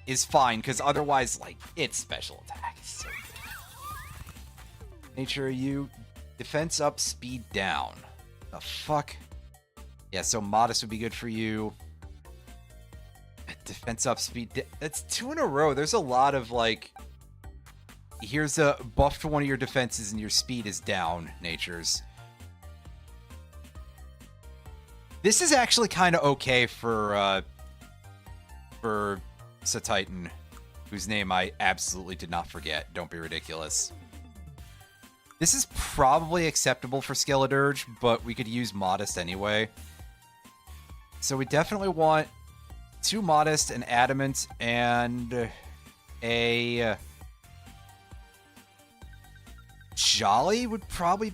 is fine, because otherwise, like, its special attack is so good. Nature, you defense up, speed down. The fuck? Yeah, so Modest would be good for you. Defense up, speed. That's 2 in a row. There's a lot of, like, here's a buff to one of your defenses and your speed is down, Natures. This is actually kind of okay for Satitan, whose name I absolutely did not forget. Don't be ridiculous. This is probably acceptable for Skeledirge, but we could use Modest anyway. So we definitely want 2 Modest, an Adamant, and a Jolly would probably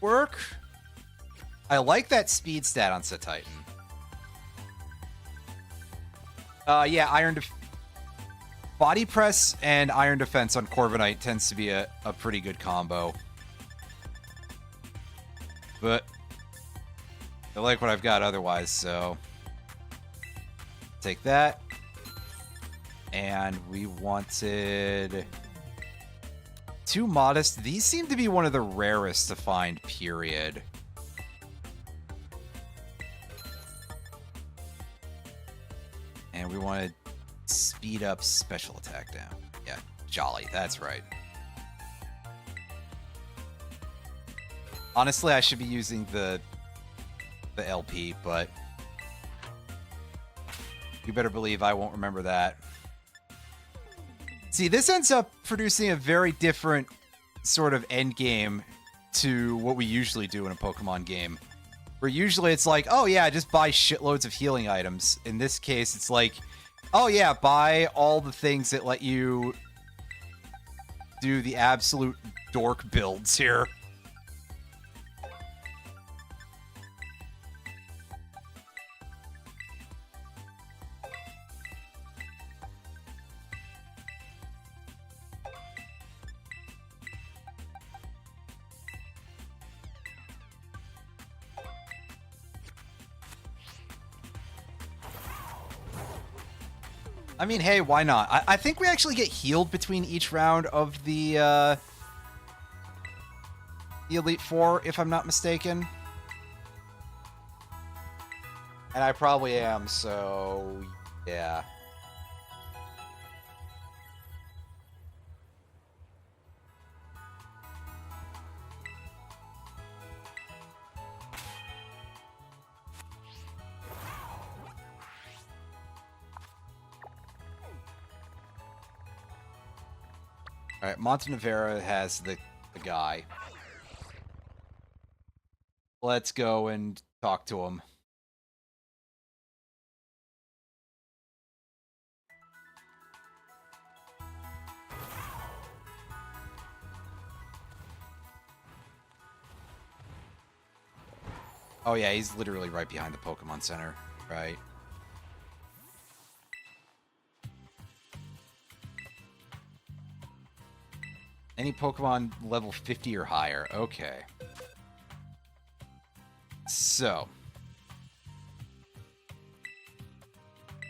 work. I like that speed stat on Satitan. Yeah, Body Press and Iron Defense on Corviknight tends to be a pretty good combo. But I like what I've got otherwise, so take that. And we wanted 2 Modest. These seem to be one of the rarest to find, period. And we want to speed up special attack down. Yeah, Jolly, that's right. Honestly, I should be using the LP, but you better believe I won't remember that. See, this ends up producing a very different sort of end game to what we usually do in a Pokemon game. Where usually it's like, oh yeah, just buy shitloads of healing items. In this case, it's like, oh yeah, buy all the things that let you do the absolute dork builds here. I mean, hey, why not? I think we actually get healed between each round of the Elite Four, if I'm not mistaken. And I probably am, so yeah. All right, Montenevera has the guy. Let's go and talk to him. Oh yeah, he's literally right behind the Pokemon Center, right? Any Pokemon level 50 or higher. Okay. So.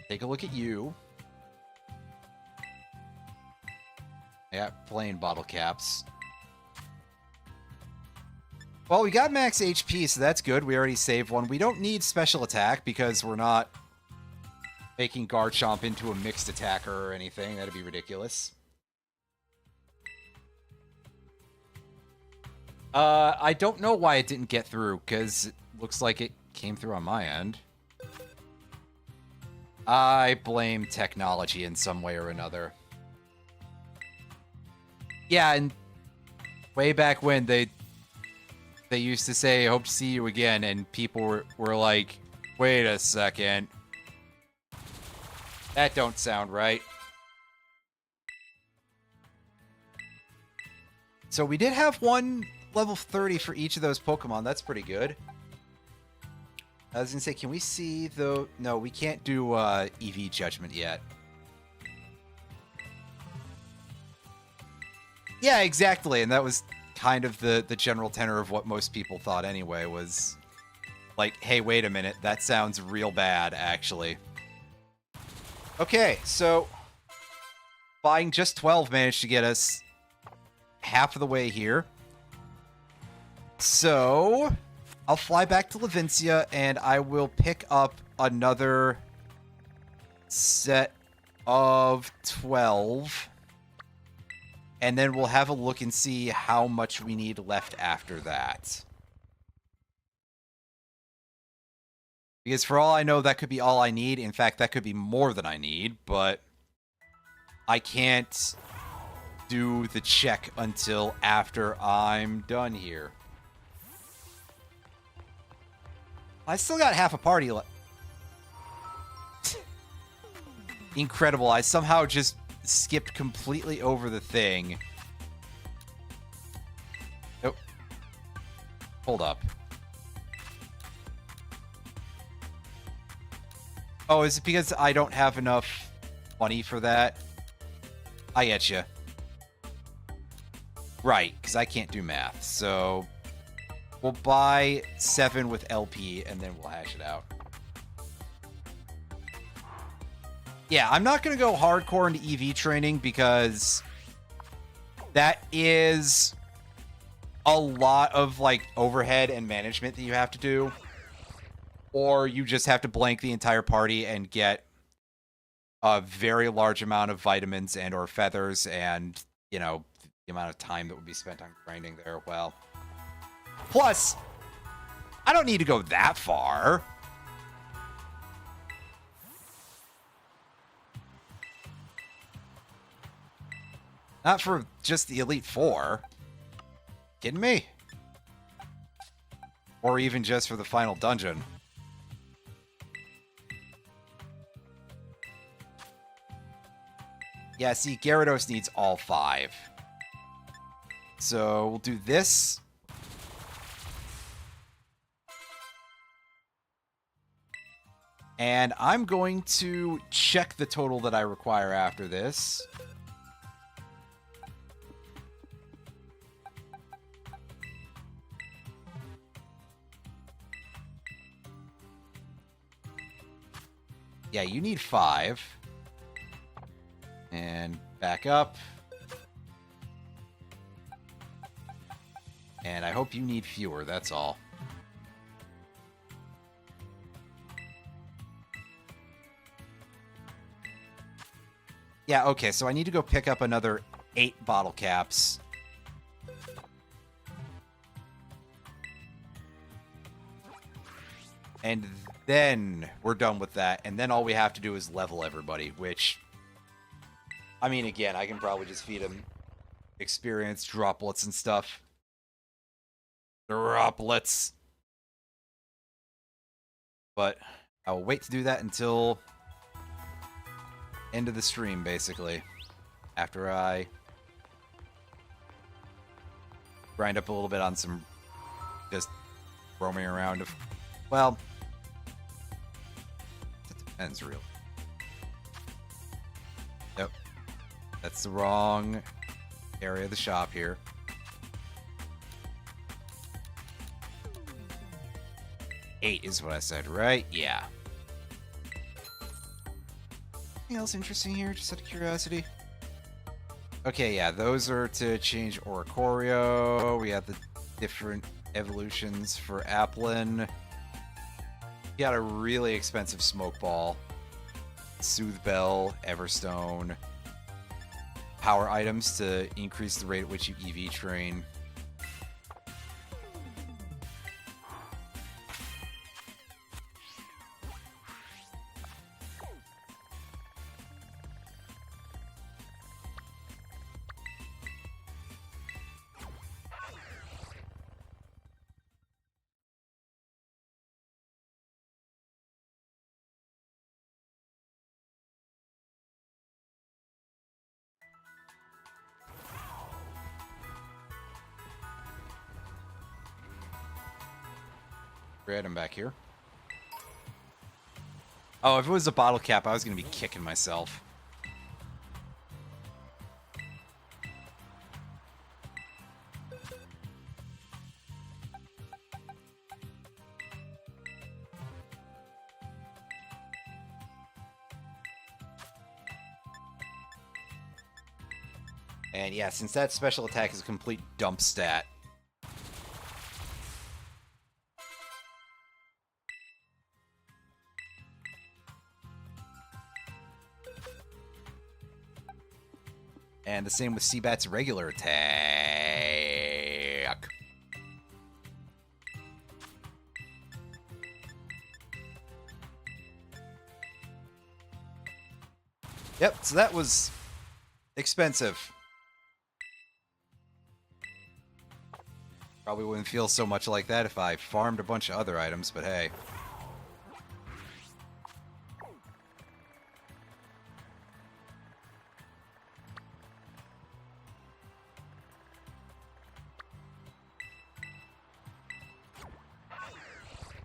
Take a look at you. Yeah, plain bottle caps. Well, we got max HP, so that's good. We already saved one. We don't need special attack because we're not making Garchomp into a mixed attacker or anything. That'd be ridiculous. I don't know why it didn't get through, because it looks like it came through on my end. I blame technology in some way or another. Yeah, and way back when they used to say, hope to see you again, and people were like, wait a second. That don't sound right. So we did have one Level 30 for each of those Pokemon. That's pretty good. I was gonna say, can we see the... No, we can't do EV Judgment yet. Yeah, exactly. And that was kind of the general tenor of what most people thought anyway, was like, hey, wait a minute. That sounds real bad, actually. Okay, so buying just 12 managed to get us half of the way here. So I'll fly back to Levincia, and I will pick up another set of 12. And then we'll have a look and see how much we need left after that. Because for all I know, that could be all I need. In fact, that could be more than I need, but I can't do the check until after I'm done here. I still got half a party left. Incredible. I somehow just skipped completely over the thing. Nope. Hold up. Oh, is it because I don't have enough money for that? I get you. Right, because I can't do math. So we'll buy 7 with LP, and then we'll hash it out. Yeah, I'm not going to go hardcore into EV training because that is a lot of, like, overhead and management that you have to do. Or you just have to blank the entire party and get a very large amount of vitamins and or feathers and, you know, the amount of time that would be spent on grinding there. Well, plus, I don't need to go that far. Not for just the Elite Four. Kidding me? Or even just for the final dungeon. Yeah, see, Gyarados needs all 5. So we'll do this. And I'm going to check the total that I require after this. Yeah, you need 5. And back up. And I hope you need fewer, that's all. Yeah, okay, so I need to go pick up another 8 bottle caps. And then we're done with that. And then all we have to do is level everybody, which... I mean, again, I can probably just feed him experience droplets and stuff. Droplets. But I'll wait to do that until end of the stream, basically. After I grind up a little bit on some just roaming around. Well, it depends, really. Yep. That's the wrong area of the shop here. Eight is what I said, right? Yeah. Anything else interesting here, just out of curiosity? Okay, yeah, those are to change Oricorio. We have the different evolutions for Applin. Got a really expensive Smoke Ball. Soothe Bell, Everstone. Power items to increase the rate at which you EV train. Item back here. Oh, if it was a bottle cap, I was going to be kicking myself. And yeah, since that special attack is a complete dump stat. And the same with Seabat's regular attack. Yep, so that was expensive. Probably wouldn't feel so much like that if I farmed a bunch of other items, but hey.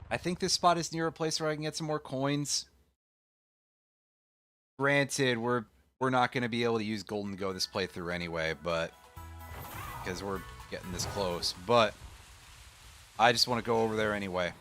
I think this spot is near a place where I can get some more coins. Granted, we're not going to be able to use Golden to go this playthrough anyway, but because we're getting this close, but I just want to go over there anyway.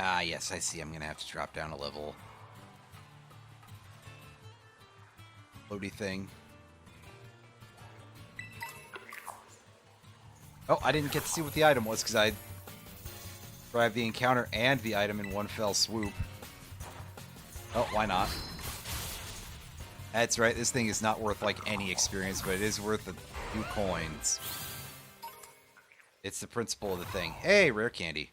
Ah, yes, I see. I'm going to have to drop down a level. Loady thing. Oh, I didn't get to see what the item was because I grabbed the encounter and the item in one fell swoop. Oh, why not? That's right, this thing is not worth, like, any experience, but it is worth a few coins. It's the principle of the thing. Hey, rare candy.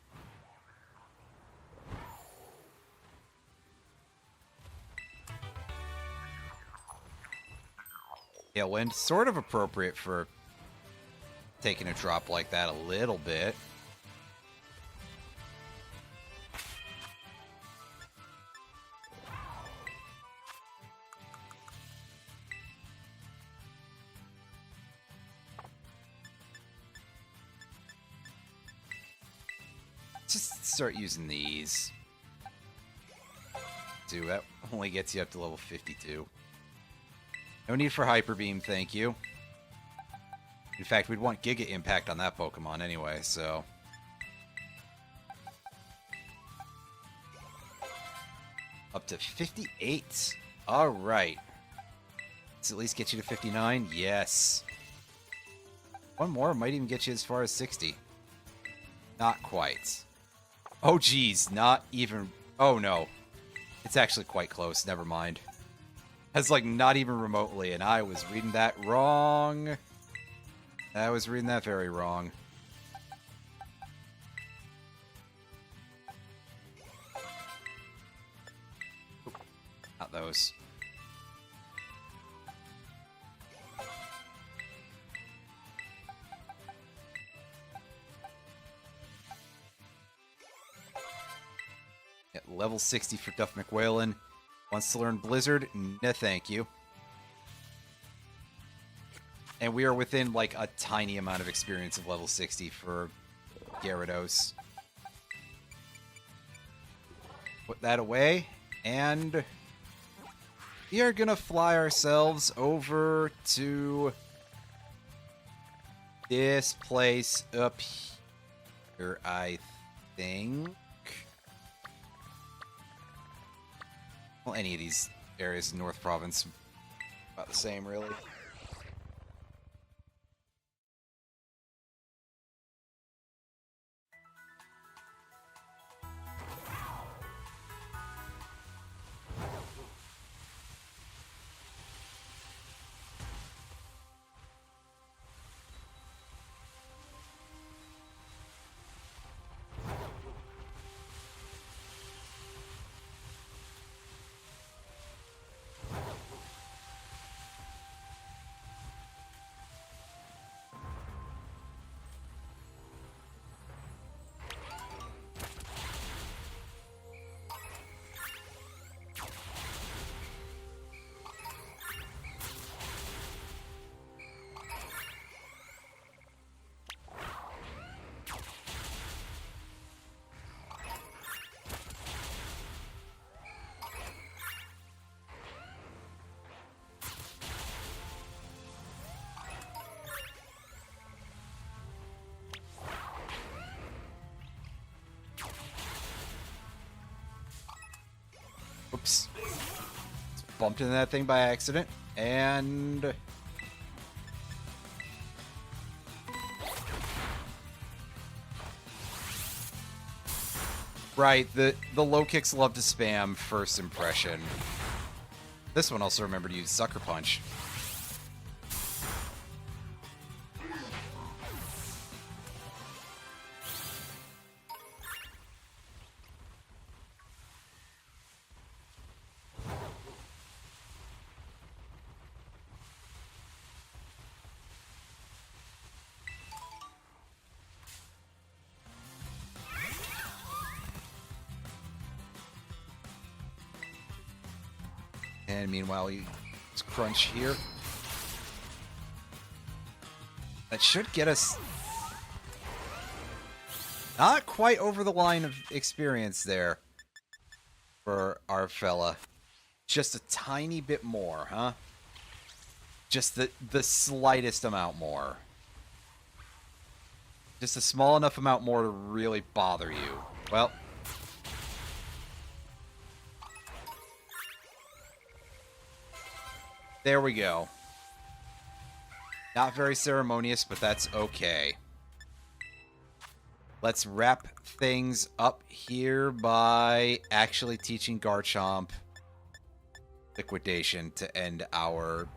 Tailwind, sort of appropriate for taking a drop like that a little bit. Just start using these. Dude, that only gets you up to level 52. No need for Hyper Beam, thank you. In fact, we'd want Giga Impact on that Pokemon anyway, so... Up to 58. Alright. Does at least get you to 59? Yes. One more might even get you as far as 60. Not quite. Oh, geez. Not even... Oh, no. It's actually quite close. Never mind. That's like not even remotely, and I was reading that wrong. I was reading that very wrong. Oop, not those. Yeah, level 60 for Duff McWhalen. Wants to learn Blizzard? No, thank you. And we are within, like, a tiny amount of experience of level 60 for Gyarados. Put that away, and we are gonna fly ourselves over to this place up here, I think. Well, any of these areas in North Province, about the same, really. Oops. Bumped into that thing by accident. And... right, the low kicks love to spam first impression. This one also remembered to use Sucker Punch. And meanwhile, he's crunch here. That should get us not quite over the line of experience there for our fella. Just a tiny bit more, huh? Just the slightest amount more. Just a small enough amount more to really bother you. Well... there we go. Not very ceremonious, but that's okay. Let's wrap things up here by actually teaching Garchomp Liquidation to end our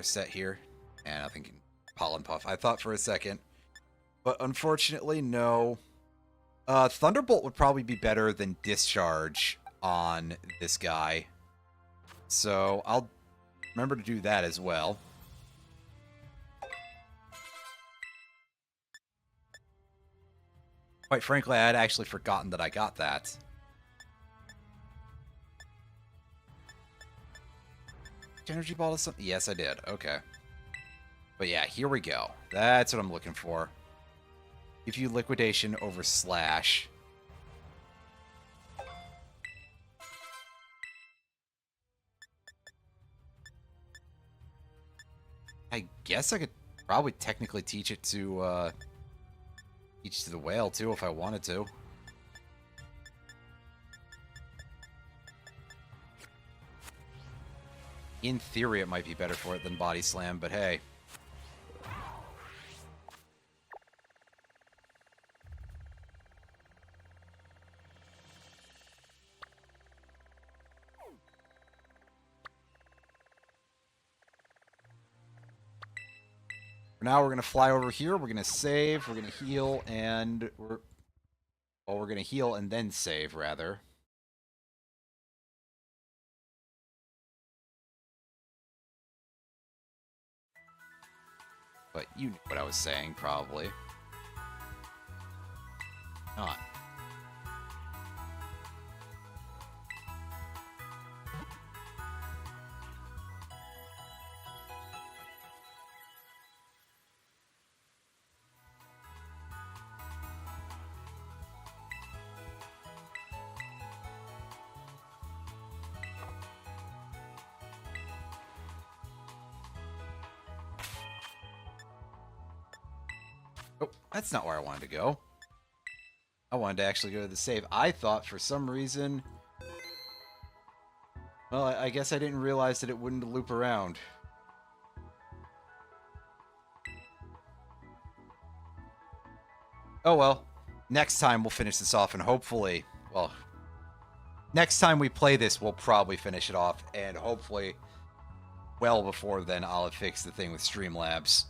set here. And I'm thinking Pollen Puff. I thought for a second. But unfortunately, no. Thunderbolt would probably be better than Discharge on this guy. So I'll remember to do that as well. Quite frankly, I had actually forgotten that I got that. Energy Ball is something? Yes, I did. Okay. But yeah, here we go. That's what I'm looking for. Give you Liquidation over Slash. I guess I could probably technically teach it to the whale too if I wanted to. In theory, it might be better for it than Body Slam, but hey. For now, we're going to fly over here. We're going to save. We're going to heal, and we're going to heal and then save, rather. But you knew what I was saying, probably. Not. Oh, that's not where I wanted to go. I wanted to actually go to the save. I thought for some reason... well, I guess I didn't realize that it wouldn't loop around. Oh well. Next time we'll finish this off and hopefully... well... next time we play this, we'll probably finish it off. And hopefully, well before then, I'll have fixed the thing with Streamlabs.